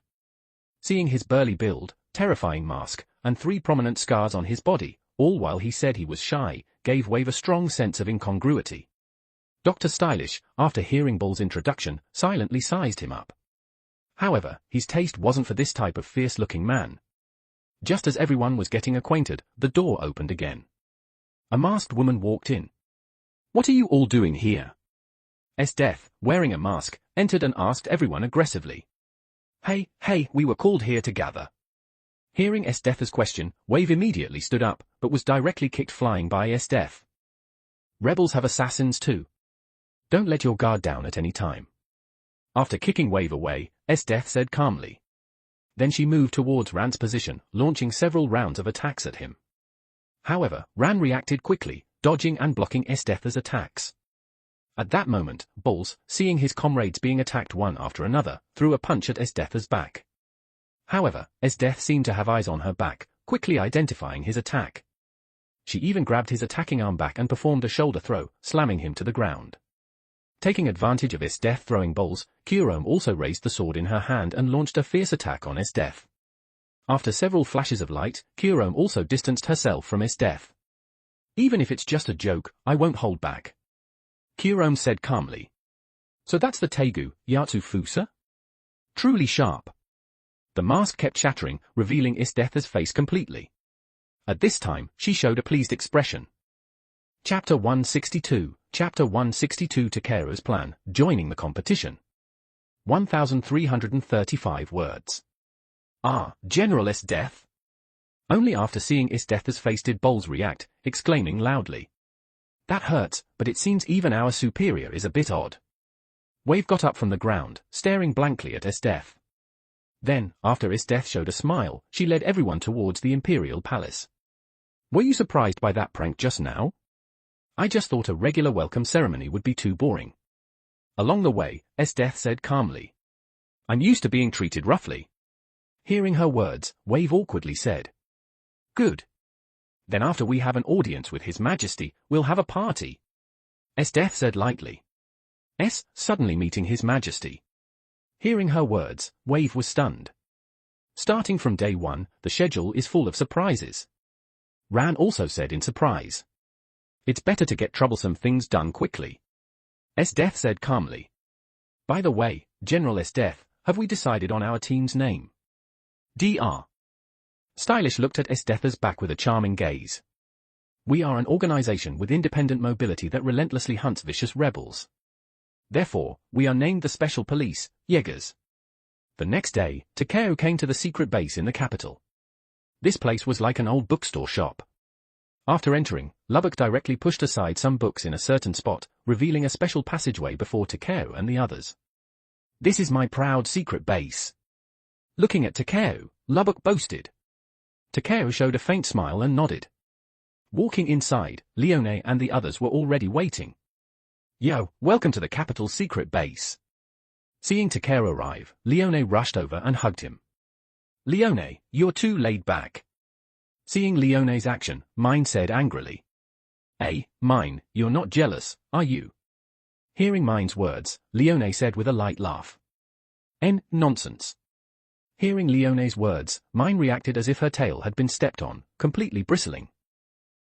[SPEAKER 2] Seeing his burly build, terrifying mask, and 3 prominent scars on his body, all while he said he was shy, gave Wave a strong sense of incongruity. Dr. Stylish, after hearing Bowles' introduction, silently sized him up. However, his taste wasn't for this type of fierce-looking man. Just as everyone was getting acquainted, the door opened again. A masked woman walked in. "What are you all doing here?" Death, wearing a mask, entered and asked everyone aggressively. Hey, we were called here to gather." Hearing Death's question, Wave immediately stood up, but was directly kicked flying by Death. "Rebels have assassins too. Don't let your guard down at any time." After kicking Wave away, Death said calmly. Then she moved towards Ran's position, launching several rounds of attacks at him. However, Ran reacted quickly, dodging and blocking Death's attacks. At that moment, Balls, seeing his comrades being attacked one after another, threw a punch at Death's back. However, Death seemed to have eyes on her back, quickly identifying his attack. She even grabbed his attacking arm back and performed a shoulder throw, slamming him to the ground. Taking advantage of Death throwing Balls, Kurome also raised the sword in her hand and launched a fierce attack on Death. After several flashes of light, Kurome also distanced herself from Death. "Even if it's just a joke, I won't hold back," Kurome said calmly. "So that's the Tegu, Yatsu Fusa? Truly sharp." The mask kept shattering, revealing Death's face completely. At this time, she showed a pleased expression. Chapter 162, Chapter 162 Takeru's plan, joining the competition. 1,335 words. General Death? Only after seeing Death's face did Balls react, exclaiming loudly. "That hurts, but it seems even our superior is a bit odd." Wave got up from the ground, staring blankly at Death. Then, after Death showed a smile, she led everyone towards the Imperial Palace. "Were you surprised by that prank just now? I just thought a regular welcome ceremony would be too boring." Along the way, Death said calmly. "I'm used to being treated roughly." Hearing her words, Wave awkwardly said. "Good. Then after we have an audience with His Majesty, we'll have a party." Death said lightly. Suddenly meeting His Majesty. Hearing her words, Wave was stunned. Starting from day one, the schedule is full of surprises. Ran also said in surprise. "It's better to get troublesome things done quickly." Death said calmly. "By the way, General Death, have we decided on our team's name?" Dr. Stylish looked at Death's back with a charming gaze. "We are an organization with independent mobility that relentlessly hunts vicious rebels. Therefore, we are named the Special Police, Jaegers." The next day, Takeru came to the secret base in the capital. This place was like an old bookstore shop. After entering, Lubbock directly pushed aside some books in a certain spot, revealing a special passageway before Takeru and the others. "This is my proud secret base." Looking at Takeru, Lubbock boasted. Takeru showed a faint smile and nodded. Walking inside, Leone and the others were already waiting. "Yo, welcome to the capital's secret base." Seeing Takeru arrive, Leone rushed over and hugged him. "Leone, you're too laid back." Seeing Leone's action, Mine said angrily. Mine, you're not jealous, are you?" Hearing Mine's words, Leone said with a light laugh. Nonsense." Hearing Leone's words, Mine reacted as if her tail had been stepped on, completely bristling.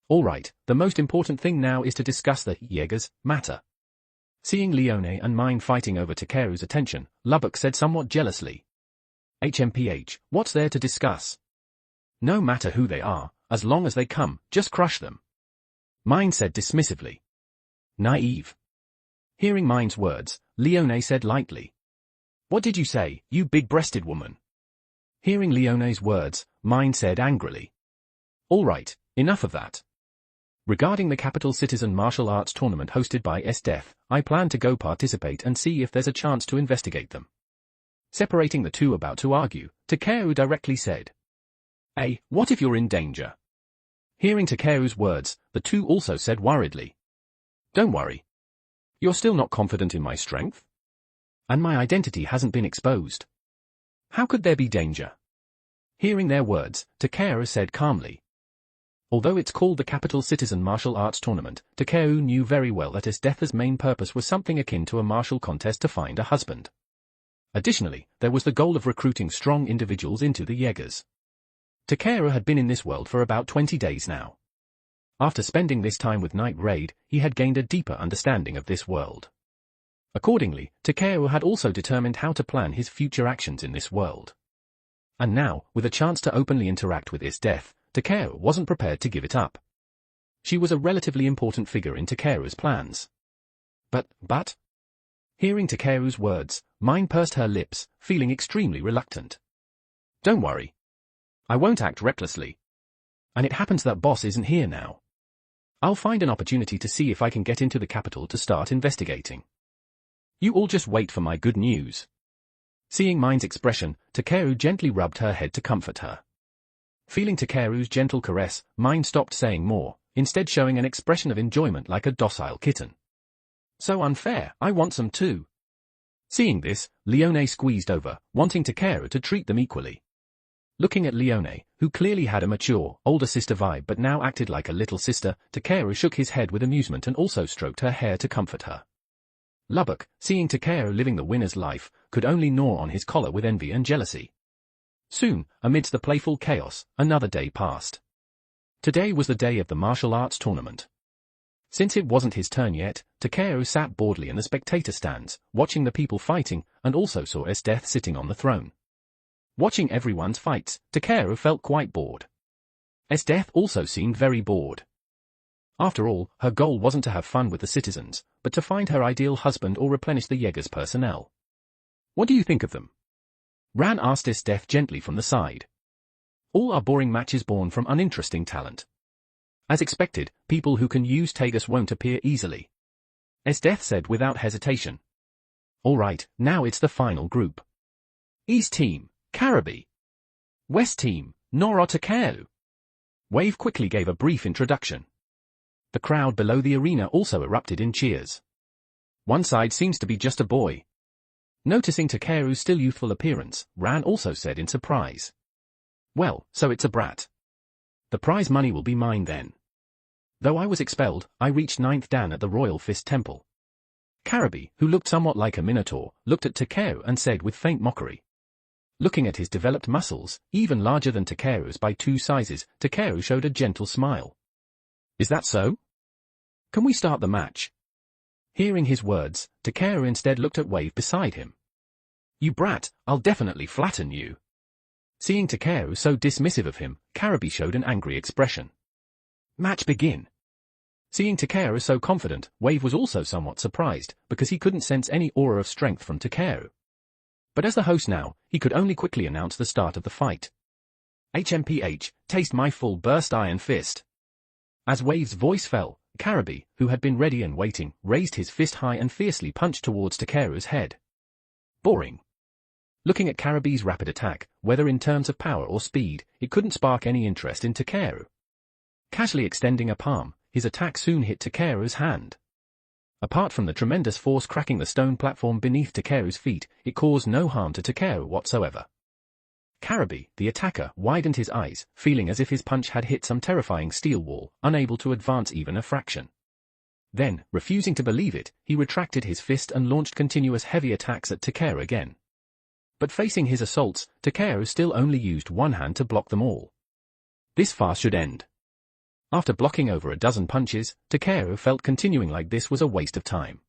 [SPEAKER 2] "All right, the most important thing now is to discuss the Jaegers matter." Seeing Leone and Mine fighting over Takeru's attention, Lubbock said somewhat jealously. "HMPH, what's there to discuss? No matter who they are, as long as they come, just crush them." Mine said dismissively. "Naive." Hearing Mine's words, Leone said lightly. "What did you say, you big-breasted woman?" Hearing Leone's words, Mine said angrily. "All right, enough of that. Regarding the Capital Citizen Martial Arts Tournament hosted by Death, I plan to go participate and see if there's a chance to investigate them." Separating the two about to argue, Takeru directly said. What if you're in danger?" Hearing Takeru's words, the two also said worriedly. "Don't worry. You're still not confident in my strength? And my identity hasn't been exposed. How could there be danger?" Hearing their words, Takeru said calmly. Although it's called the Capital Citizen Martial Arts Tournament, Takeru knew very well that Death's main purpose was something akin to a martial contest to find a husband. Additionally, there was the goal of recruiting strong individuals into the Jaegers. Takeru had been in this world for about 20 days now. After spending this time with Night Raid, he had gained a deeper understanding of this world. Accordingly, Takeru had also determined how to plan his future actions in this world. And now, with a chance to openly interact with his death, Takeru wasn't prepared to give it up. She was a relatively important figure in Takeru's plans. But? Hearing Takeru's words, Mine pursed her lips, feeling extremely reluctant. Don't worry. I won't act recklessly. And it happens that boss isn't here now. I'll find an opportunity to see if I can get into the capital to start investigating. You all just wait for my good news. Seeing Mine's expression, Takeru gently rubbed her head to comfort her. Feeling Takeru's gentle caress, Mine stopped saying more, instead showing an expression of enjoyment like a docile kitten. So unfair, I want some too. Seeing this, Leone squeezed over, wanting Takeru to treat them equally. Looking at Leone, who clearly had a mature, older sister vibe but now acted like a little sister, Takeru shook his head with amusement and also stroked her hair to comfort her. Lubbock, seeing Takeru living the winner's life, could only gnaw on his collar with envy and jealousy. Soon, amidst the playful chaos, another day passed. Today was the day of the martial arts tournament. Since it wasn't his turn yet, Takeru sat boredly in the spectator stands, watching the people fighting, and also saw Esdeath sitting on the throne. Watching everyone's fights, Takeru felt quite bored. Esdeath also seemed very bored. After all, her goal wasn't to have fun with the citizens, but to find her ideal husband or replenish the Jaeger's personnel. What do you think of them? Ran asked Esdeath gently from the side. All are boring matches born from uninteresting talent. As expected, people who can use Tagus won't appear easily. Esdeath said without hesitation. Alright, now it's the final group. East Team, Karabi. West Team, Noro Takeru. Wave quickly gave a brief introduction. The crowd below the arena also erupted in cheers. One side seems to be just a boy. Noticing Takeru's still youthful appearance, Ran also said in surprise. Well, so it's a brat. The prize money will be mine then. Though I was expelled, I reached 9th Dan at the Royal Fist Temple. Karabi, who looked somewhat like a minotaur, looked at Takeru and said with faint mockery. Looking at his developed muscles, even larger than Takeru's by 2 sizes, Takeru showed a gentle smile. Is that so? Can we start the match? Hearing his words, Takeru instead looked at Wave beside him. You brat, I'll definitely flatten you. Seeing Takeru so dismissive of him, Karabi showed an angry expression. Match begin. Seeing Takeru so confident, Wave was also somewhat surprised, because he couldn't sense any aura of strength from Takeru. But as the host now, he could only quickly announce the start of the fight. HMPH, taste my full burst iron fist. As Wave's voice fell, Karabi, who had been ready and waiting, raised his fist high and fiercely punched towards Takeru's head. Boring. Looking at Karabi's rapid attack, whether in terms of power or speed, it couldn't spark any interest in Takeru. Casually extending a palm, his attack soon hit Takeru's hand. Apart from the tremendous force cracking the stone platform beneath Takeru's feet, it caused no harm to Takeru whatsoever. Karabi, the attacker, widened his eyes, feeling as if his punch had hit some terrifying steel wall, unable to advance even a fraction. Then, refusing to believe it, he retracted his fist and launched continuous heavy attacks at Takeru again. But facing his assaults, Takeru still only used one hand to block them all. This farce should end. After blocking over a dozen punches, Takeru felt continuing like this was a waste of time.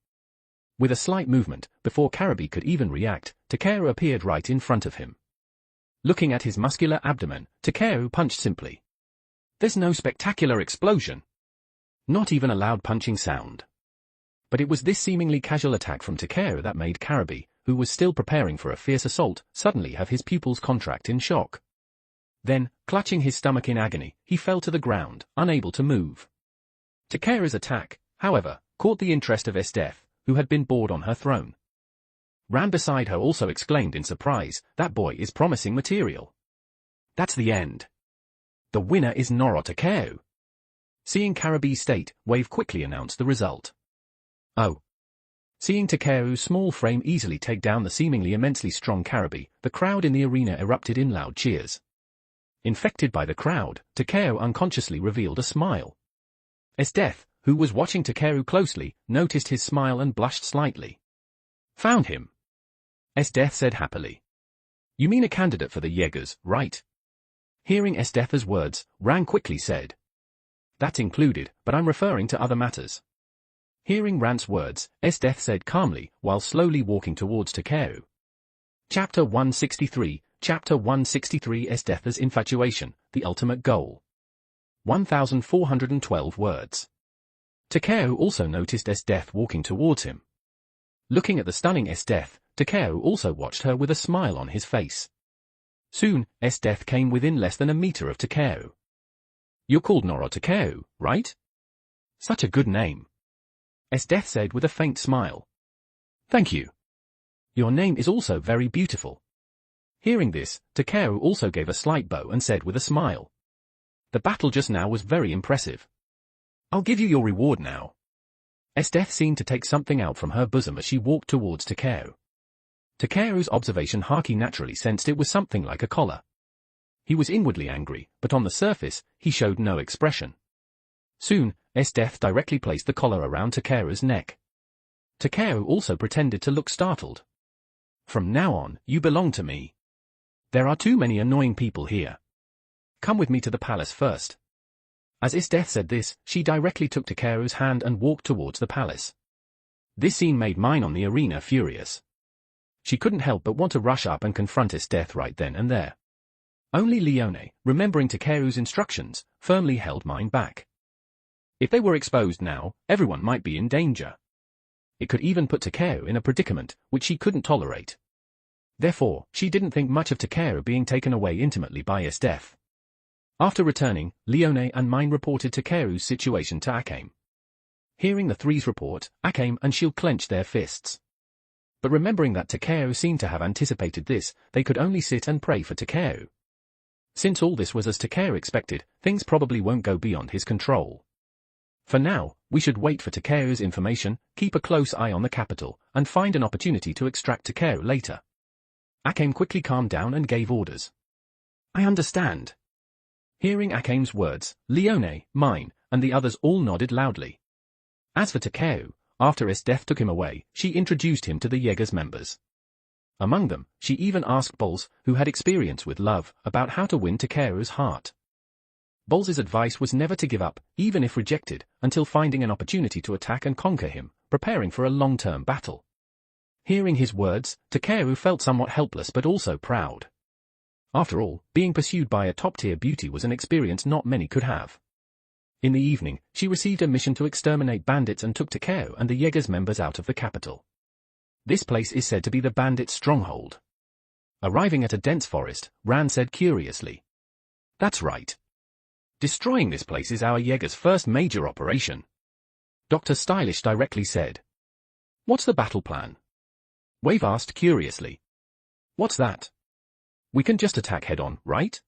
[SPEAKER 2] With a slight movement, before Karabi could even react, Takeru appeared right in front of him. Looking at his muscular abdomen, Takeru punched simply. There's no spectacular explosion. Not even a loud punching sound. But it was this seemingly casual attack from Takeru that made Karabi, who was still preparing for a fierce assault, suddenly have his pupils contract in shock. Then, clutching his stomach in agony, he fell to the ground, unable to move. Takeru's attack, however, caught the interest of Esdeath, who had been bored on her throne. Ran beside her also exclaimed in surprise, that boy is promising material. That's the end. The winner is Noro Takeru. Seeing Karabi's state, Wave quickly announced the result. Oh. Seeing Takeru's small frame easily take down the seemingly immensely strong Karabi, the crowd in the arena erupted in loud cheers. Infected by the crowd, Takeru unconsciously revealed a smile. Esdeath, who was watching Takeru closely, noticed his smile and blushed slightly. Found him. Esdeath said happily. You mean a candidate for the Jaegers, right? Hearing Esdeath's words, Ran quickly said. That's included, but I'm referring to other matters. Hearing Rant's words, Esdeath said calmly while slowly walking towards Takeru. Chapter 163, Chapter 163 Esdeath's Infatuation, the Ultimate Goal. 1412 words. Takeru also noticed Esdeath walking towards him. Looking at the stunning Esdeath, Takeru also watched her with a smile on his face. Soon, Esdeath came within less than a meter of Takeru. "You're called Noro Takeru, right? Such a good name," Esdeath said with a faint smile. "Thank you. Your name is also very beautiful." Hearing this, Takeru also gave a slight bow and said with a smile, "The battle just now was very impressive. I'll give you your reward now." Esdeath seemed to take something out from her bosom as she walked towards Takeru. Takeru's observation Haki naturally sensed it was something like a collar. He was inwardly angry, but on the surface, he showed no expression. Soon, Esdeath directly placed the collar around Takeru's neck. Takeru also pretended to look startled. "From now on, you belong to me. There are too many annoying people here. Come with me to the palace first." As Esdeath said this, she directly took Takeru's hand and walked towards the palace. This scene made Mine on the arena furious. She couldn't help but want to rush up and confront Esdeath right then and there. Only Leone, remembering Takeru's instructions, firmly held Mine back. If they were exposed now, everyone might be in danger. It could even put Takeru in a predicament, which she couldn't tolerate. Therefore, she didn't think much of Takeru being taken away intimately by Esdeath. After returning, Leone and Mine reported Takeru's situation to Akame. Hearing the three's report, Akame and Shield clenched their fists. But remembering that Takeru seemed to have anticipated this, they could only sit and pray for Takeru. Since all this was as Takeru expected, things probably won't go beyond his control. For now, we should wait for Takeru's information, keep a close eye on the capital, and find an opportunity to extract Takeru later. Akame quickly calmed down and gave orders. "I understand." Hearing Akame's words, Leone, Mine, and the others all nodded loudly. As for Takeru, after Esdeath took him away, she introduced him to the Jaegers members. Among them, she even asked Bols, who had experience with love, about how to win Takeru's heart. Bols's advice was never to give up, even if rejected, until finding an opportunity to attack and conquer him, preparing for a long-term battle. Hearing his words, Takeru felt somewhat helpless but also proud. After all, being pursued by a top-tier beauty was an experience not many could have. In the evening, she received a mission to exterminate bandits and took Takeru and the Jaegers members out of the capital. This place is said to be the bandits' stronghold. Arriving at a dense forest, Ran said curiously, "That's right. Destroying this place is our Jaegers' first major operation." Dr. Stylish directly said, "What's the battle plan?" Wave asked curiously, "What's that? We can just attack head-on, right?"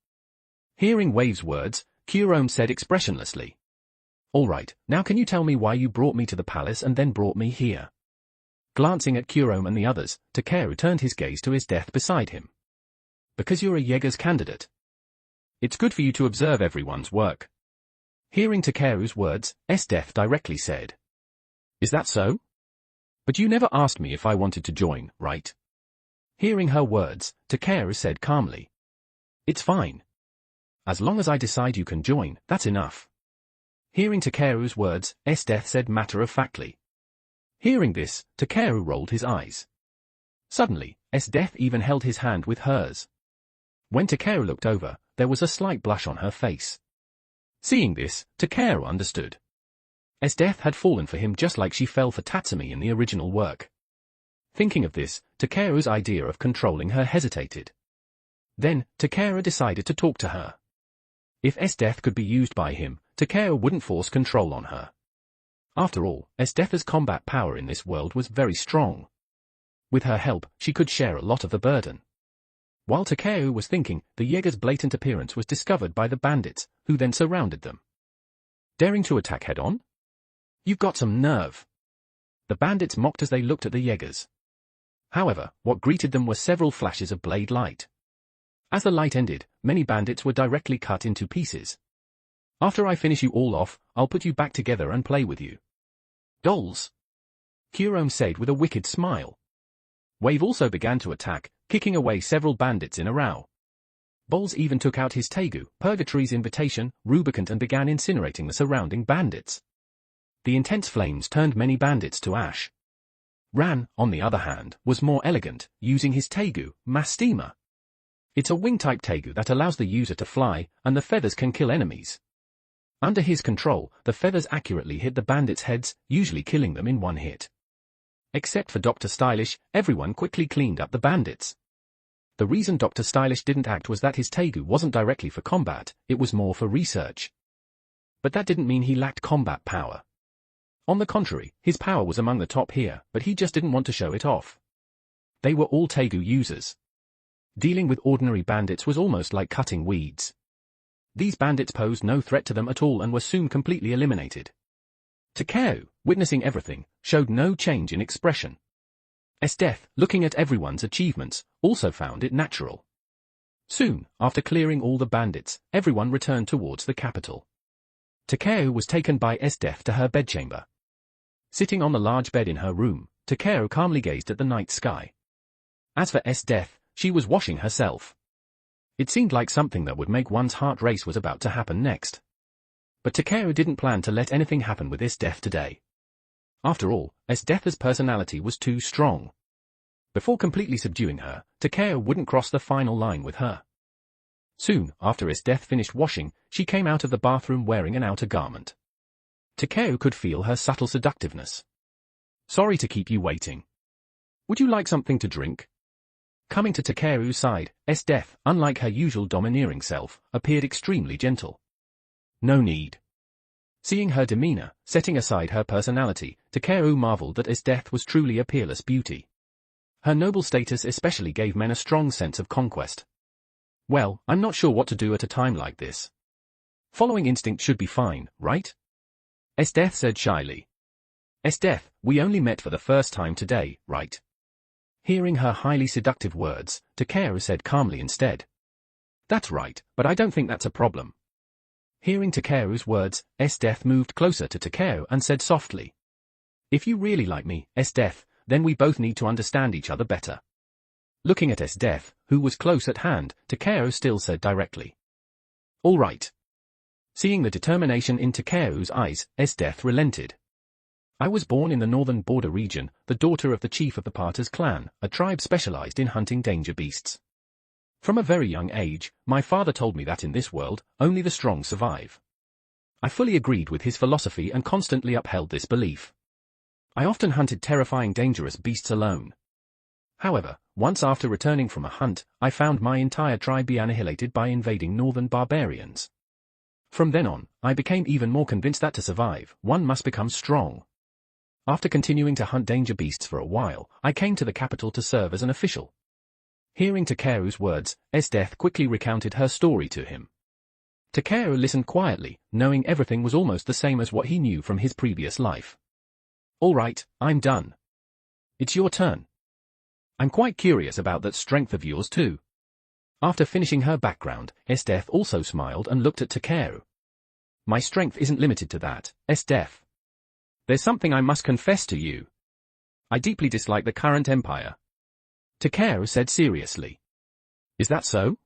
[SPEAKER 2] Hearing Wave's words, Kurome said expressionlessly, "All right, now can you tell me why you brought me to the palace and then brought me here?" Glancing at Kurome and the others, Takeru turned his gaze to Esdeath beside him. "Because you're a Jaeger's candidate. It's good for you to observe everyone's work." Hearing Takeru's words, Esdeath directly said, "Is that so? But you never asked me if I wanted to join, right?" Hearing her words, Takeru said calmly, "It's fine. As long as I decide you can join, that's enough." Hearing Takeru's words, Esdeath said matter-of-factly. Hearing this, Takeru rolled his eyes. Suddenly, Esdeath even held his hand with hers. When Takeru looked over, there was a slight blush on her face. Seeing this, Takeru understood. Esdeath had fallen for him just like she fell for Tatsumi in the original work. Thinking of this, Takeru's idea of controlling her hesitated. Then, Takeru decided to talk to her. If Esdeath could be used by him, Takeru wouldn't force control on her. After all, Esdeath's combat power in this world was very strong. With her help, she could share a lot of the burden. While Takeru was thinking, the Jaeger's blatant appearance was discovered by the bandits, who then surrounded them. Daring to attack head-on? You've got some nerve. The bandits mocked as they looked at the Jaegers. However, what greeted them were several flashes of blade light. As the light ended, many bandits were directly cut into pieces. "After I finish you all off, I'll put you back together and play with you." "Dolls," Kurome said with a wicked smile. Wave also began to attack, kicking away several bandits in a row. Bols even took out his Tegu, Purgatory's invitation, Rubicant, and began incinerating the surrounding bandits. The intense flames turned many bandits to ash. Ran, on the other hand, was more elegant, using his tegu, mass steamer. It's a wing-type tegu that allows the user to fly, and the feathers can kill enemies. Under his control, the feathers accurately hit the bandits' heads, usually killing them in one hit. Except for Dr. Stylish, everyone quickly cleaned up the bandits. The reason Dr. Stylish didn't act was that his tegu wasn't directly for combat, it was more for research. But that didn't mean he lacked combat power. On the contrary, his power was among the top here, but he just didn't want to show it off. They were all tegu users. Dealing with ordinary bandits was almost like cutting weeds. These bandits posed no threat to them at all and were soon completely eliminated. Takeo, witnessing everything, showed no change in expression. Esdeath, looking at everyone's achievements, also found it natural. Soon, after clearing all the bandits, everyone returned towards the capital. Takeo was taken by Esdeath to her bedchamber. Sitting on the large bed in her room, Takeo calmly gazed at the night sky. As for Esdeath, she was washing herself. It seemed like something that would make one's heart race was about to happen next. But Takeo didn't plan to let anything happen with Esdeath today. After all, Esdeath's personality was too strong. Before completely subduing her, Takeo wouldn't cross the final line with her. Soon after Esdeath finished washing, she came out of the bathroom wearing an outer garment. Takeo could feel her subtle seductiveness. "Sorry to keep you waiting. Would you like something to drink?" Coming to Takeru's side, Esdeath, unlike her usual domineering self, appeared extremely gentle. "No need." Seeing her demeanor, setting aside her personality, Takeru marveled that Esdeath was truly a peerless beauty. Her noble status especially gave men a strong sense of conquest. "Well, I'm not sure what to do at a time like this. Following instinct should be fine, right?" Esdeath said shyly. "Esdeath, we only met for the first time today, right?" Hearing her highly seductive words, Takeru said calmly instead. "That's right, but I don't think that's a problem." Hearing Takeru's words, Esdeath moved closer to Takeru and said softly, "If you really like me, Esdeath, then we both need to understand each other better." Looking at Esdeath, who was close at hand, Takeru still said directly, "All right." Seeing the determination in Takeru's eyes, Esdeath relented. "I was born in the northern border region, the daughter of the chief of the Partas clan, a tribe specialized in hunting danger beasts. From a very young age, my father told me that in this world, only the strong survive. I fully agreed with his philosophy and constantly upheld this belief. I often hunted terrifying dangerous beasts alone. However, once after returning from a hunt, I found my entire tribe be annihilated by invading northern barbarians. From then on, I became even more convinced that to survive, one must become strong. After continuing to hunt danger beasts for a while, I came to the capital to serve as an official." Hearing Takeru's words, Esdeath quickly recounted her story to him. Takeru listened quietly, knowing everything was almost the same as what he knew from his previous life. "All right, I'm done. It's your turn. I'm quite curious about that strength of yours too." After finishing her background, Esdeath also smiled and looked at Takeru. "My strength isn't limited to that, Esdeath. There's something I must confess to you. I deeply dislike the current empire." Takeru said seriously. "Is that so?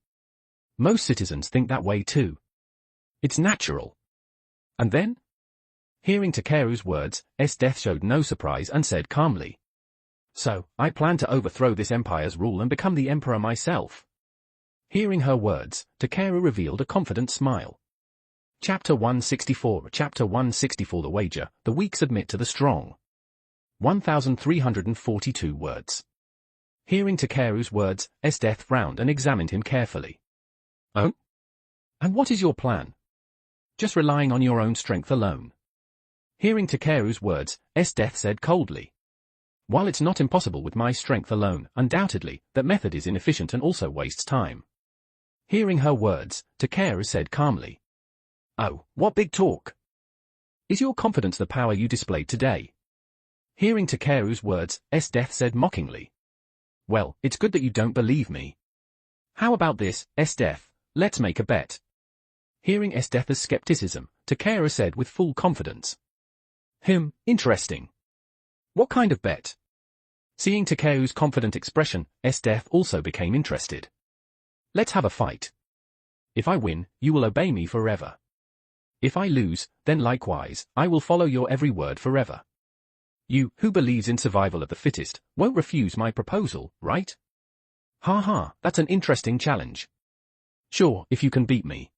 [SPEAKER 2] Most citizens think that way too. It's natural." "And then?" Hearing Takeru's words, Esdeath showed no surprise and said calmly, "So, I plan to overthrow this empire's rule and become the emperor myself." Hearing her words, Takeru revealed a confident smile. Chapter 164 Chapter 164 The Wager, the weak submit to the strong. 1342 words. Hearing Takeru's words, Esdeath frowned and examined him carefully. "Oh? And what is your plan? Just relying on your own strength alone?" Hearing Takeru's words, Esdeath said coldly, "While it's not impossible with my strength alone, undoubtedly, that method is inefficient and also wastes time." Hearing her words, Takeru said calmly, "Oh, what big talk! Is your confidence the power you displayed today?" Hearing Takeru's words, Esdeath said mockingly, "Well, it's good that you don't believe me. How about this, Esdeath, let's make a bet." Hearing Esdeath's skepticism, Takeru said with full confidence, Interesting. What kind of bet?" Seeing Takeru's confident expression, Esdeath also became interested. "Let's have a fight. If I win, you will obey me forever. If I lose, then likewise, I will follow your every word forever. You, who believes in survival of the fittest, won't refuse my proposal, right? Ha ha, that's an interesting challenge. Sure, if you can beat me.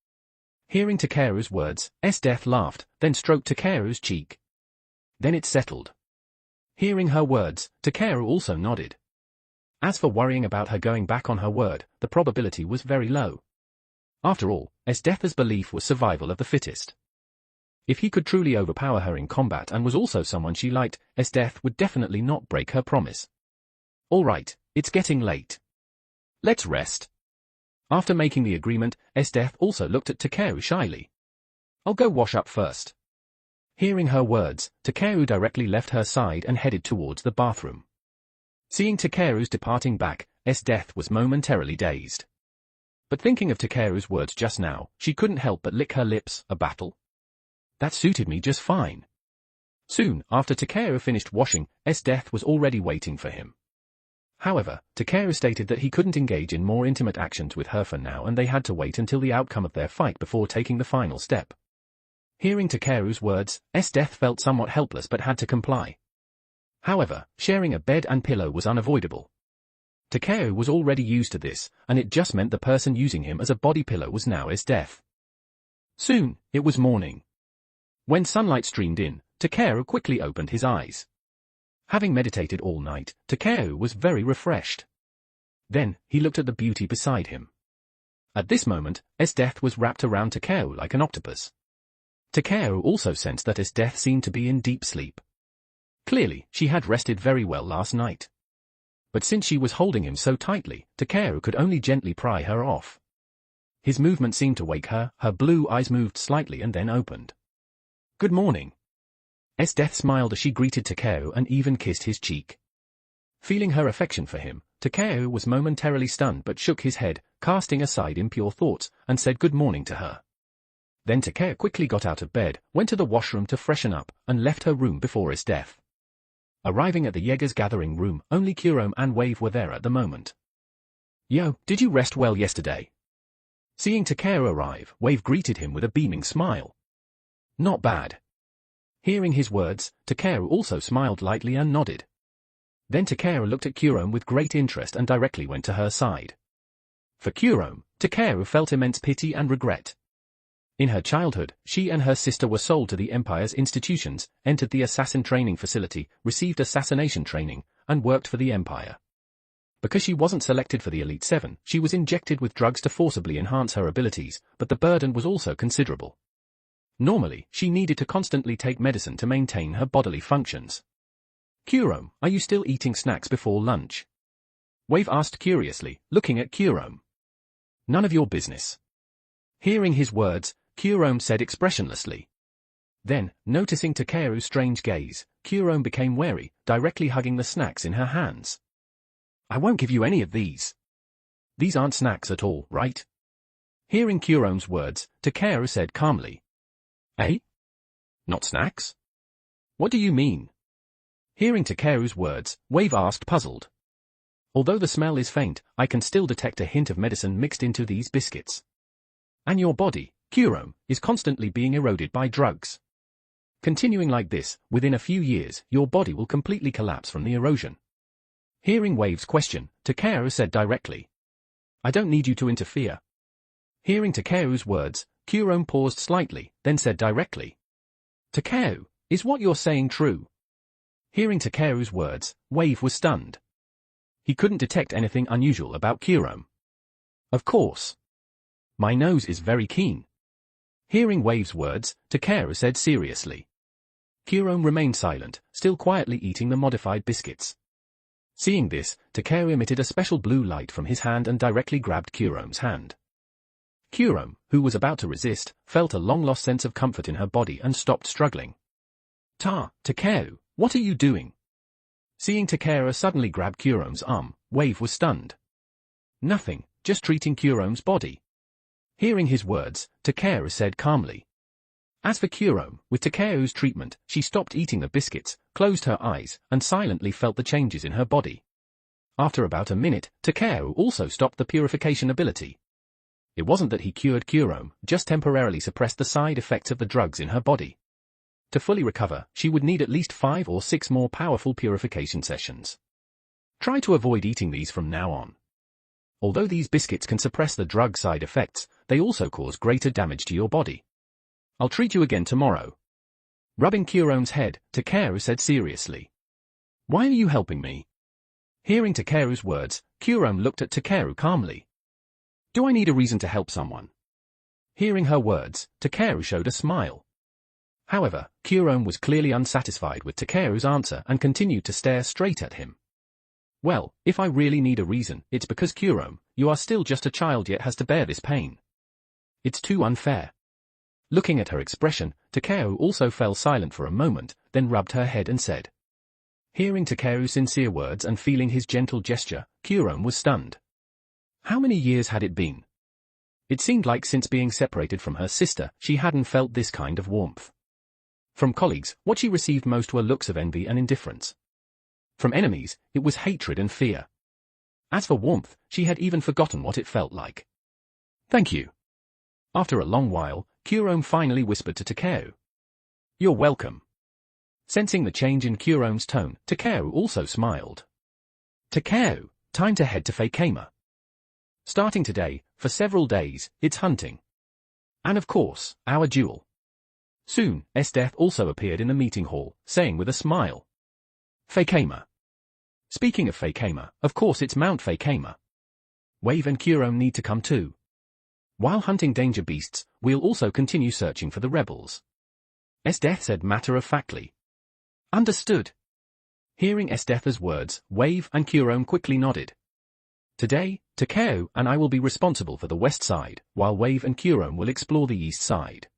[SPEAKER 2] Hearing Takeru's words, Death laughed, then stroked Takeru's cheek. Then it settled. Hearing her words, Takeru also nodded. As for worrying about her going back on her word, the probability was very low. After all, Death's belief was survival of the fittest. If he could truly overpower her in combat and was also someone she liked, Death would definitely not break her promise. All right, it's getting late. Let's rest. After making the agreement, Death also looked at Takeru shyly. I'll go wash up first. Hearing her words, Takeru directly left her side and headed towards the bathroom. Seeing Takeru's departing back, Death was momentarily dazed. But thinking of Takeru's words just now, she couldn't help but lick her lips. A battle? That suited me just fine. Soon after Takeru finished washing, Death was already waiting for him. However, Takeru stated that he couldn't engage in more intimate actions with her for now and they had to wait until the outcome of their fight before taking the final step. Hearing Takeru's words, Death felt somewhat helpless but had to comply. However, sharing a bed and pillow was unavoidable. Takeru was already used to this, and it just meant the person using him as a body pillow was now Death. Soon, it was morning. When sunlight streamed in, Takeru quickly opened his eyes. Having meditated all night, Takeru was very refreshed. Then, he looked at the beauty beside him. At this moment, Death was wrapped around Takeru like an octopus. Takeru also sensed that Death seemed to be in deep sleep. Clearly, she had rested very well last night. But since she was holding him so tightly, Takeru could only gently pry her off. His movement seemed to wake her, her blue eyes moved slightly and then opened. Good morning. Death smiled as she greeted Takeru and even kissed his cheek. Feeling her affection for him, Takeru was momentarily stunned but shook his head, casting aside impure thoughts, and said good morning to her. Then Takeru quickly got out of bed, went to the washroom to freshen up, and left her room before Death. Arriving at the Jaeger's gathering room, only Kurome and Wave were there at the moment. Yo, did you rest well yesterday? Seeing Takeru arrive, Wave greeted him with a beaming smile. Not bad. Hearing his words, Takeru also smiled lightly and nodded. Then Takeru looked at Kurome with great interest and directly went to her side. For Kurome, Takeru felt immense pity and regret. In her childhood, she and her sister were sold to the Empire's institutions, entered the assassin training facility, received assassination training, and worked for the Empire. Because she wasn't selected for the Elite 7, she was injected with drugs to forcibly enhance her abilities, but the burden was also considerable. Normally, she needed to constantly take medicine to maintain her bodily functions. Kurome, are you still eating snacks before lunch? Wave asked curiously, looking at Kurome. None of your business. Hearing his words, Kurome said expressionlessly. Then, noticing Takeru's strange gaze, Kurome became wary, directly hugging the snacks in her hands. I won't give you any of these. These aren't snacks at all, right? Hearing Kurome's words, Takeru said calmly. Eh? Not snacks? What do you mean? Hearing Takeru's words, Wave asked puzzled. Although the smell is faint, I can still detect a hint of medicine mixed into these biscuits. And your body, Kurome, is constantly being eroded by drugs. Continuing like this, within a few years, your body will completely collapse from the erosion. Hearing Wave's question, Takeru said directly. I don't need you to interfere. Hearing Takeru's words, Kurome paused slightly, then said directly. Takeru, is what you're saying true? Hearing Takeru's words, Wave was stunned. He couldn't detect anything unusual about Kurome. Of course. My nose is very keen. Hearing Wave's words, Takeru said seriously. Kurome remained silent, still quietly eating the modified biscuits. Seeing this, Takeru emitted a special blue light from his hand and directly grabbed Kurome's hand. Kurome, who was about to resist, felt a long-lost sense of comfort in her body and stopped struggling. Takeru, what are you doing? Seeing Takeru suddenly grab Kurome's arm, Wave was stunned. Nothing, just treating Kurome's body. Hearing his words, Takeru said calmly. As for Kurome, with Takeru's treatment, she stopped eating the biscuits, closed her eyes, and silently felt the changes in her body. After about a minute, Takeru also stopped the purification ability. It wasn't that he cured Kurome, just temporarily suppressed the side effects of the drugs in her body. To fully recover, she would need at least 5 or 6 more powerful purification sessions. Try to avoid eating these from now on. Although these biscuits can suppress the drug side effects, they also cause greater damage to your body. I'll treat you again tomorrow. Rubbing Kurome's head, Takeru said seriously. Why are you helping me? Hearing Takeru's words, Kurome looked at Takeru calmly. Do I need a reason to help someone? Hearing her words, Takeru showed a smile. However, Kurome was clearly unsatisfied with Takeru's answer and continued to stare straight at him. Well, if I really need a reason, it's because Kurome, you are still just a child yet has to bear this pain. It's too unfair. Looking at her expression, Takeru also fell silent for a moment, then rubbed her head and said. Hearing Takeru's sincere words and feeling his gentle gesture, Kurome was stunned. How many years had it been? It seemed like since being separated from her sister, she hadn't felt this kind of warmth. From colleagues, what she received most were looks of envy and indifference. From enemies, it was hatred and fear. As for warmth, she had even forgotten what it felt like. Thank you. After a long while, Kurome finally whispered to Takeru. You're welcome. Sensing the change in Kurome's tone, Takeru also smiled. Takeru, time to head to Fakema. Starting today, for several days, it's hunting. And of course, our duel. Soon, Esdeath also appeared in the meeting hall, saying with a smile. Fakema. Speaking of Fakema, of course it's Mount Fakema. Wave and Kurome need to come too. While hunting danger beasts, we'll also continue searching for the rebels. Esdeath said matter-of-factly. Understood. Hearing Esdeath's words, Wave and Kurome quickly nodded. Today, Takeru and I will be responsible for the west side, while Wave and Kurome will explore the east side.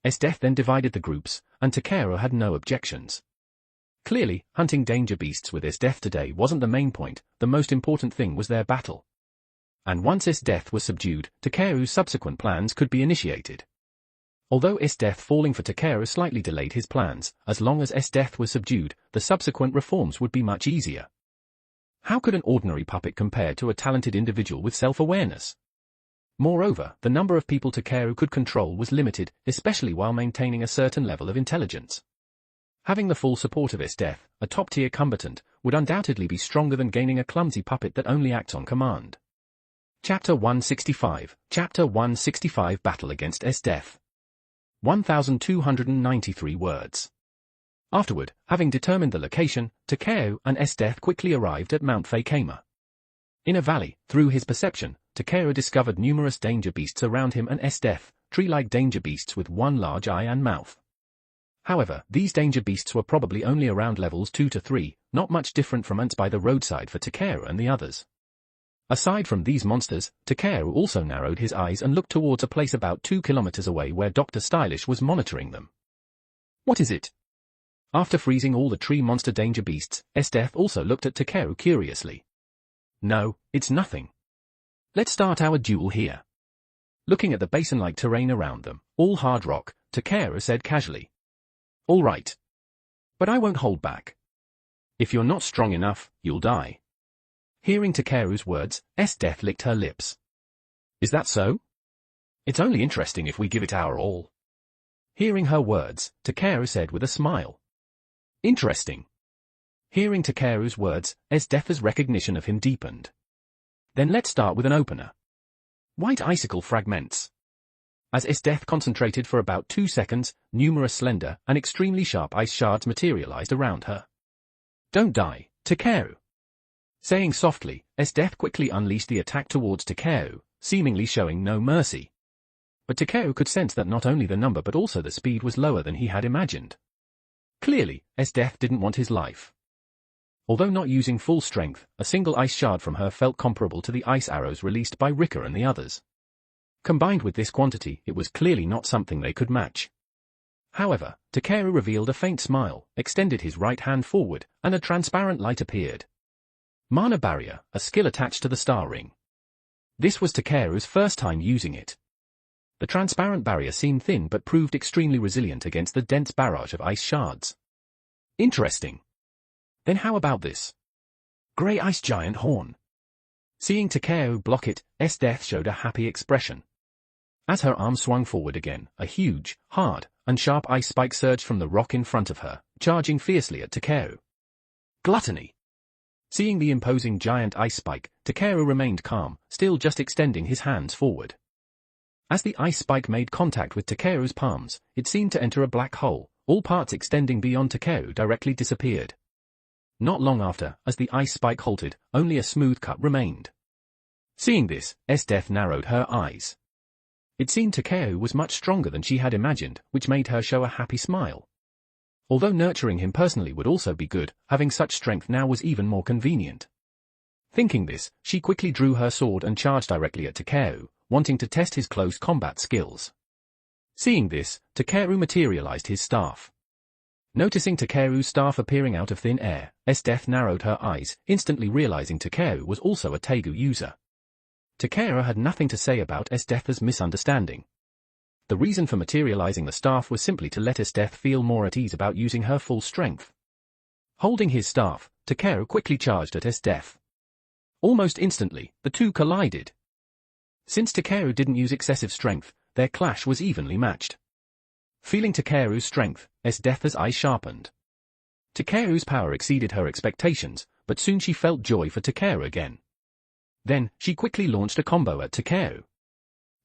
[SPEAKER 2] Esdeath then divided the groups, and Takeru had no objections. Clearly, hunting danger beasts with Esdeath today wasn't the main point, the most important thing was their battle. And once Esdeath was subdued, Takeru's subsequent plans could be initiated. Although Esdeath falling for Takeru slightly delayed his plans, as long as Esdeath was subdued, the subsequent reforms would be much easier. How could an ordinary puppet compare to a talented individual with self-awareness? Moreover, the number of people Takeru could control was limited, especially while maintaining a certain level of intelligence. Having the full support of Esdeath, a top-tier combatant, would undoubtedly be stronger than gaining a clumsy puppet that only acts on command. Chapter 165, Chapter 165 Battle against Esdeath. 1,293 words. Afterward, having determined the location, Takeru and Esdeath quickly arrived at Mount Fakema. In a valley, through his perception, Takeru discovered numerous danger beasts around him and Esdeath, tree-like danger beasts with one large eye and mouth. However, these danger beasts were probably only around levels 2 to 3, not much different from ants by the roadside for Takeru and the others. Aside from these monsters, Takeru also narrowed his eyes and looked towards a place about 2 kilometers away where Dr. Stylish was monitoring them. What is it? After freezing all the tree monster danger beasts, Esdeath also looked at Takeru curiously. No, it's nothing. Let's start our duel here. Looking at the basin-like terrain around them, all hard rock, Takeru said casually. All right. But I won't hold back. If you're not strong enough, you'll die. Hearing Takeru's words, Esdeath licked her lips. Is that so? It's only interesting if we give it our all. Hearing her words, Takeru said with a smile. Interesting. Hearing Takeru's words, Esdeath's recognition of him deepened. Then let's start with an opener. White icicle fragments. As Esdeath concentrated for about 2 seconds, numerous slender and extremely sharp ice shards materialized around her. Don't die, Takeru. Saying softly, Esdeath quickly unleashed the attack towards Takeru, seemingly showing no mercy. But Takeru could sense that not only the number but also the speed was lower than he had imagined. Clearly, Esdeath didn't want his life. Although not using full strength, a single ice shard from her felt comparable to the ice arrows released by Rika and the others. Combined with this quantity, it was clearly not something they could match. However, Takeru revealed a faint smile, extended his right hand forward, and a transparent light appeared. Mana Barrier, a skill attached to the star ring. This was Takeru's first time using it. The transparent barrier seemed thin but proved extremely resilient against the dense barrage of ice shards. Interesting. Then how about this? Grey Ice Giant Horn. Seeing Takeo block it, Death showed a happy expression. As her arm swung forward again, a huge, hard, and sharp ice spike surged from the rock in front of her, charging fiercely at Takeo. Gluttony! Seeing the imposing giant ice spike, Takeo remained calm, still just extending his hands forward. As the ice spike made contact with Takeo's palms, it seemed to enter a black hole, all parts extending beyond Takeo directly disappeared. Not long after, as the ice spike halted, only a smooth cut remained. Seeing this, Death narrowed her eyes. It seemed Takeo was much stronger than she had imagined, which made her show a happy smile. Although nurturing him personally would also be good, having such strength now was even more convenient. Thinking this, she quickly drew her sword and charged directly at Takeo, wanting to test his close combat skills. Seeing this, Takeo materialized his staff. Noticing Takeru's staff appearing out of thin air, Death narrowed her eyes, instantly realizing Takeo was also a Tegu user. Takeo had nothing to say about Death's misunderstanding. The reason for materializing the staff was simply to let Death feel more at ease about using her full strength. Holding his staff, Takeo quickly charged at Death. Almost instantly, the two collided. Since Takeo didn't use excessive strength, their clash was evenly matched. Feeling Takeru's strength, Death's eyes sharpened. Takeru's power exceeded her expectations, but soon she felt joy for Takeru again. Then, she quickly launched a combo at Takeru.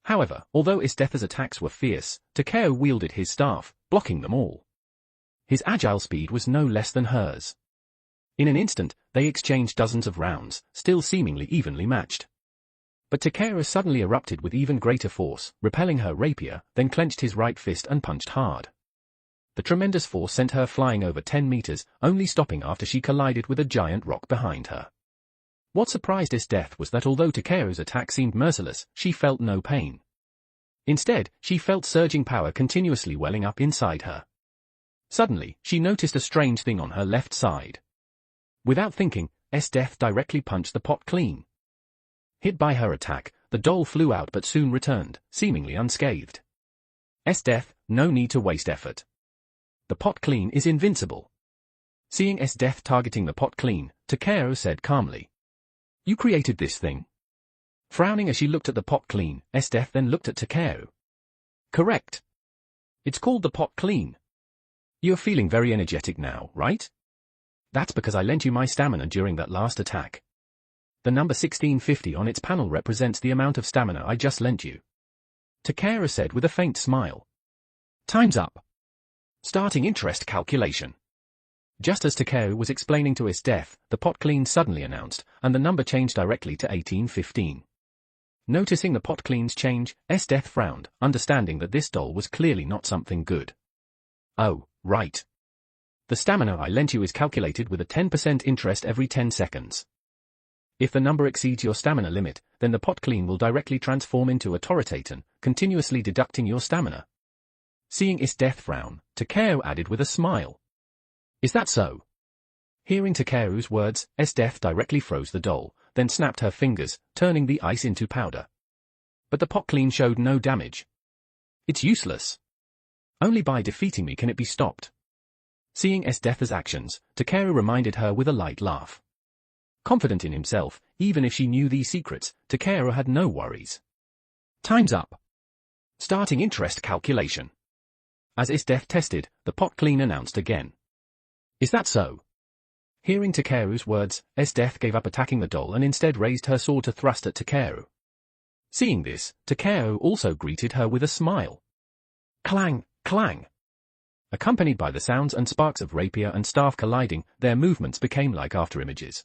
[SPEAKER 2] However, although Death's attacks were fierce, Takeru wielded his staff, blocking them all. His agile speed was no less than hers. In an instant, they exchanged dozens of rounds, still seemingly evenly matched. But Takeru suddenly erupted with even greater force, repelling her rapier, then clenched his right fist and punched hard. The tremendous force sent her flying over 10 meters, only stopping after she collided with a giant rock behind her. What surprised Death was that although Takeru's attack seemed merciless, she felt no pain. Instead, she felt surging power continuously welling up inside her. Suddenly, she noticed a strange thing on her left side. Without thinking, Death directly punched the pot clean. Hit by her attack, the doll flew out but soon returned, seemingly unscathed. Death, no need to waste effort. The pot clean is invincible. Seeing Death targeting the pot clean, Takeo said calmly. You created this thing? Frowning as she looked at the pot clean, Death then looked at Takeo. Correct. It's called the pot clean. You're feeling very energetic now, right? That's because I lent you my stamina during that last attack. The number 1650 on its panel represents the amount of stamina I just lent you. Takeo said with a faint smile. Time's up. Starting interest calculation. Just as Takeo was explaining to Death, the pot clean suddenly announced, and the number changed directly to 1815. Noticing the pot clean's change, Death frowned, understanding that this doll was clearly not something good. Oh, right. The stamina I lent you is calculated with a 10% interest every 10 seconds. If the number exceeds your stamina limit, then the pot clean will directly transform into a Toritaton, continuously deducting your stamina. Seeing Death frown, Takeo added with a smile. Is that so? Hearing Takeru's words, Death directly froze the doll, then snapped her fingers, turning the ice into powder. But the pot clean showed no damage. It's useless. Only by defeating me can it be stopped. Seeing Death's actions, Takeru reminded her with a light laugh. Confident in himself, even if she knew these secrets, Takeru had no worries. Time's up. Starting interest calculation. As Death tested, the pot clean announced again. Is that so? Hearing Takeru's words, Death gave up attacking the doll and instead raised her sword to thrust at Takeru. Seeing this, Takeo also greeted her with a smile. Clang, clang. Accompanied by the sounds and sparks of rapier and staff colliding, their movements became like afterimages.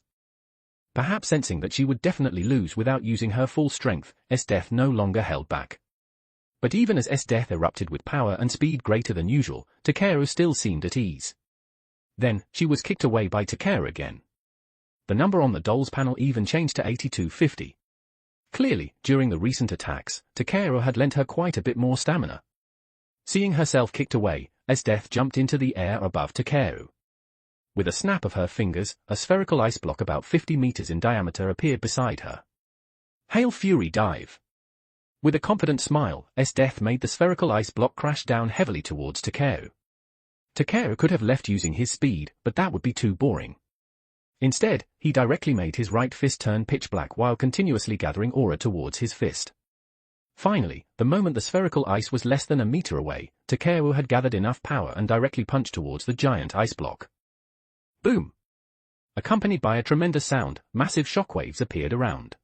[SPEAKER 2] Perhaps sensing that she would definitely lose without using her full strength, Death no longer held back. But even as Death erupted with power and speed greater than usual, Takeru still seemed at ease. Then, she was kicked away by Takeru again. The number on the doll's panel even changed to 8250. Clearly, during the recent attacks, Takeru had lent her quite a bit more stamina. Seeing herself kicked away, Death jumped into the air above Takeru. With a snap of her fingers, a spherical ice block about 50 meters in diameter appeared beside her. Hail Fury Dive! With a confident smile, Death made the spherical ice block crash down heavily towards Takeru. Takeru could have left using his speed, but that would be too boring. Instead, he directly made his right fist turn pitch black while continuously gathering aura towards his fist. Finally, the moment the spherical ice was less than a meter away, Takeru had gathered enough power and directly punched towards the giant ice block. Boom! Accompanied by a tremendous sound, massive shockwaves appeared around.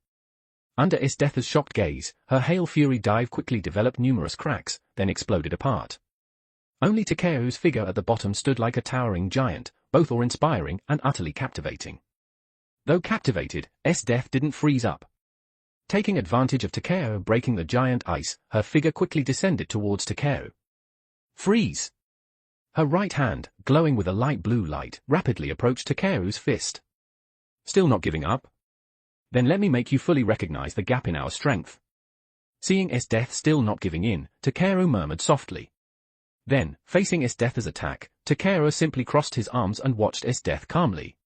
[SPEAKER 2] Under Esdeatha's shocked gaze, her hail fury dive quickly developed numerous cracks, then exploded apart. Only Takeru's figure at the bottom stood like a towering giant, both awe-inspiring and utterly captivating. Though captivated, Esdeath didn't freeze up. Taking advantage of Takeru breaking the giant ice, her figure quickly descended towards Takeru. Freeze! Her right hand, glowing with a light blue light, rapidly approached Takeru's fist. Still not giving up? Then let me make you fully recognize the gap in our strength. Seeing Esdeath still not giving in, Takeru murmured softly. Then, facing Esdeatha's attack, Takeru simply crossed his arms and watched Esdeath calmly.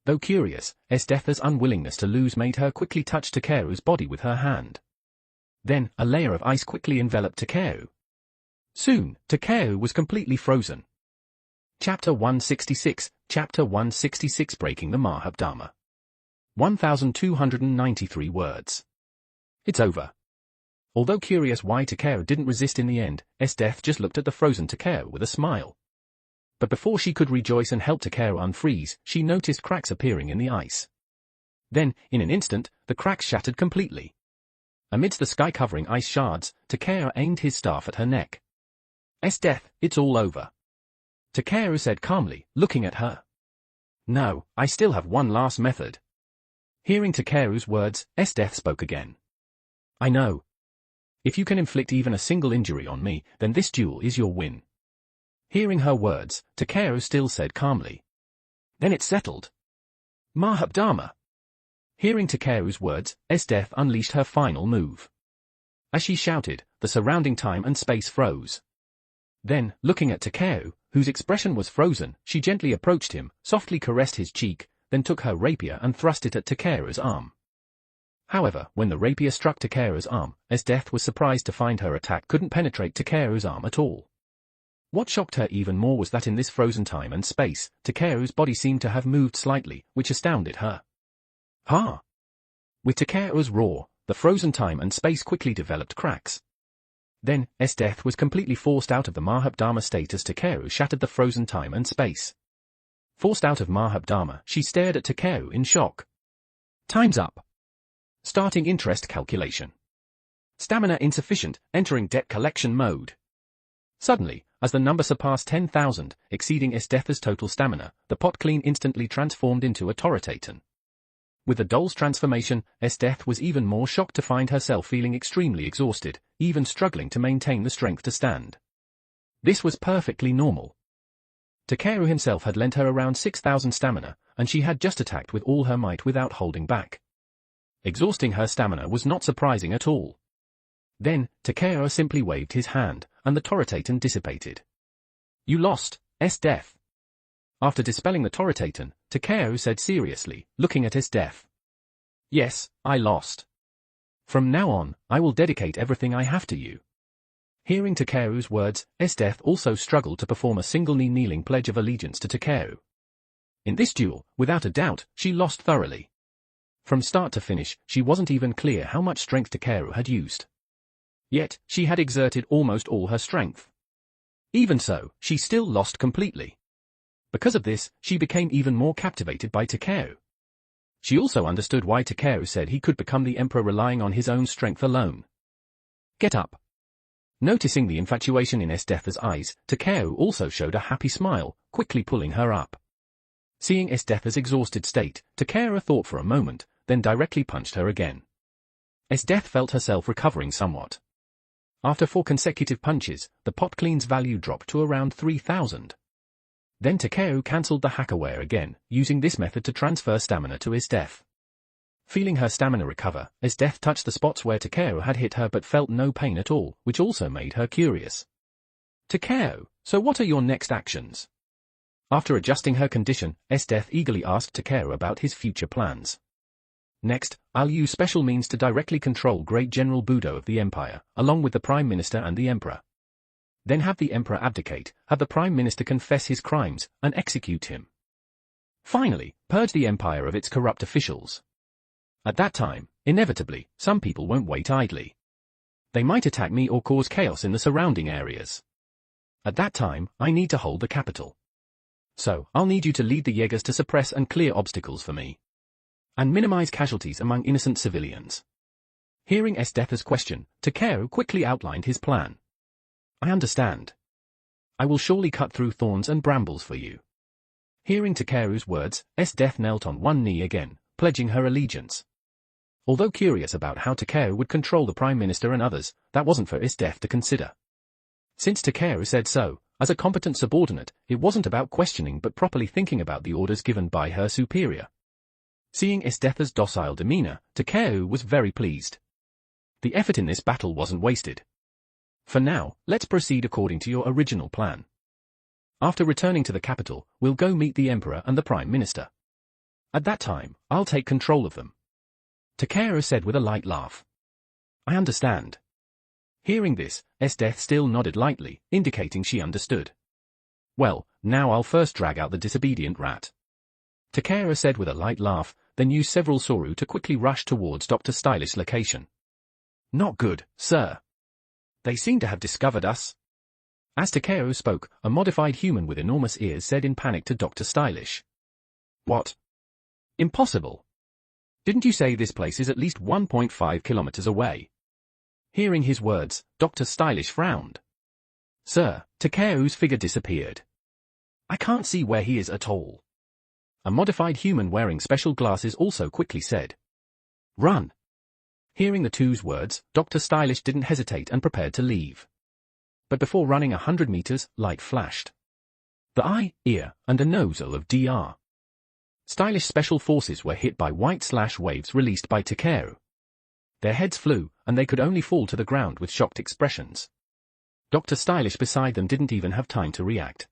[SPEAKER 2] Though curious, Esdeatha's unwillingness to lose made her quickly touch Takeru's body with her hand. Then, a layer of ice quickly enveloped Takeru. Soon, Takeru was completely frozen. Chapter 166, Chapter 166 Breaking the Mahab-Dharma. 1293 words. It's over. Although curious why Takeru didn't resist in the end, Esdeath just looked at the frozen Takeru with a smile. But before she could rejoice and help Takeru unfreeze, she noticed cracks appearing in the ice. Then, in an instant, the cracks shattered completely. Amidst the sky-covering ice shards, Takeru aimed his staff at her neck. Esdeath, it's all over. Takeru said calmly, looking at her. No, I still have one last method. Hearing Takeru's words, Esdeath spoke again. I know. If you can inflict even a single injury on me, then this duel is your win. Hearing her words, Takeru still said calmly. Then it's settled. Mahab-Dharma. Hearing Takeru's words, Esdeath unleashed her final move. As she shouted, the surrounding time and space froze. Then, looking at Takeru, whose expression was frozen, she gently approached him, softly caressed his cheek, then took her rapier and thrust it at Takeru's arm. However, when the rapier struck Takeru's arm, Esdeath was surprised to find her attack couldn't penetrate Takeru's arm at all. What shocked her even more was that in this frozen time and space, Takeru's body seemed to have moved slightly, which astounded her. Ha! With Takeru's roar, the frozen time and space quickly developed cracks. Then, Esdeath was completely forced out of the Mahab-Dharma state as Takeru shattered the frozen time and space. Forced out of Mahab-Dharma, she stared at Takeru in shock. Time's up. Starting interest calculation. Stamina insufficient, entering debt collection mode. Suddenly, as the number surpassed 10,000, exceeding Esdeatha's total stamina, the pot clean instantly transformed into a Toritaton. With the doll's transformation, Esdeath was even more shocked to find herself feeling extremely exhausted, even struggling to maintain the strength to stand. This was perfectly normal. Takeru himself had lent her around 6,000 stamina, and she had just attacked with all her might without holding back. Exhausting her stamina was not surprising at all. Then, Takeru simply waved his hand, and the Toritaton dissipated. You lost, Esdeath. After dispelling the Toritaton, Takeru said seriously, looking at Esdeath. Yes, I lost. From now on, I will dedicate everything I have to you. Hearing Takeru's words, Esdeath also struggled to perform a single knee-kneeling pledge of allegiance to Takeru. In this duel, without a doubt, she lost thoroughly. From start to finish, she wasn't even clear how much strength Takeru had used. Yet, she had exerted almost all her strength. Even so, she still lost completely. Because of this, she became even more captivated by Takeru. She also understood why Takeru said he could become the emperor relying on his own strength alone. Get up. Noticing the infatuation in Esdeatha's eyes, Takeru also showed a happy smile, quickly pulling her up. Seeing Esdeatha's exhausted state, Takeru thought for a moment, then directly punched her again. Esdeath felt herself recovering somewhat. After 4 consecutive punches, the pot clean's value dropped to around 3,000. Then Takeru cancelled the hackaware again, using this method to transfer stamina to Esdeath. Feeling her stamina recover, Esdeath touched the spots where Takeru had hit her but felt no pain at all, which also made her curious. Takeru, so what are your next actions? After adjusting her condition, Esdeath eagerly asked Takeru about his future plans. Next, I'll use special means to directly control Great General Budo of the Empire, along with the Prime Minister and the Emperor. Then have the Emperor abdicate, have the Prime Minister confess his crimes, and execute him. Finally, purge the empire of its corrupt officials. At that time, inevitably, some people won't wait idly. They might attack me or cause chaos in the surrounding areas. At that time, I need to hold the capital. So, I'll need you to lead the Jaegers to suppress and clear obstacles for me. And minimize casualties among innocent civilians. Hearing Esdetha's question, Takeru quickly outlined his plan. I understand. I will surely cut through thorns and brambles for you. Hearing Takeru's words, Esdeth knelt on one knee again, pledging her allegiance. Although curious about how Takeru would control the Prime Minister and others, that wasn't for Esdeth to consider. Since Takeru said so, as a competent subordinate, it wasn't about questioning but properly thinking about the orders given by her superior. Seeing Esdetha's docile demeanor, Takeru was very pleased. The effort in this battle wasn't wasted. For now, let's proceed according to your original plan. After returning to the capital, we'll go meet the Emperor and the Prime Minister. At that time, I'll take control of them. Takeru said with a light laugh. I understand. Hearing this, Esdeth still nodded lightly, indicating she understood. Well, now I'll first drag out the disobedient rat. Takeru said with a light laugh, then used several Soru to quickly rush towards Dr. Stylish's location. Not good, sir. They seem to have discovered us. As Takeru spoke, a modified human with enormous ears said in panic to Dr. Stylish. What? Impossible. Didn't you say this place is at least 1.5 kilometers away? Hearing his words, Dr. Stylish frowned. Sir, Takeru's figure disappeared. I can't see where he is at all. A modified human wearing special glasses also quickly said. Run. Hearing the two's words, Dr. Stylish didn't hesitate and prepared to leave. But before running 100 meters, light flashed. The eye, ear, and a nozzle of Dr. Stylish special forces were hit by white waves released by Takeru. Their heads flew, and they could only fall to the ground with shocked expressions. Dr. Stylish beside them didn't even have time to react.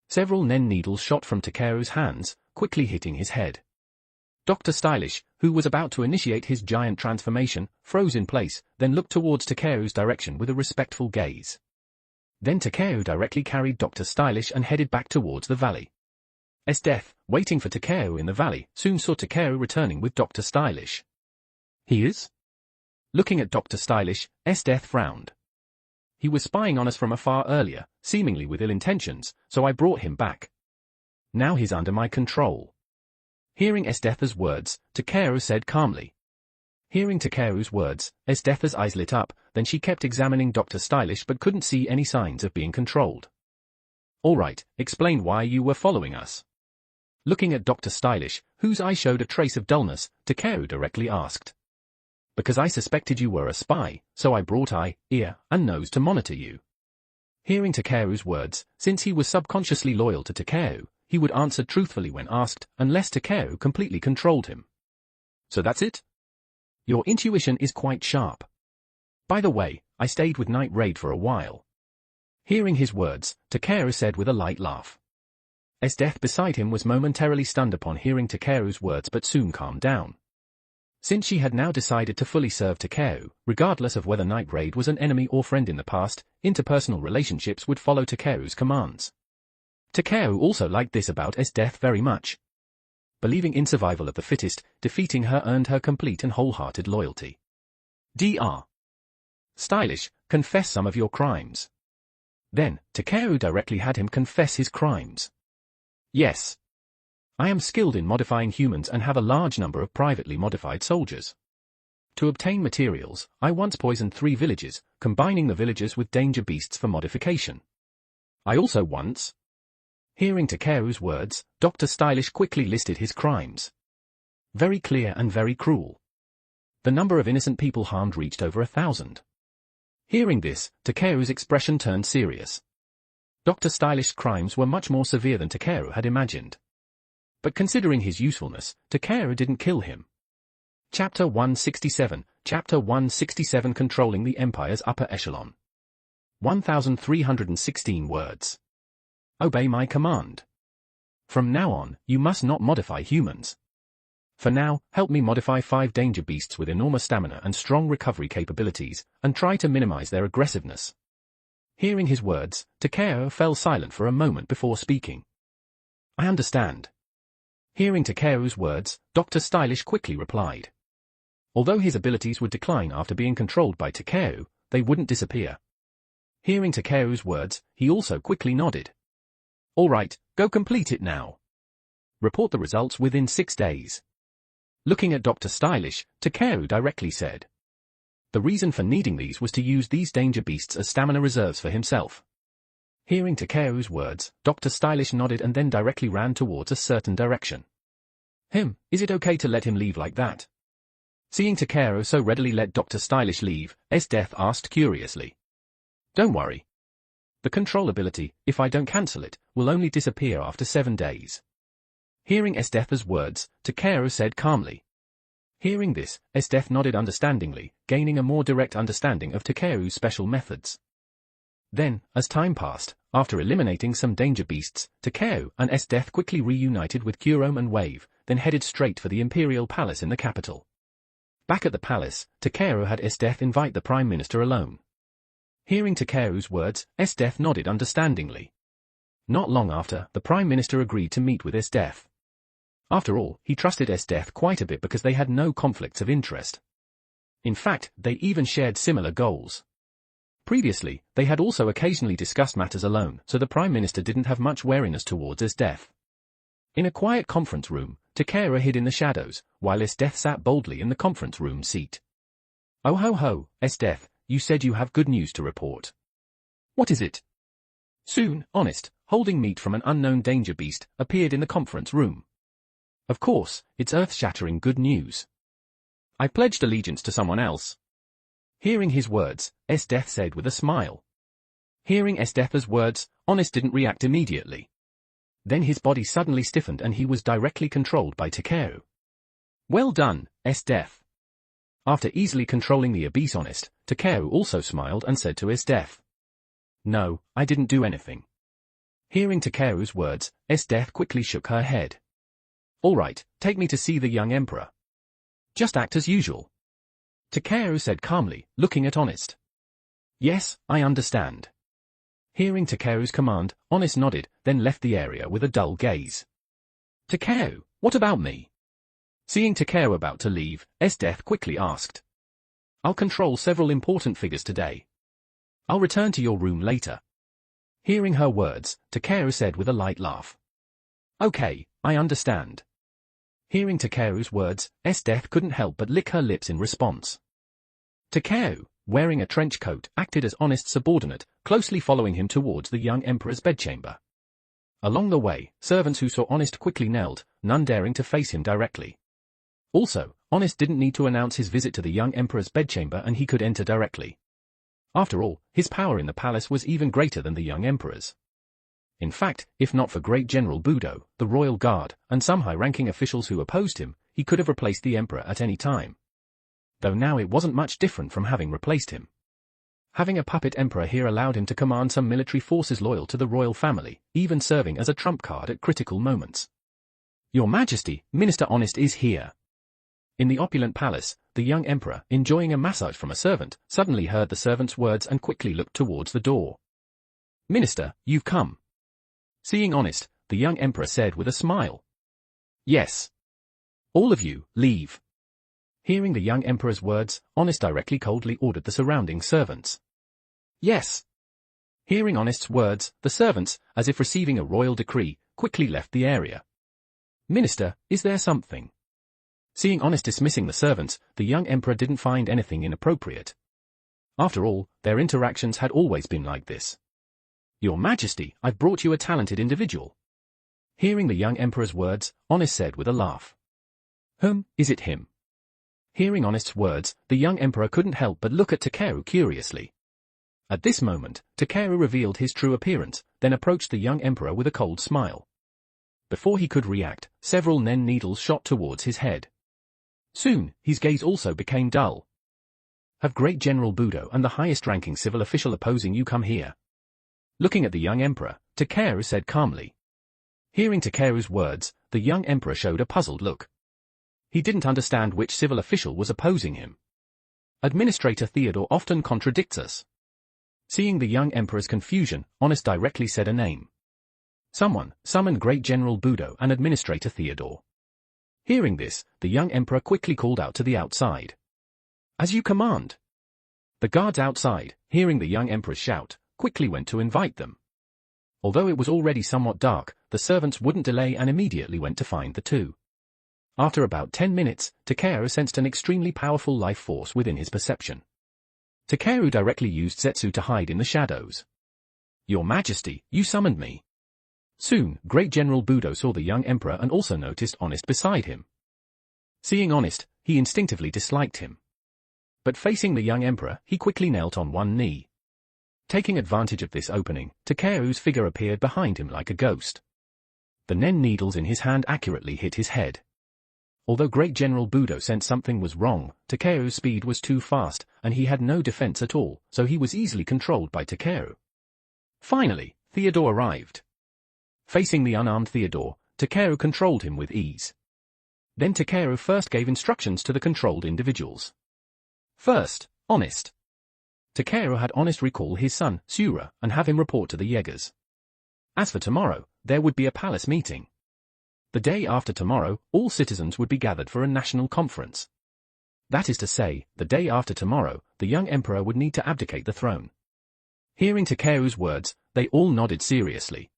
[SPEAKER 2] Several Nen needles shot from Takeru's hands, quickly hitting his head. Dr. Stylish, who was about to initiate his giant transformation, froze in place, then looked towards Takeru's direction with a respectful gaze. Then Takeru directly carried Dr. Stylish and headed back towards the valley. Esdeth, waiting for Takeru in the valley, soon saw Takeru returning with Dr. Stylish. He is? Looking at Dr. Stylish, Esdeth frowned. He was spying on us from afar earlier, seemingly with ill intentions, so I brought him back. Now he's under my control. Hearing Esdetha's words, Takeru said calmly. Hearing Takeru's words, Esdetha's eyes lit up, then she kept examining Dr. Stylish but couldn't see any signs of being controlled. All right, explain why you were following us. Looking at Dr. Stylish, whose eye showed a trace of dullness, Takeru directly asked. Because I suspected you were a spy, so I brought eye, ear, and nose to monitor you. Hearing Takeru's words, since he was subconsciously loyal to Takeru, he would answer truthfully when asked, unless Takeru completely controlled him. So that's it? Your intuition is quite sharp. By the way, I stayed with Night Raid for a while. Hearing his words, Takeru said with a light laugh. Esdeth beside him was momentarily stunned upon hearing Takeru's words but soon calmed down. Since she had now decided to fully serve Takeru, regardless of whether Night Raid was an enemy or friend in the past, interpersonal relationships would follow Takeru's commands. Takeru also liked this about Esdeth very much. Believing in survival of the fittest, defeating her earned her complete and wholehearted loyalty. Dr. Stylish, confess some of your crimes. Then, Takeru directly had him confess his crimes. Yes. I am skilled in modifying humans and have a large number of privately modified soldiers. To obtain materials, I once poisoned 3 villages, combining the villagers with danger beasts for modification. I also once... Hearing Takeru's words, Dr. Stylish quickly listed his crimes. Very clear and very cruel. The number of innocent people harmed reached over 1,000. Hearing this, Takeru's expression turned serious. Dr. Stylish's crimes were much more severe than Takeru had imagined. But considering his usefulness, Takeru didn't kill him. Chapter 167, Chapter 167 Controlling the Empire's Upper Echelon. 1,316 words. Obey my command. From now on, you must not modify humans. For now, help me modify 5 danger beasts with enormous stamina and strong recovery capabilities, and try to minimize their aggressiveness. Hearing his words, Takeru fell silent for a moment before speaking. I understand. Hearing Takeru's words, Dr. Stylish quickly replied. Although his abilities would decline after being controlled by Takeru, they wouldn't disappear. Hearing Takeru's words, he also quickly nodded. All right, go complete it now. Report the results within 6 days. Looking at Dr. Stylish, Takeru directly said. The reason for needing these was to use these danger beasts as stamina reserves for himself. Hearing Takeru's words, Dr. Stylish nodded and then directly ran towards a certain direction. Is it okay to let him leave like that? Seeing Takeru so readily let Dr. Stylish leave, Death asked curiously. Don't worry. The control ability, if I don't cancel it, will only disappear after 7 days. Hearing Death's words, Takeru said calmly. Hearing this, Death nodded understandingly, gaining a more direct understanding of Takeru's special methods. Then, as time passed, after eliminating some danger beasts, Takeru and Death quickly reunited with Kurome and Wave, then headed straight for the Imperial Palace in the capital. Back at the palace, Takeru had Death invite the Prime Minister alone. Hearing Takeru's words, Death nodded understandingly. Not long after, the Prime Minister agreed to meet with Death. After all, he trusted Death quite a bit because they had no conflicts of interest. In fact, they even shared similar goals. Previously, they had also occasionally discussed matters alone, so the Prime Minister didn't have much wariness towards Death. In a quiet conference room, Takeru hid in the shadows, while Death sat boldly in the conference room seat. Oh ho ho, Death, you said you have good news to report. What is it? Soon, Honest, holding meat from an unknown danger beast, appeared in the conference room. Of course, it's earth-shattering good news. I pledged allegiance to someone else. Hearing his words, Death said with a smile. Hearing Death's words, Honest didn't react immediately. Then his body suddenly stiffened and he was directly controlled by Takeru. Well done, Death. After easily controlling the abyss Honest, Takeru also smiled and said to Death. No, I didn't do anything. Hearing Takeru's words, Death quickly shook her head. All right, take me to see the young emperor. Just act as usual. Takeru said calmly, looking at Honest. Yes, I understand. Hearing Takeru's command, Honest nodded, then left the area with a dull gaze. Takeru, what about me? Seeing Takeru about to leave, Death quickly asked. I'll control several important figures today. I'll return to your room later. Hearing her words, Takeru said with a light laugh. Okay, I understand. Hearing Takeru's words, Death couldn't help but lick her lips in response. Takeru, wearing a trench coat, acted as Honest's subordinate, closely following him towards the young emperor's bedchamber. Along the way, servants who saw Honest quickly knelt, none daring to face him directly. Also, Honest didn't need to announce his visit to the young emperor's bedchamber and he could enter directly. After all, his power in the palace was even greater than the young emperor's. In fact, if not for Great General Budo, the royal guard, and some high-ranking officials who opposed him, he could have replaced the emperor at any time. Though now it wasn't much different from having replaced him. Having a puppet emperor here allowed him to command some military forces loyal to the royal family, even serving as a trump card at critical moments. Your Majesty, Minister Honest is here. In the opulent palace, the young emperor, enjoying a massage from a servant, suddenly heard the servant's words and quickly looked towards the door. Minister, you've come. Seeing Honest, the young emperor said with a smile. Yes. All of you, leave. Hearing the young emperor's words, Honest directly coldly ordered the surrounding servants. Yes. Hearing Honest's words, the servants, as if receiving a royal decree, quickly left the area. Minister, is there something? Seeing Honest dismissing the servants, the young emperor didn't find anything inappropriate. After all, their interactions had always been like this. Your Majesty, I've brought you a talented individual. Hearing the young emperor's words, Honest said with a laugh. Is it him? Hearing Honest's words, the young emperor couldn't help but look at Takeru curiously. At this moment, Takeru revealed his true appearance, then approached the young emperor with a cold smile. Before he could react, several nen needles shot towards his head. Soon, his gaze also became dull. Have Great General Budo and the highest-ranking civil official opposing you come here? Looking at the young emperor, Takeru said calmly. Hearing Takeru's words, the young emperor showed a puzzled look. He didn't understand which civil official was opposing him. Administrator Theodore often contradicts us. Seeing the young emperor's confusion, Honest directly said a name. Someone summoned Great General Budo and Administrator Theodore. Hearing this, the young emperor quickly called out to the outside. As you command. The guards outside, hearing the young emperor's shout, quickly went to invite them. Although it was already somewhat dark, the servants wouldn't delay and immediately went to find the two. After about 10 minutes, Takeru sensed an extremely powerful life force within his perception. Takeru directly used Zetsu to hide in the shadows. Your Majesty, you summoned me. Soon, Great General Budo saw the young emperor and also noticed Honest beside him. Seeing Honest, he instinctively disliked him. But facing the young emperor, he quickly knelt on one knee. Taking advantage of this opening, Takeru's figure appeared behind him like a ghost. The nen needles in his hand accurately hit his head. Although Great General Budo sensed something was wrong, Takeru's speed was too fast, and he had no defense at all, so he was easily controlled by Takeru. Finally, Theodore arrived. Facing the unarmed Theodore, Takeru controlled him with ease. Then Takeru first gave instructions to the controlled individuals. First, Honest. Takeru had Honest recall his son, Sura, and have him report to the Jaegers. As for tomorrow, there would be a palace meeting. The day after tomorrow, all citizens would be gathered for a national conference. That is to say, the day after tomorrow, the young emperor would need to abdicate the throne. Hearing Takeru's words, they all nodded seriously.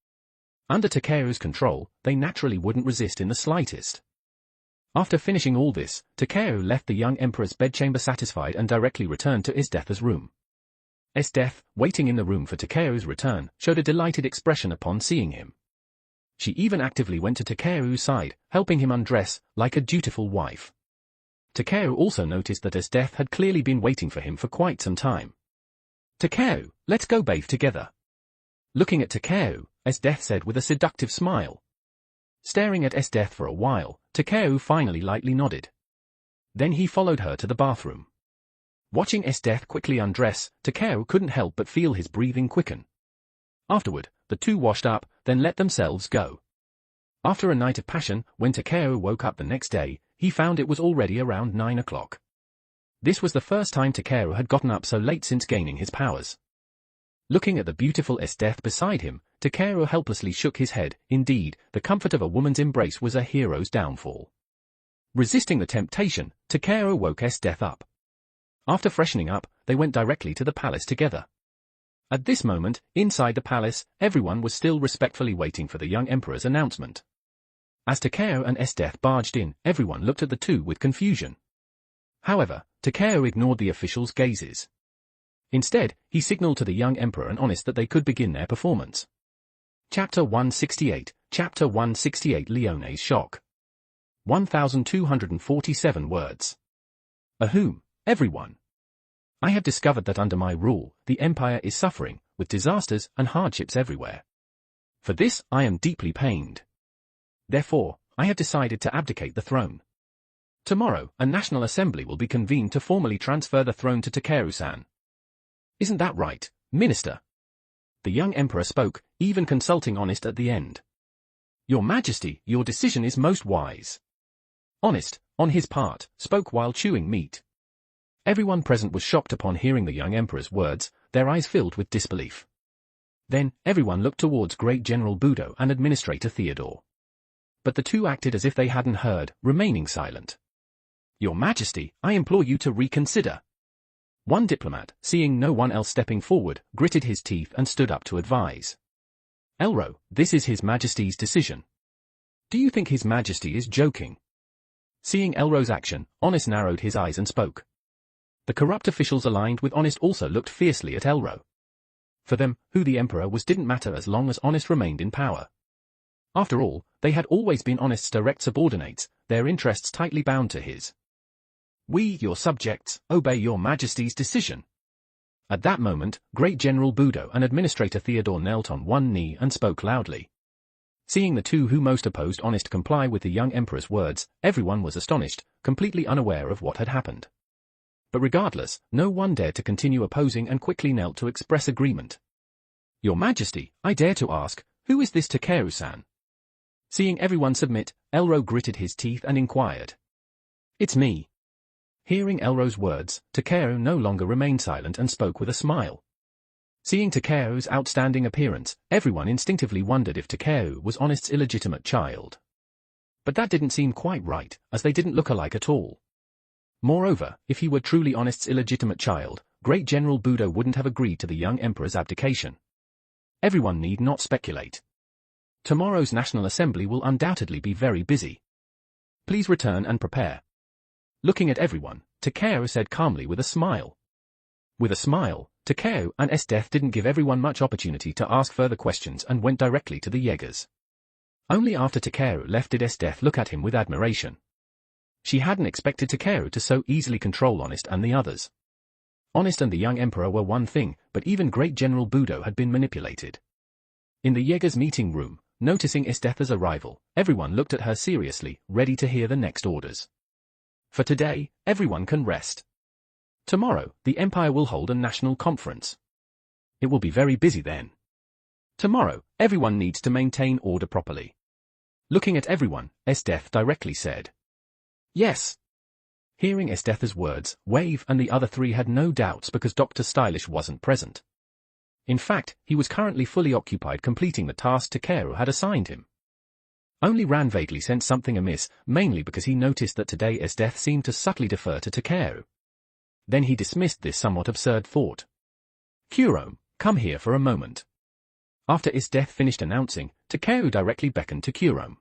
[SPEAKER 2] Under Takeru's control, they naturally wouldn't resist in the slightest. After finishing all this, Takeru left the young emperor's bedchamber satisfied and directly returned to Esdeath's room. Esdeath, waiting in the room for Takeru's return, showed a delighted expression upon seeing him. She even actively went to Takeru's side, helping him undress, like a dutiful wife. Takeru also noticed that Esdeath had clearly been waiting for him for quite some time. Takeru, let's go bathe together. Looking at Takeru, Esdeath said with a seductive smile. Staring at Esdeath for a while, Takeru finally lightly nodded. Then he followed her to the bathroom. Watching Esdeath quickly undress, Takeru couldn't help but feel his breathing quicken. Afterward, the two washed up, then let themselves go. After a night of passion, when Takeru woke up the next day, he found it was already around 9 o'clock. This was the first time Takeru had gotten up so late since gaining his powers. Looking at the beautiful Esdeath beside him, Takeru helplessly shook his head. Indeed, the comfort of a woman's embrace was a hero's downfall. Resisting the temptation, Takeru woke Esdeath up. After freshening up, they went directly to the palace together. At this moment, inside the palace, everyone was still respectfully waiting for the young emperor's announcement. As Takeru and Esdeath barged in, everyone looked at the two with confusion. However, Takeru ignored the officials' gazes. Instead, he signaled to the young emperor and Honest that they could begin their performance. Chapter 168, Chapter 168 Leone's Shock. 1247 words. Ahum, everyone. I have discovered that under my rule, the empire is suffering, with disasters and hardships everywhere. For this, I am deeply pained. Therefore, I have decided to abdicate the throne. Tomorrow, a national assembly will be convened to formally transfer the throne to Takeru-san. Isn't that right, Minister? The young emperor spoke, even consulting Honest at the end. Your Majesty, your decision is most wise. Honest, on his part, spoke while chewing meat. Everyone present was shocked upon hearing the young emperor's words, their eyes filled with disbelief. Then, everyone looked towards Great General Budo and Administrator Theodore. But the two acted as if they hadn't heard, remaining silent. Your Majesty, I implore you to reconsider. One diplomat, seeing no one else stepping forward, gritted his teeth and stood up to advise. Elro, this is His Majesty's decision. Do you think His Majesty is joking? Seeing Elro's action, Honest narrowed his eyes and spoke. The corrupt officials aligned with Honest also looked fiercely at Elro. For them, who the emperor was didn't matter as long as Honest remained in power. After all, they had always been Honest's direct subordinates, their interests tightly bound to his. We, your subjects, obey your Majesty's decision. At that moment, Great General Budo and Administrator Theodore knelt on one knee and spoke loudly. Seeing the two who most opposed Honest comply with the young emperor's words, everyone was astonished, completely unaware of what had happened. But regardless, no one dared to continue opposing and quickly knelt to express agreement. Your Majesty, I dare to ask, who is this Takeru-san? Seeing everyone submit, Elro gritted his teeth and inquired. It's me. Hearing Elro's words, Takeru no longer remained silent and spoke with a smile. Seeing Takeru's outstanding appearance, everyone instinctively wondered if Takeru was Honest's illegitimate child. But that didn't seem quite right, as they didn't look alike at all. Moreover, if he were truly Honest's illegitimate child, Great General Budo wouldn't have agreed to the young emperor's abdication. Everyone need not speculate. Tomorrow's National Assembly will undoubtedly be very busy. Please return and prepare. Looking at everyone, Takeru said calmly with a smile. With a smile, Takeru and Esdeath didn't give everyone much opportunity to ask further questions and went directly to the Jaegers. Only after Takeru left did Esdeath look at him with admiration. She hadn't expected Takeru to so easily control Honest and the others. Honest and the young emperor were one thing, but even Great General Budo had been manipulated. In the Jaegers' meeting room, noticing Esdeath's arrival, everyone looked at her seriously, ready to hear the next orders. For today, everyone can rest. Tomorrow, the Empire will hold a national conference. It will be very busy then. Tomorrow, everyone needs to maintain order properly. Looking at everyone, Esdeath directly said, "Yes." Hearing Esdeath's words, Wave and the other three had no doubts because Dr. Stylish wasn't present. In fact, he was currently fully occupied completing the task Takeru had assigned him. Only Ran vaguely sensed something amiss, mainly because he noticed that today Esdeath seemed to subtly defer to Takeru. Then he dismissed this somewhat absurd thought. "Kurome, come here for a moment." After Esdeath finished announcing, Takeru directly beckoned to Kurome.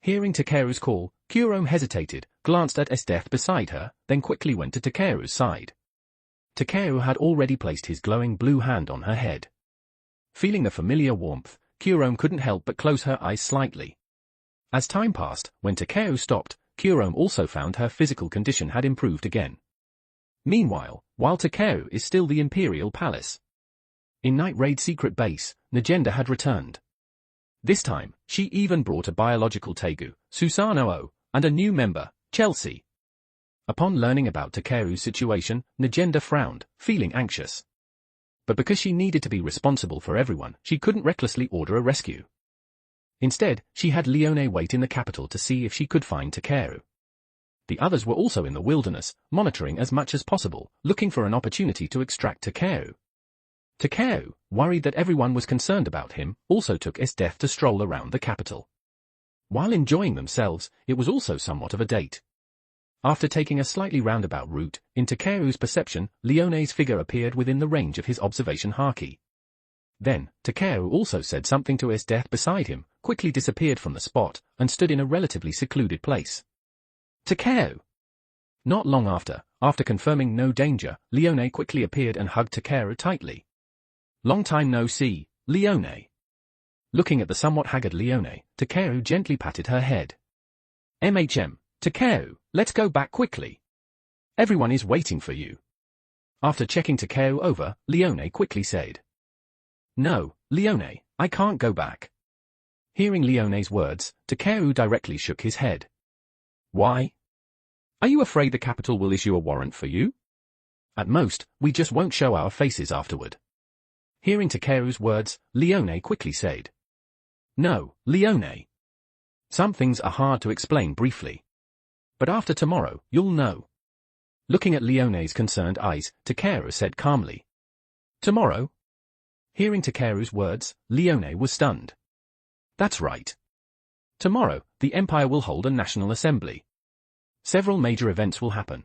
[SPEAKER 2] Hearing Takeru's call, Kurome hesitated, glanced at Esdeath beside her, then quickly went to Takeru's side. Takeru had already placed his glowing blue hand on her head. Feeling the familiar warmth, Kurome couldn't help but close her eyes slightly. As time passed, when Takeru stopped, Kurome also found her physical condition had improved again. Meanwhile, while Takeru is still the Imperial Palace. In Night Raid Secret Base, Negenda had returned. This time, she even brought a biological Tegu, Susanoo, and a new member, Chelsea. Upon learning about Takeru's situation, Negenda frowned, feeling anxious. But because she needed to be responsible for everyone, she couldn't recklessly order a rescue. Instead, she had Leone wait in the capital to see if she could find Takeru. The others were also in the wilderness, monitoring as much as possible, looking for an opportunity to extract Takeru. Takeru, worried that everyone was concerned about him, also took Esdeath to stroll around the capital. While enjoying themselves, it was also somewhat of a date. After taking a slightly roundabout route, in Takeru's perception, Leone's figure appeared within the range of his observation haki. Then, Takeru also said something to Esdeath beside him, quickly disappeared from the spot, and stood in a relatively secluded place. Takeru! Not long after confirming no danger, Leone quickly appeared and hugged Takeru tightly. "Long time no see, Leone." Looking at the somewhat haggard Leone, Takeru gently patted her head. Takeru, let's go back quickly. Everyone is waiting for you." After checking Takeru over, Leone quickly said, "No, Leone, I can't go back." Hearing Leone's words, Takeru directly shook his head. "Why? Are you afraid the capital will issue a warrant for you? At most, we just won't show our faces afterward." Hearing Takeru's words, Leone quickly said, "No, Leone. Some things are hard to explain briefly. But after tomorrow, you'll know." Looking at Leone's concerned eyes, Takeru said calmly, "Tomorrow?" Hearing Takeru's words, Leone was stunned. "That's right. Tomorrow, the Empire will hold a National Assembly. Several major events will happen.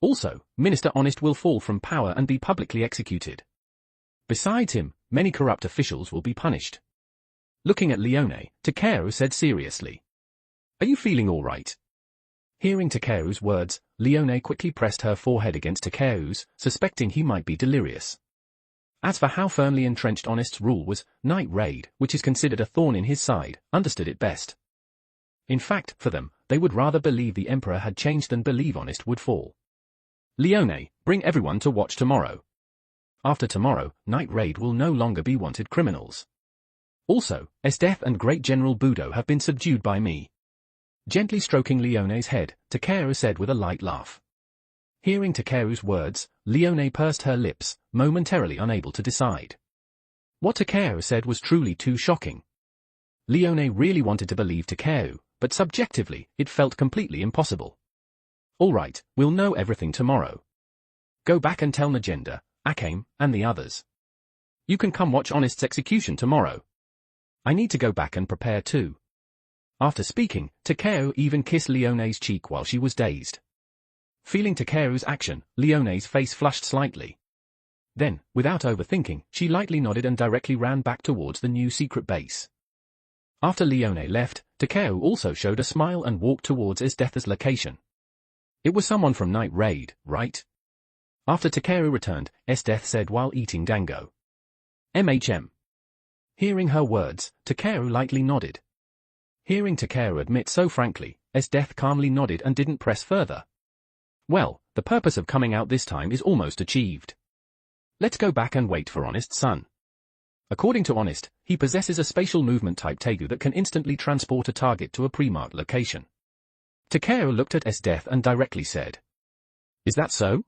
[SPEAKER 2] Also, Minister Honest will fall from power and be publicly executed. Besides him, many corrupt officials will be punished." Looking at Leone, Takeru said seriously, "Are you feeling all right?" Hearing Takeru's words, Leone quickly pressed her forehead against Takeru's, suspecting he might be delirious. As for how firmly entrenched Honest's rule was, Night Raid, which is considered a thorn in his side, understood it best. In fact, for them, they would rather believe the Emperor had changed than believe Honest would fall. "Leone, bring everyone to watch tomorrow. After tomorrow, Night Raid will no longer be wanted criminals. Also, Esdeath and Great General Budo have been subdued by me." Gently stroking Leone's head, Takeru said with a light laugh. Hearing Takeru's words, Leone pursed her lips, momentarily unable to decide. What Takeru said was truly too shocking. Leone really wanted to believe Takeru, but subjectively, it felt completely impossible. "All right, we'll know everything tomorrow. Go back and tell Negenda, Akame, and the others. You can come watch Honest's execution tomorrow. I need to go back and prepare too. After speaking, Takeo even kissed Leone's cheek while she was dazed. Feeling Takeo's action, Leone's face flushed slightly. Then, without overthinking, she lightly nodded and directly ran back towards the new secret base. After Leone left, Takeo also showed a smile and walked towards Esdeath's location. It was someone from Night Raid, right? After Takeo returned, Esdeath said while eating dango. MHM. Hearing her words, Takeo lightly nodded. Hearing Takeo admit so frankly, Esdeath calmly nodded and didn't press further. Well, the purpose of coming out this time is almost achieved. Let's go back and wait for Honest's son. According to Honest, he possesses a spatial movement type Tegu that can instantly transport a target to a pre-marked location. Takeo looked at Esdeath and directly said, "Is that so?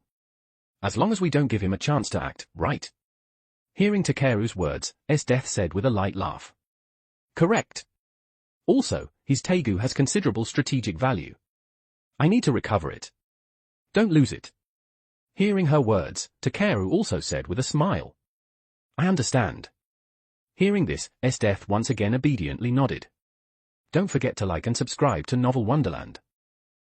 [SPEAKER 2] As long as we don't give him a chance to act, right?" Hearing Takeo's words, Esdeath said with a light laugh. "Correct. Also, his Tegu has considerable strategic value. I need to recover it. Don't lose it." Hearing her words, Takeo also said with a smile, "I understand." Hearing this, Esdeath once again obediently nodded. Don't forget to like and subscribe to Novel Wonderland.